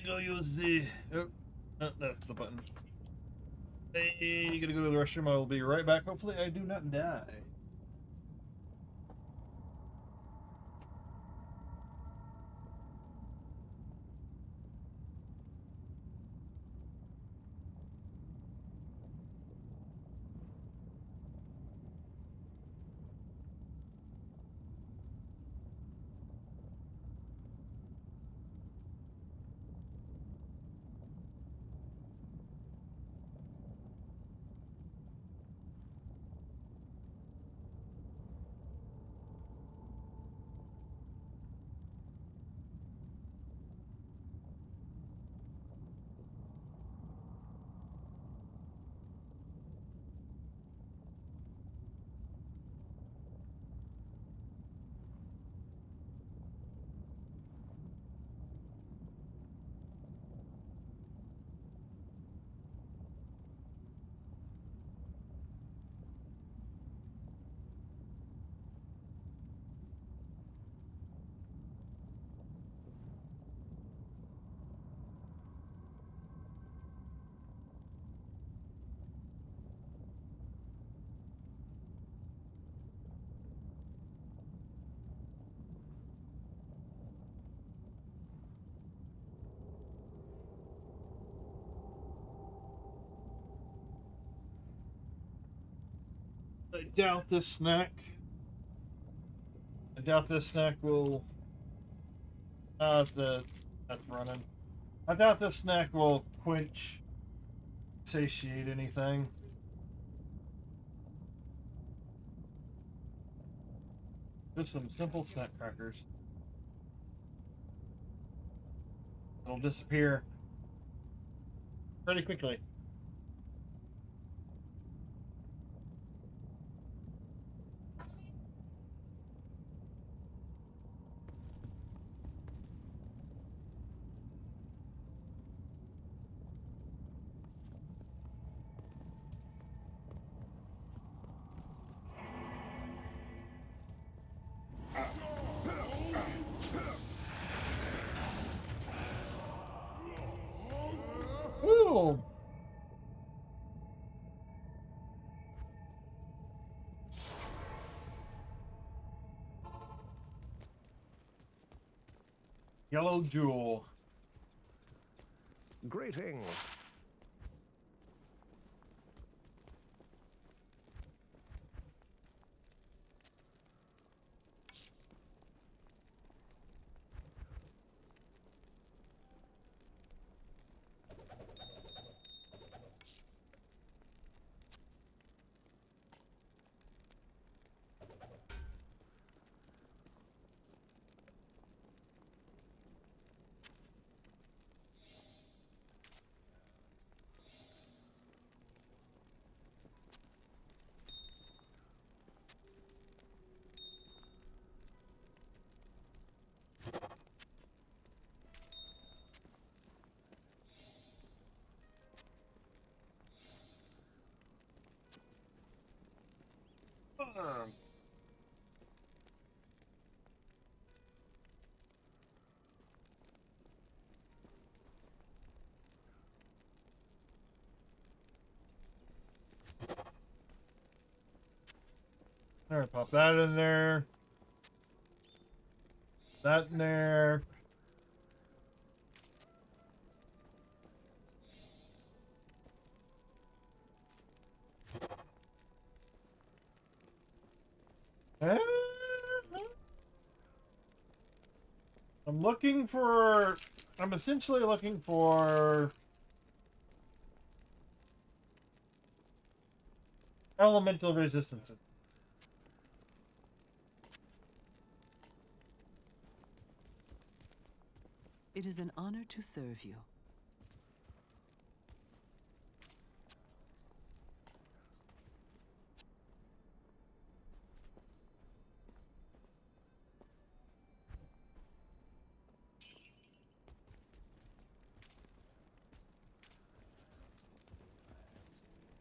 go use the... Oh, that's the button. Hey, gonna go to the restroom. I will be right back. Hopefully I do not die. I doubt this snack will... that's running. I doubt this snack will quench, satiate anything. Just some simple snack crackers. It'll disappear pretty quickly. Ooh! Yellow jewel. Greetings. Alright, pop that in there. That in there. I'm essentially looking for elemental resistances. It is an honor to serve you.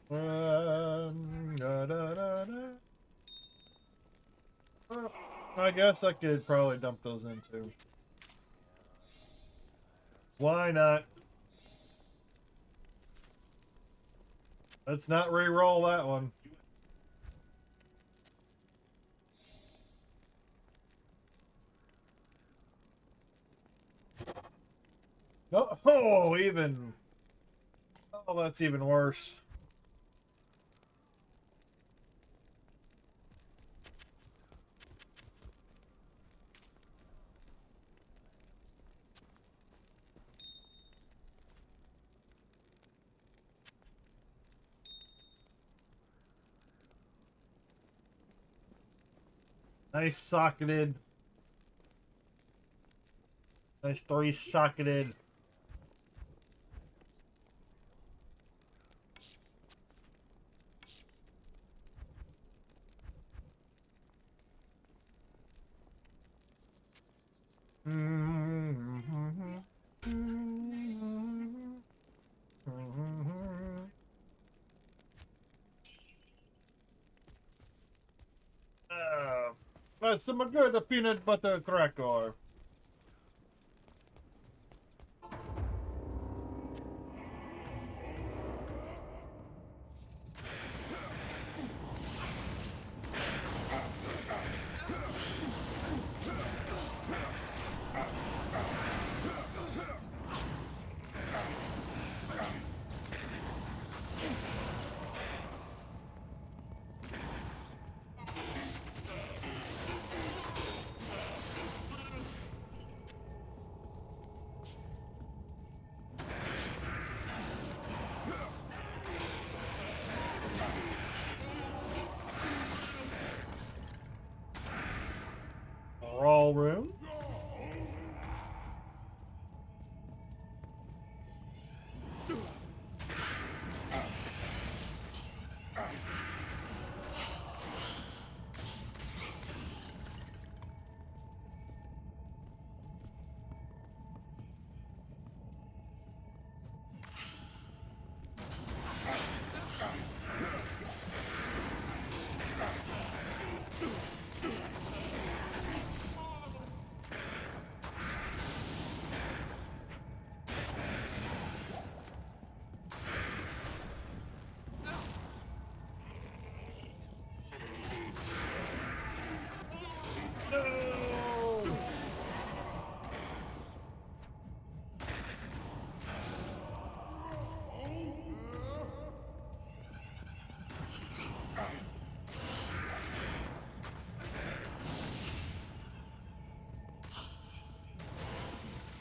Da, da, da, da. Well, I guess I could probably dump those in too. Why not? Let's not re-roll that one. No, oh, even. Oh, that's even worse. Nice socketed. Nice 3 socketed. That's some good peanut butter cracker. Raw room.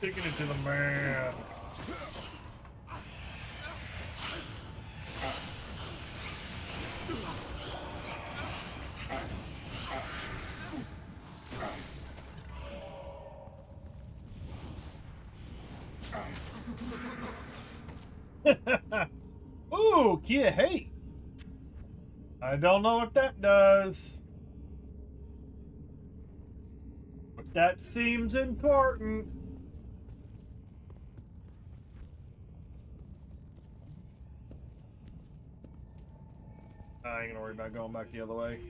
Taking it to the man. Ooh, Kia hate. I don't know what that does. But that seems important. I ain't gonna worry about going back the other way.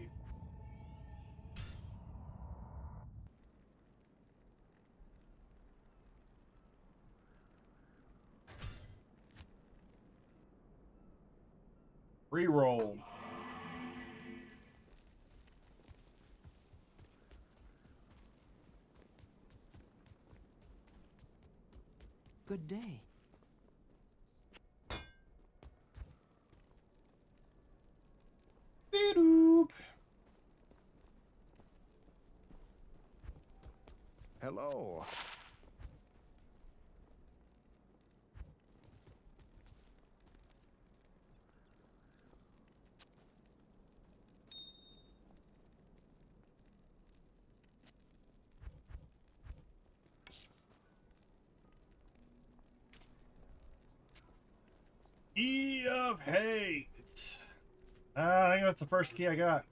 Reroll. Good day. Beep. Hello. Key of Hate. I think that's the first key I got.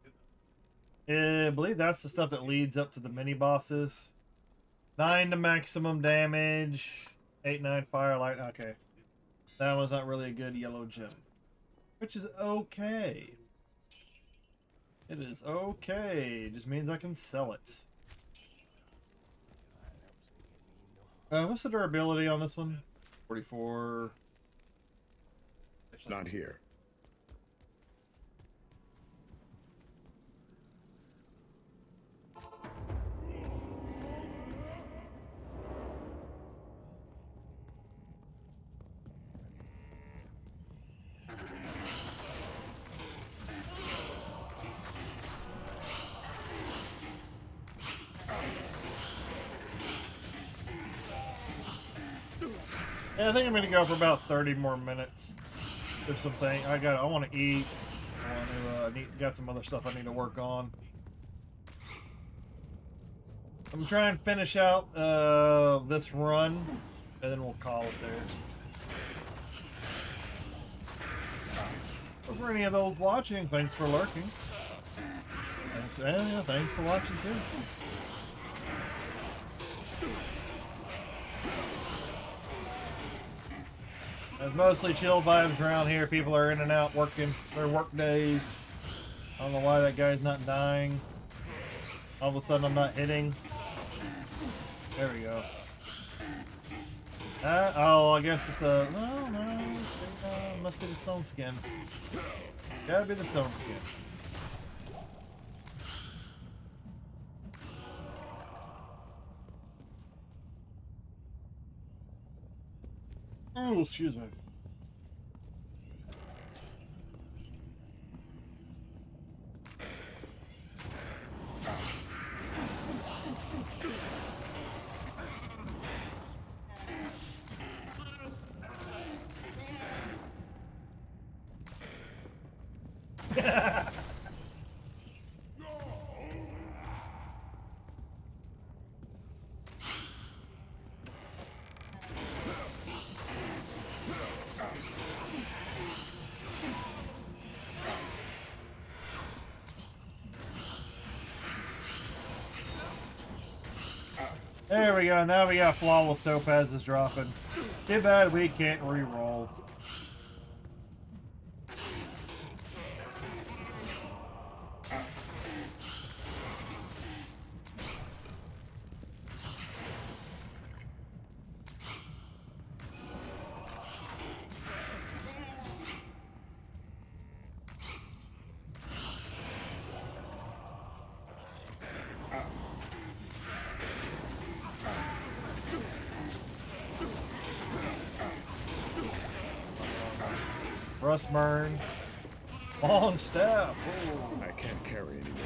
I believe that's the stuff that leads up to the mini bosses. 9 to maximum damage. 8, 9 fire light. Okay. That was not really a good yellow gem. Which is okay. It is okay. It just means I can sell it. What's the durability on this one? 44. Not here. Yeah, I think I'm gonna go for about 30 more minutes. There's something I want to eat. I want to got some other stuff I need to work on. I'm trying to finish out this run, and then we'll call it there. But for any of those watching, thanks for lurking. Thanks, and yeah, thanks for watching too. It's mostly chill vibes around here. People are in and out working their work days. I don't know why that guy's not dying. All of a sudden I'm not hitting. There we go. Oh, I guess it's the... No, must be the stone skin. Gotta be the stone skin. Oh, excuse me. There we go. Now we got flawless topazes dropping. Too bad we can't re-roll. Rustburn. Long staff. Ooh. I can't carry anymore.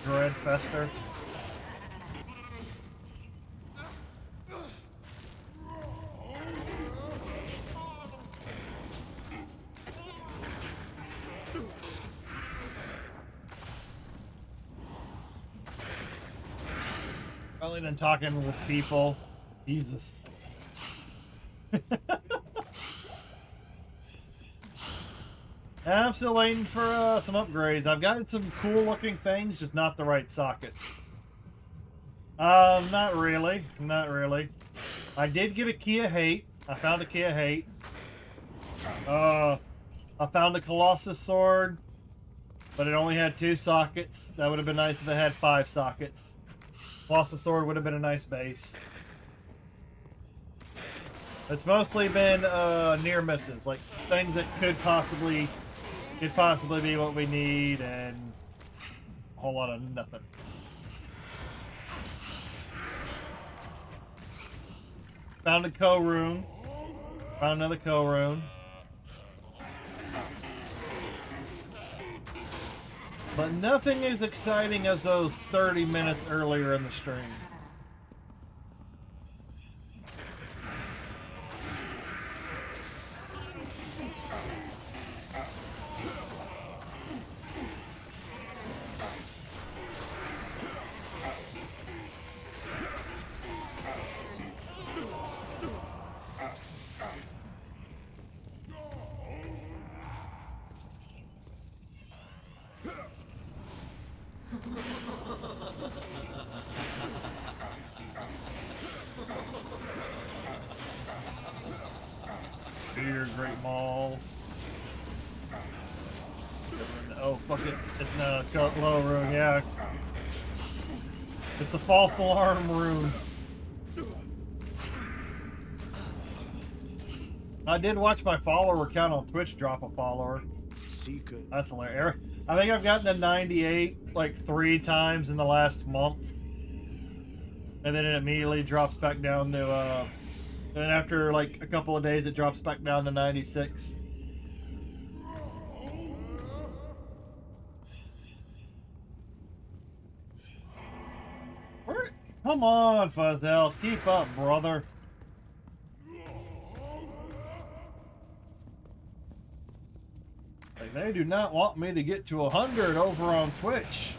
Dread Fester. Probably been talking with people. Jesus. I'm still waiting for some upgrades. I've gotten some cool looking things, just not the right sockets. Not really. Not really. I did get a Kia Hate. I found a Kia Hate. I found a Colossus Sword, but it only had 2 sockets. That would have been nice if it had 5 sockets. Colossus Sword would have been a nice base. It's mostly been near misses, like things that could possibly be what we need, and a whole lot of nothing. Found a co-room. Found another co-room. But nothing as exciting as those 30 minutes earlier in the stream. Great Mall. Oh, fuck it. It's not a low room, yeah. It's a false alarm room. I did watch my follower count on Twitch drop a follower. Secret. That's hilarious. I think I've gotten to 98 like 3 times in the last month. And then it immediately drops back down to, and then after like a couple of days it drops back down to 96. Come on, Fuzzel, keep up, brother. Like, they do not want me to get to 100 over on Twitch.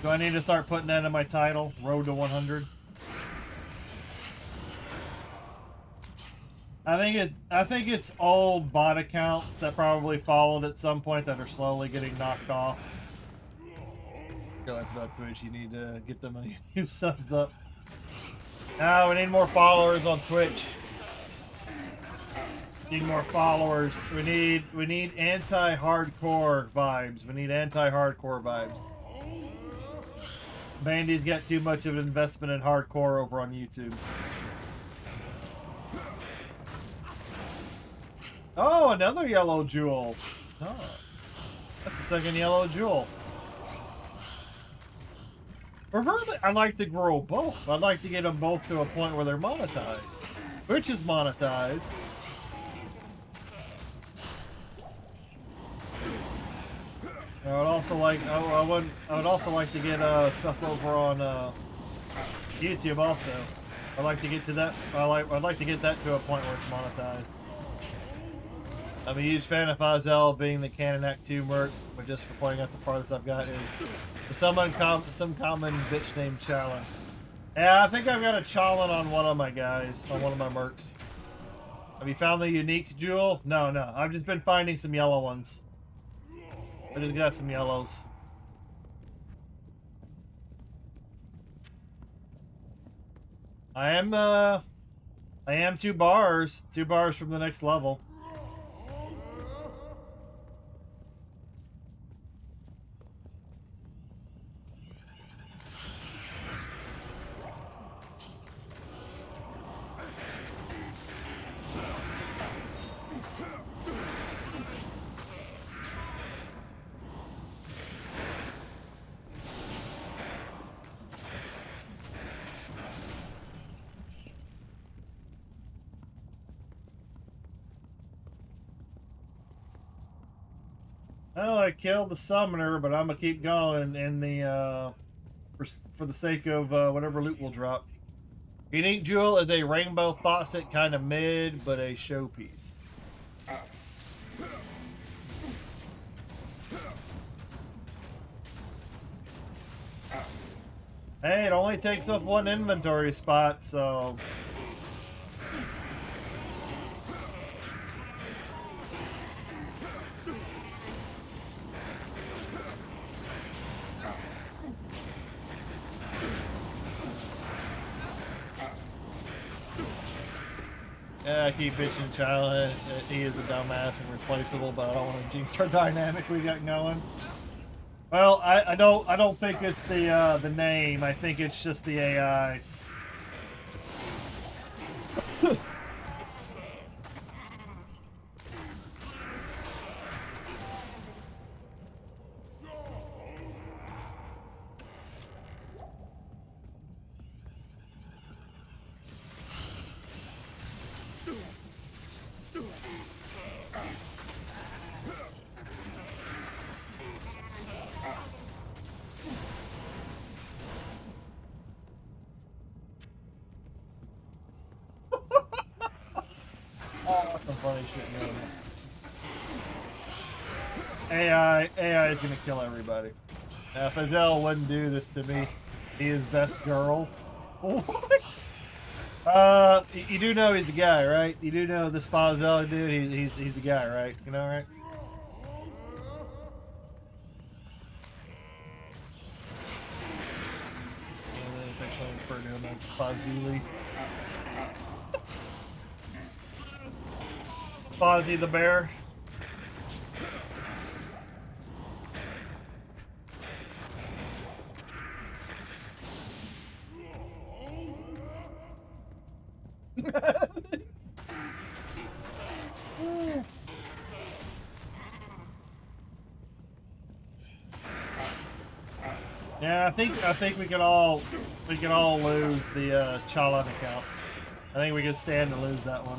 Do I need to start putting that in my title? Road to 100? I think it's old bot accounts that probably followed at some point that are slowly getting knocked off. That's about Twitch. You need to get them a new subs up. Now we need more followers on Twitch. Need more followers. We need anti-hardcore vibes. We need anti-hardcore vibes. Bandy's got too much of an investment in hardcore over on YouTube. Oh, another yellow jewel. Oh, that's the second yellow jewel. Preferably, I'd like to grow both. I'd like to get them both to a point where they're monetized. Which is monetized. I would also like I would also like to get stuff over on YouTube also. I'd like to get to that. I'd like to get that to a point where it's monetized. I'm a huge fan of Fazell being the Canon Act 2 merc, but just for pointing out the farthest I've got is some common bitch named Challen. Yeah, I think I've got a Challen on one of my guys, on one of my mercs. Have you found the unique jewel? No. I've just been finding some yellow ones. I just got some yellows. I am 2 bars from the next level. Oh, I killed the summoner, but I'm gonna keep going in the for the sake of whatever loot will drop. Unique jewel is a rainbow faucet, kind of mid, but a showpiece. Hey, it only takes up 1 inventory spot, so. Yeah, I keep bitching Child. He is a dumbass and replaceable, but I don't want to jinx our dynamic we got going. Well, I don't think it's the name. I think it's just the AI. Some funny shit going on. AI is gonna kill everybody. Now, if Azelle wouldn't do this to me, he is best girl. What? You do know he's the guy, right? You do know this Fazell dude. He's the guy, right? You know, right? Fazuli. Fozzie the Bear. Yeah, I think we could all lose the Chalon account. I think we could stand to lose that one.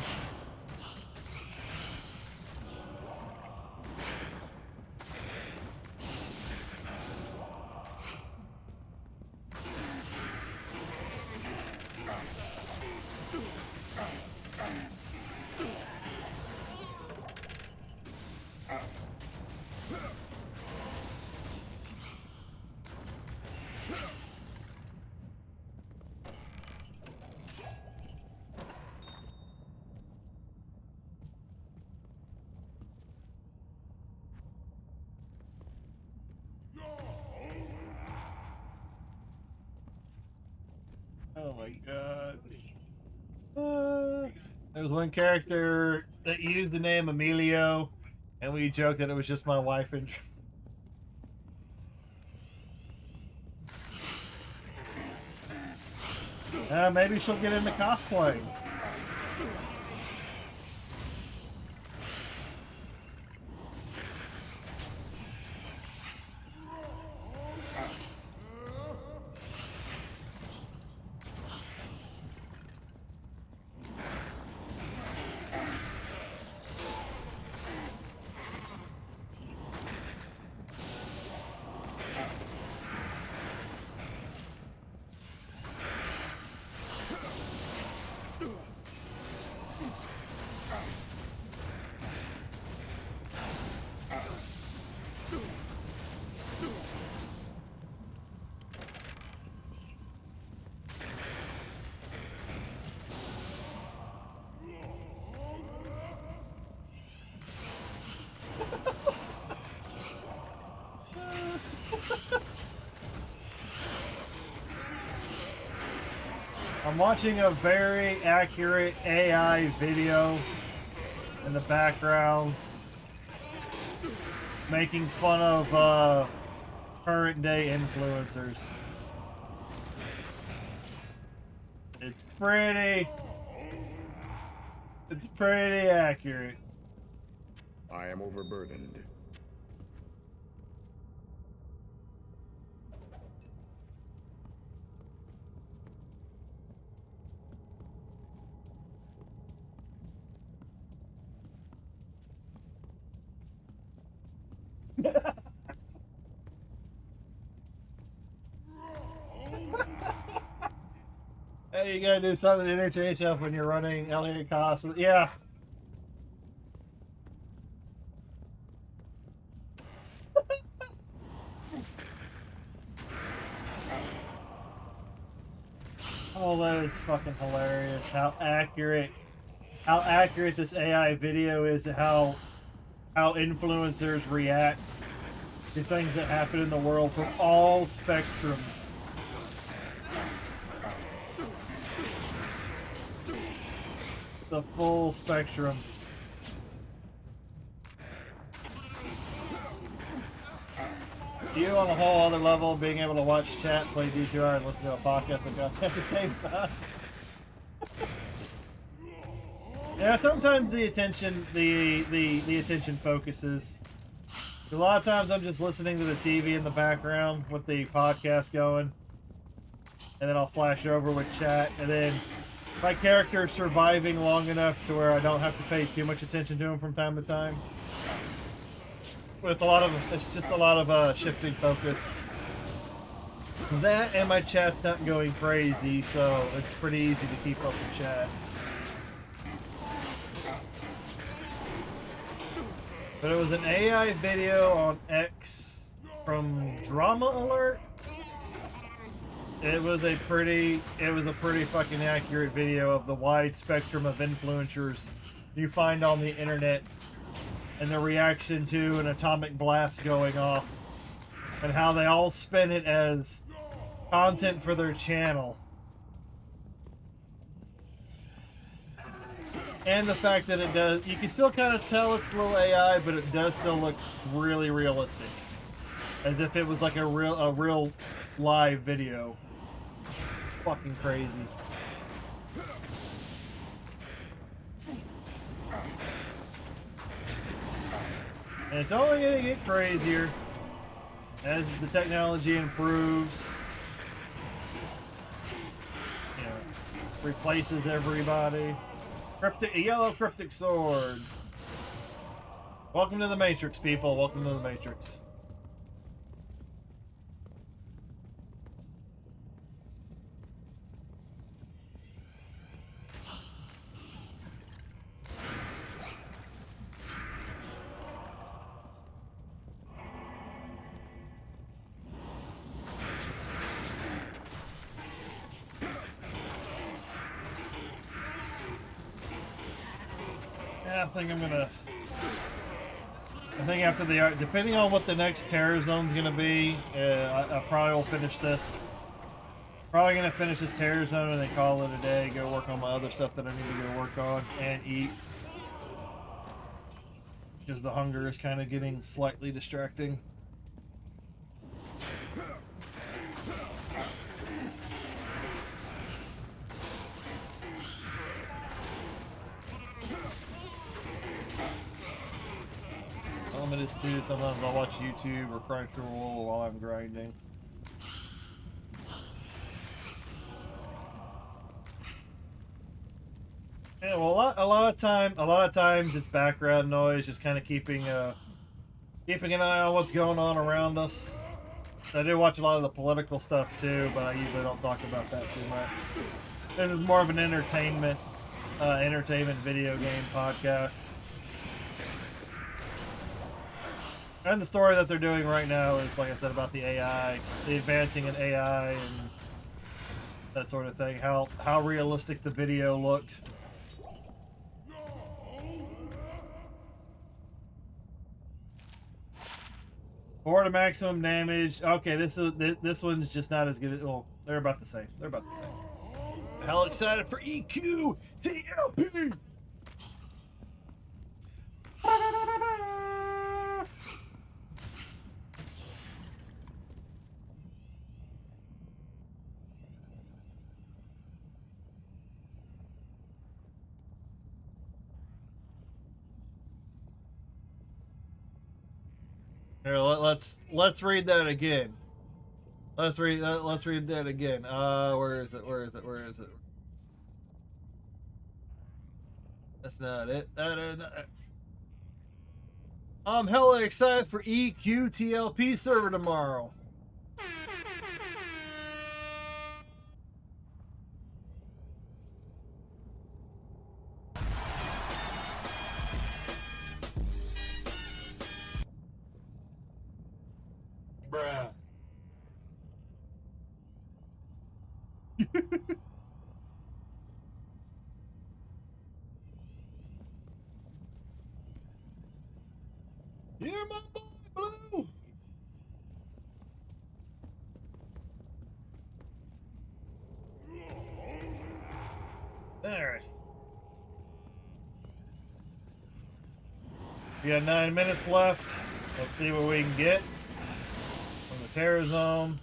Oh my god. There was one character that used the name Emilio, and we joked that it was just my wife and. Maybe she'll get into cosplay. I'm watching a very accurate AI video in the background making fun of current day influencers. It's pretty accurate. I am overburdened. Hey, you gotta do something to entertain yourself when you're running Elliot Cost. Yeah. Oh, that is fucking hilarious. How accurate this AI video is to how influencers react to things that happen in the world from all spectrums. The full spectrum. You on a whole other level, being able to watch chat, play D2R, and listen to a podcast at the same time. Yeah, sometimes the attention focuses. A lot of times I'm just listening to the TV in the background with the podcast going, and then I'll flash over with chat, and then my character's surviving long enough to where I don't have to pay too much attention to him from time to time. But it's just a lot of shifting focus. That and my chat's not going crazy, so it's pretty easy to keep up with chat. But it was an AI video on X from Drama Alert. It was a pretty fucking accurate video of the wide spectrum of influencers you find on the internet and the reaction to an atomic blast going off and how they all spin it as content for their channel. And the fact that it does, you can still kind of tell it's a little AI, but it does still look really realistic. As if it was like a real live video. Fucking crazy. And it's only gonna get crazier as the technology improves. You know, replaces everybody. A yellow cryptic sword. Welcome to the Matrix, people. Welcome to the Matrix. I think after the art, depending on what the next terror zone's gonna be, I probably will finish this. Probably gonna finish this terror zone and then call it a day. Go work on my other stuff that I need to go work on and eat, because the hunger is kind of getting slightly distracting. It is too. Sometimes I'll watch YouTube or Crunchyroll while I'm grinding. Yeah, well, a lot of times it's background noise, just kind of keeping an eye on what's going on around us. I do watch a lot of the political stuff too, but I usually don't talk about that too much. This is more of an entertainment video game podcast. And the story that they're doing right now is, like I said, about the AI, the advancing in AI and that sort of thing. How realistic the video looked. Four to maximum damage. Okay, this one's just not as good. Well, they're about the same. They're about the same. Hell excited for EQ TLP. Here, let's read that again. Let's read that again. Where is it? That's not it. I'm hella excited for EQ TLP server tomorrow. Bruh. You're my boy, Blue. All right. We got 9 minutes left. Let's see what we can get from the terror zone.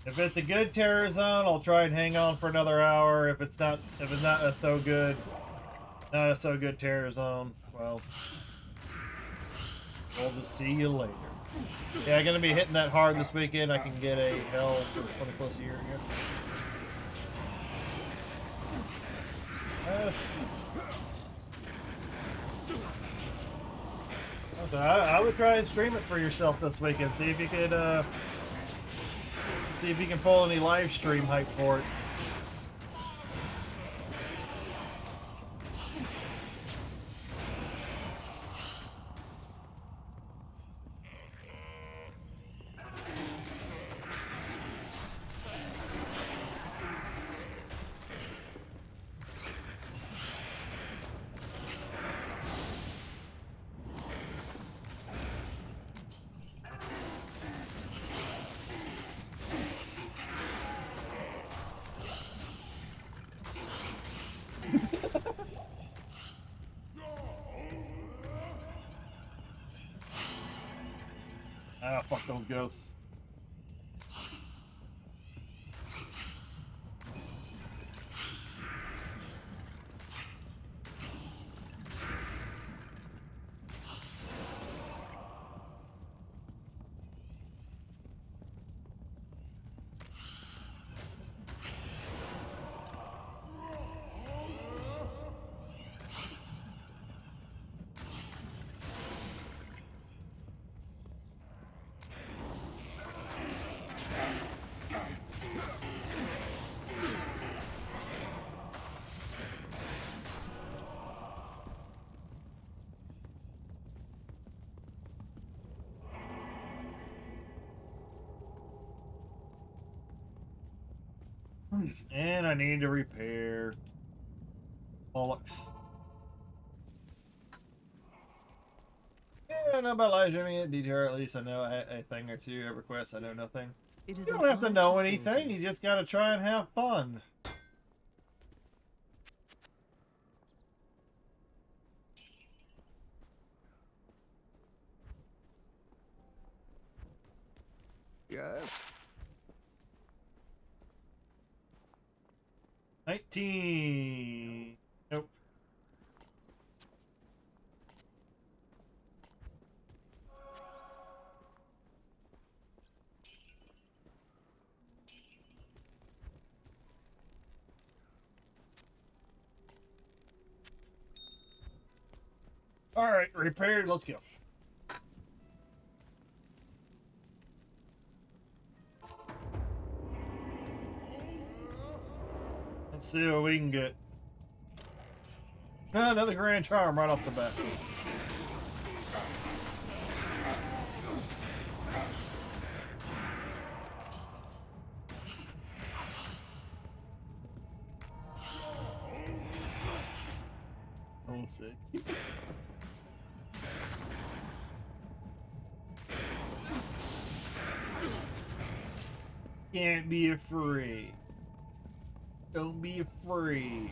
If it's a good terror zone, I'll try and hang on for another hour. If it's not a so good terror zone, well, we'll just see you later. Yeah, I'm gonna be hitting that hard this weekend. I can get a hell for 20 plus a year again. I would try and stream it for yourself this weekend. See if you could, see if you can pull any live stream hype for it. Ah, fuck those ghosts. And I need to repair. Bollocks. Yeah, I don't know about live streaming at D2R, at least I know a thing or two. At request, I know nothing. It is You an don't have to honor know serve anything, you just gotta try and have fun. Yes. 19. Nope. All right, repaired. Let's go. Let's see what we can get. Another grand charm right off the bat. We'll see. Can't be afraid. Don't be afraid.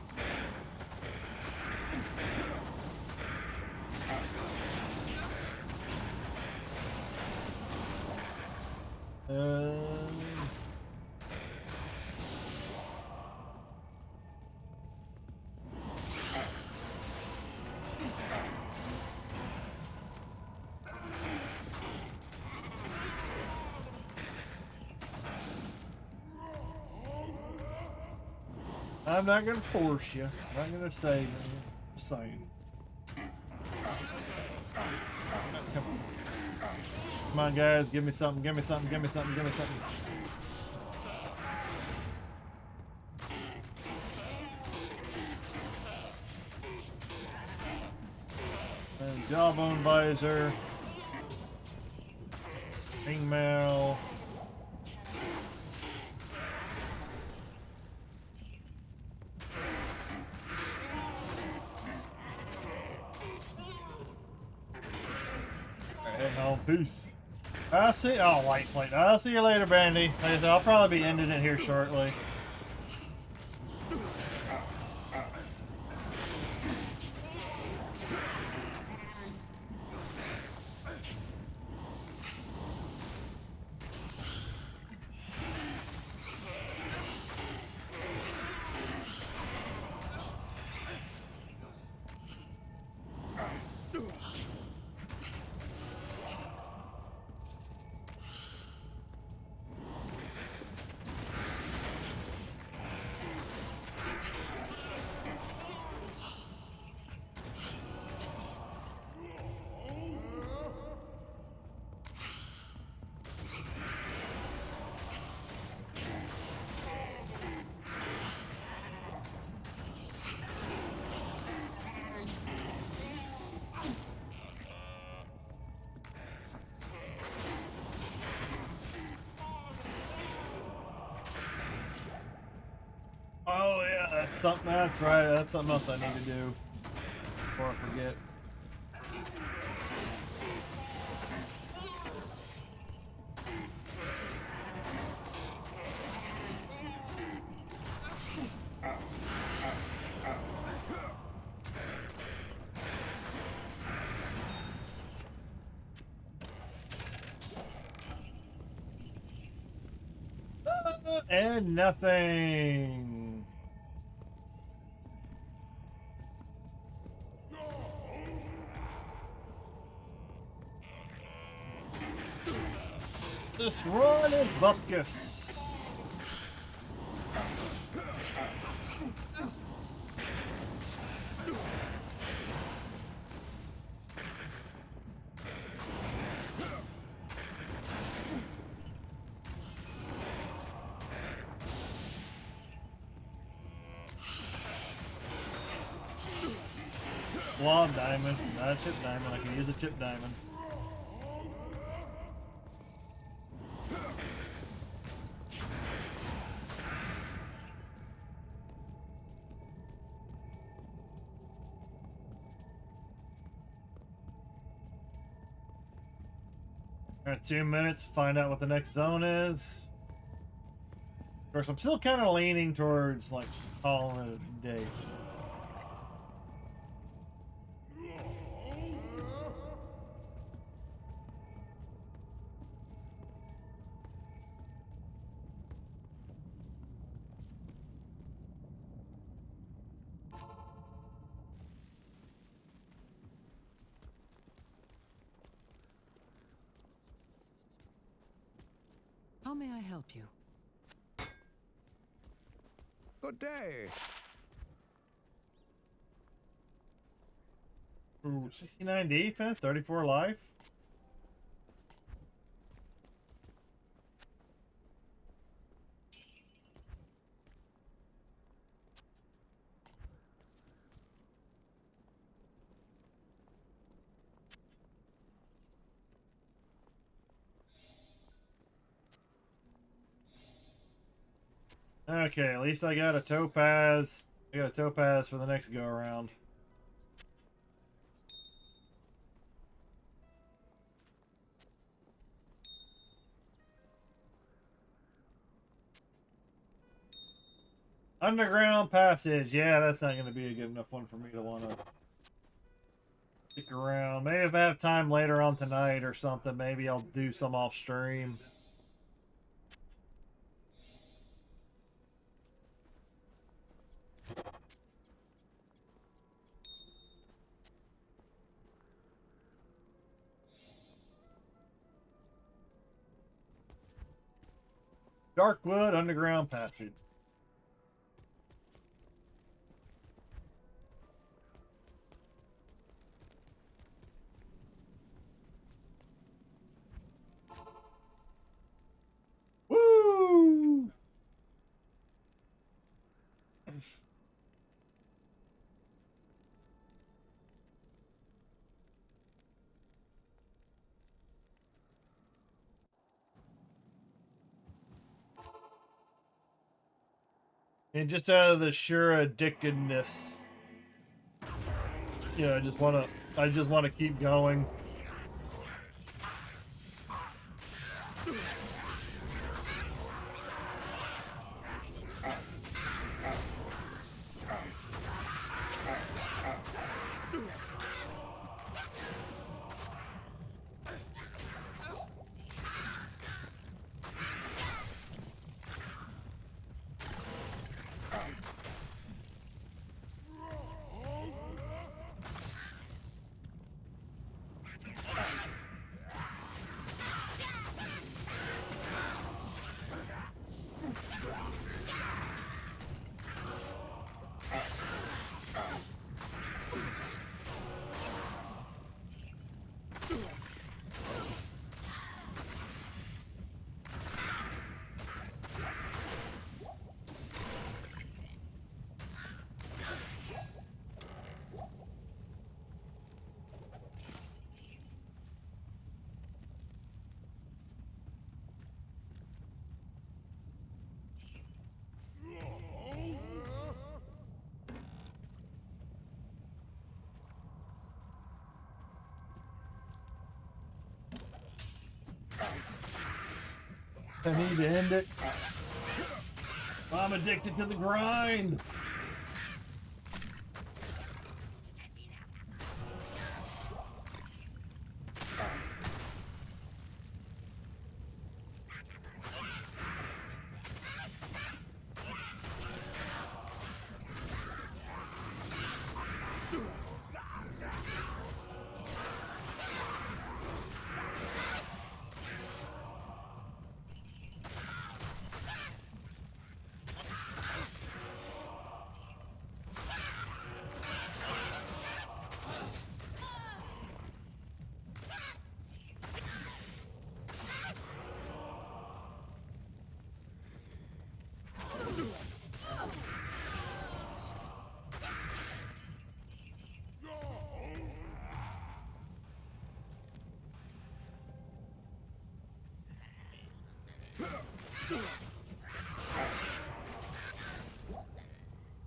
I'm not gonna force you. I'm not gonna say anything. Just saying. Come on, guys, give me something, give me something, give me something, give me something. And jawbone visor. Ringmail. Alright, home. Peace. I'll see. Oh, light plate. I'll see you later, Brandy. Like I said, I'll probably be ending it here shortly. Oh yeah, that's something. That's right. That's something else I need to do before I forget. And nothing. This run is bupkis. Wall diamond, not a chip diamond. I can use a chip diamond. Alright, 2 minutes, find out what the next zone is. Of course, I'm still kind of leaning towards, like, calling it a day. How may I help you? Good day. Ooh, 69 defense, 34 life. Okay, at least I got a topaz. I got a topaz for the next go around. Underground passage. Yeah, that's not going to be a good enough one for me to want to stick around. Maybe if I have time later on tonight or something, maybe I'll do some off stream. Darkwood Underground Passage. Woo! And just out of the sheer addictedness, you know, I just wanna keep going. I need to end it. I'm addicted to the grind.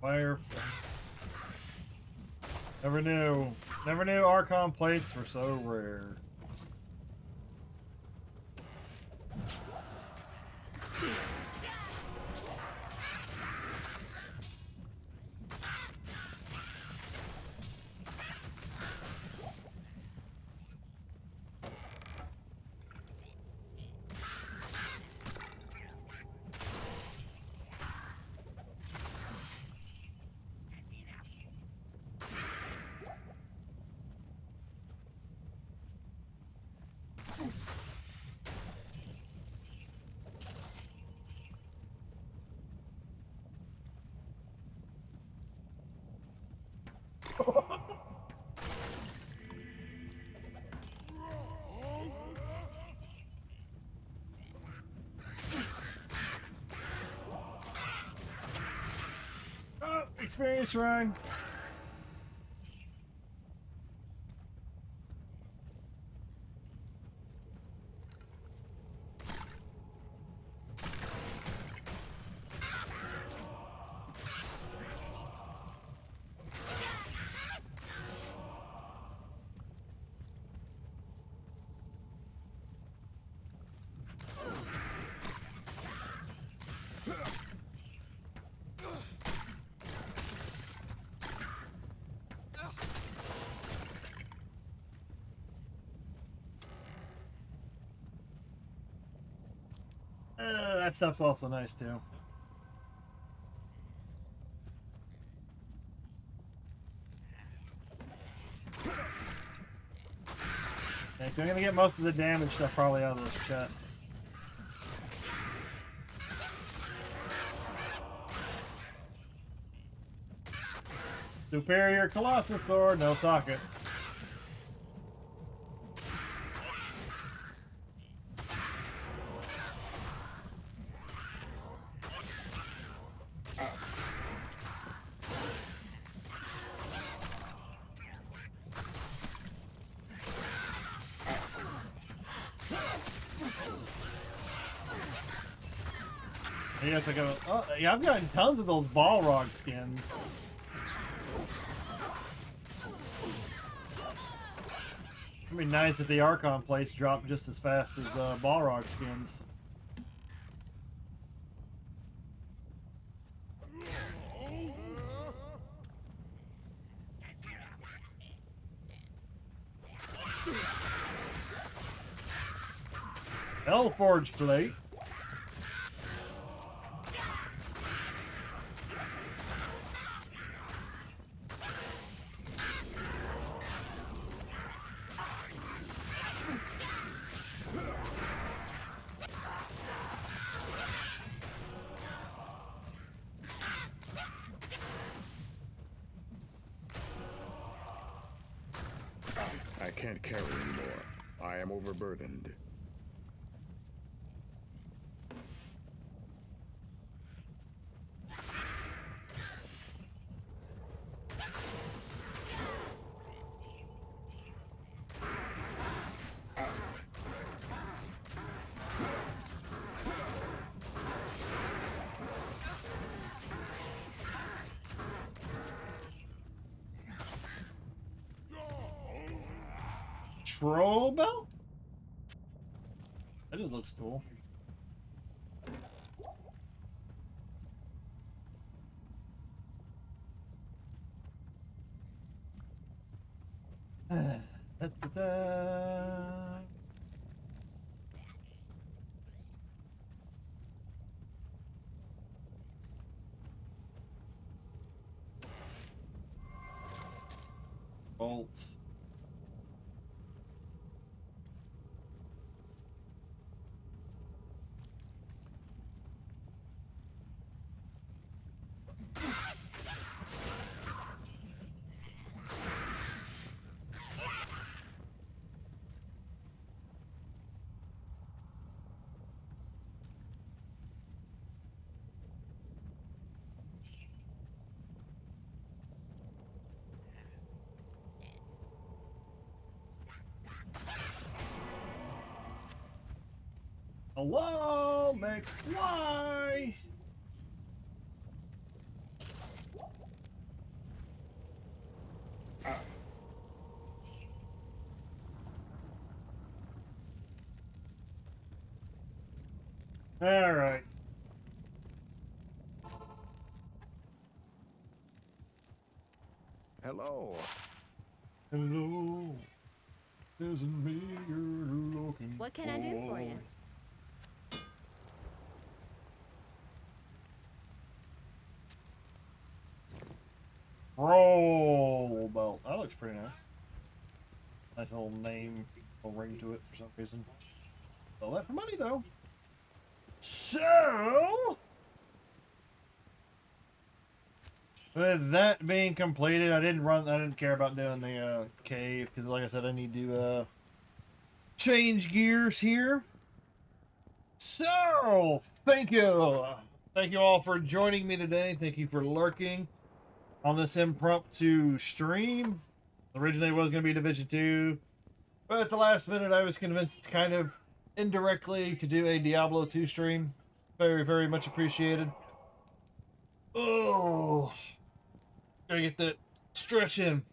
Fire. Never knew Archon plates were so rare. Oh, experience run. That stuff's also nice too. Okay, so I'm gonna get most of the damage stuff probably out of those chests. Superior Colossus Sword, no sockets. You have to go. Oh, yeah, I've gotten tons of those Balrog skins. It'd be nice if the Archon plates drop just as fast as Balrog skins. Hellforge plate. I can't carry anymore. I am overburdened. Troll belt? That just looks cool. Da-da-da. Bolts. Hello, McFly. All right. Hello. Hello. Isn't me you're looking What can I do for you? Roll belt. That looks pretty nice. Nice little name, little ring to it for some reason. Sell that for money though. So, with that being completed, I didn't care about doing the cave because, like I said, I need to change gears here. So, thank you all for joining me today. Thank you for lurking on this impromptu stream. Originally, it was going to be Division 2, but at the last minute, I was convinced, kind of indirectly, to do a Diablo 2 stream. Very, very much appreciated. Oh, gotta get that stretch in.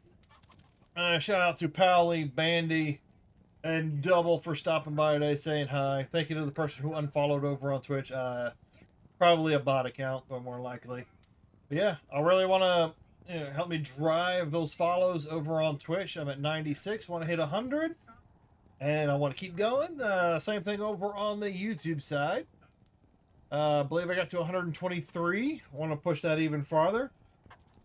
Shout out to Pally, Bandy, and Double for stopping by today, saying hi. Thank you to the person who unfollowed over on Twitch. Probably a bot account, but more likely. But yeah, I really want to help me drive those follows over on Twitch. I'm at 96. Want to hit 100, and I want to keep going. Same thing over on the YouTube side. I believe I got to 123. I want to push that even farther.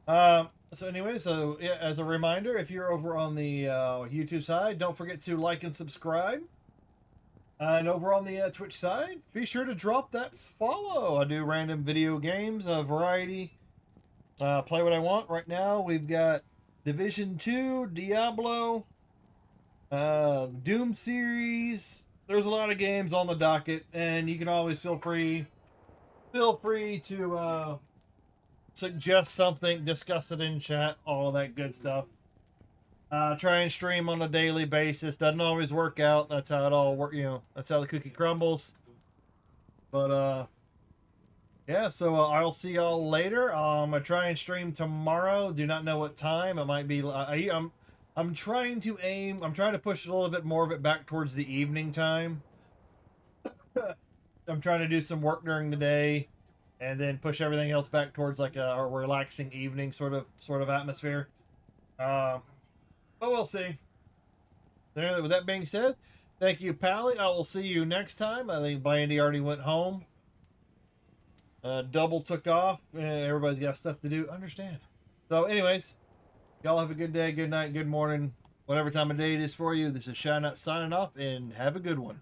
So anyway, yeah, as a reminder, if you're over on the YouTube side, don't forget to like and subscribe. And over on the Twitch side, be sure to drop that follow. I do random video games, a variety. Play what I want. Right now, we've got Division 2, Diablo, Doom series. There's a lot of games on the docket, and you can always feel free to suggest something, discuss it in chat, all that good stuff. Try and stream on a daily basis. Doesn't always work out. That's how it all works. That's how the cookie crumbles. But yeah. So I'll see y'all later. I'm gonna try and stream tomorrow. Do not know what time. It might be. I'm trying to aim. I'm trying to push a little bit more of it back towards the evening time. I'm trying to do some work during the day, and then push everything else back towards like a relaxing evening sort of atmosphere. But we'll see. With that being said, thank you, Pally. I will see you next time. I think Blandy already went home. Double took off. Everybody's got stuff to do. Understand. So, anyways, y'all have a good day, good night, good morning, whatever time of day it is for you. This is Shine Out signing off, and have a good one.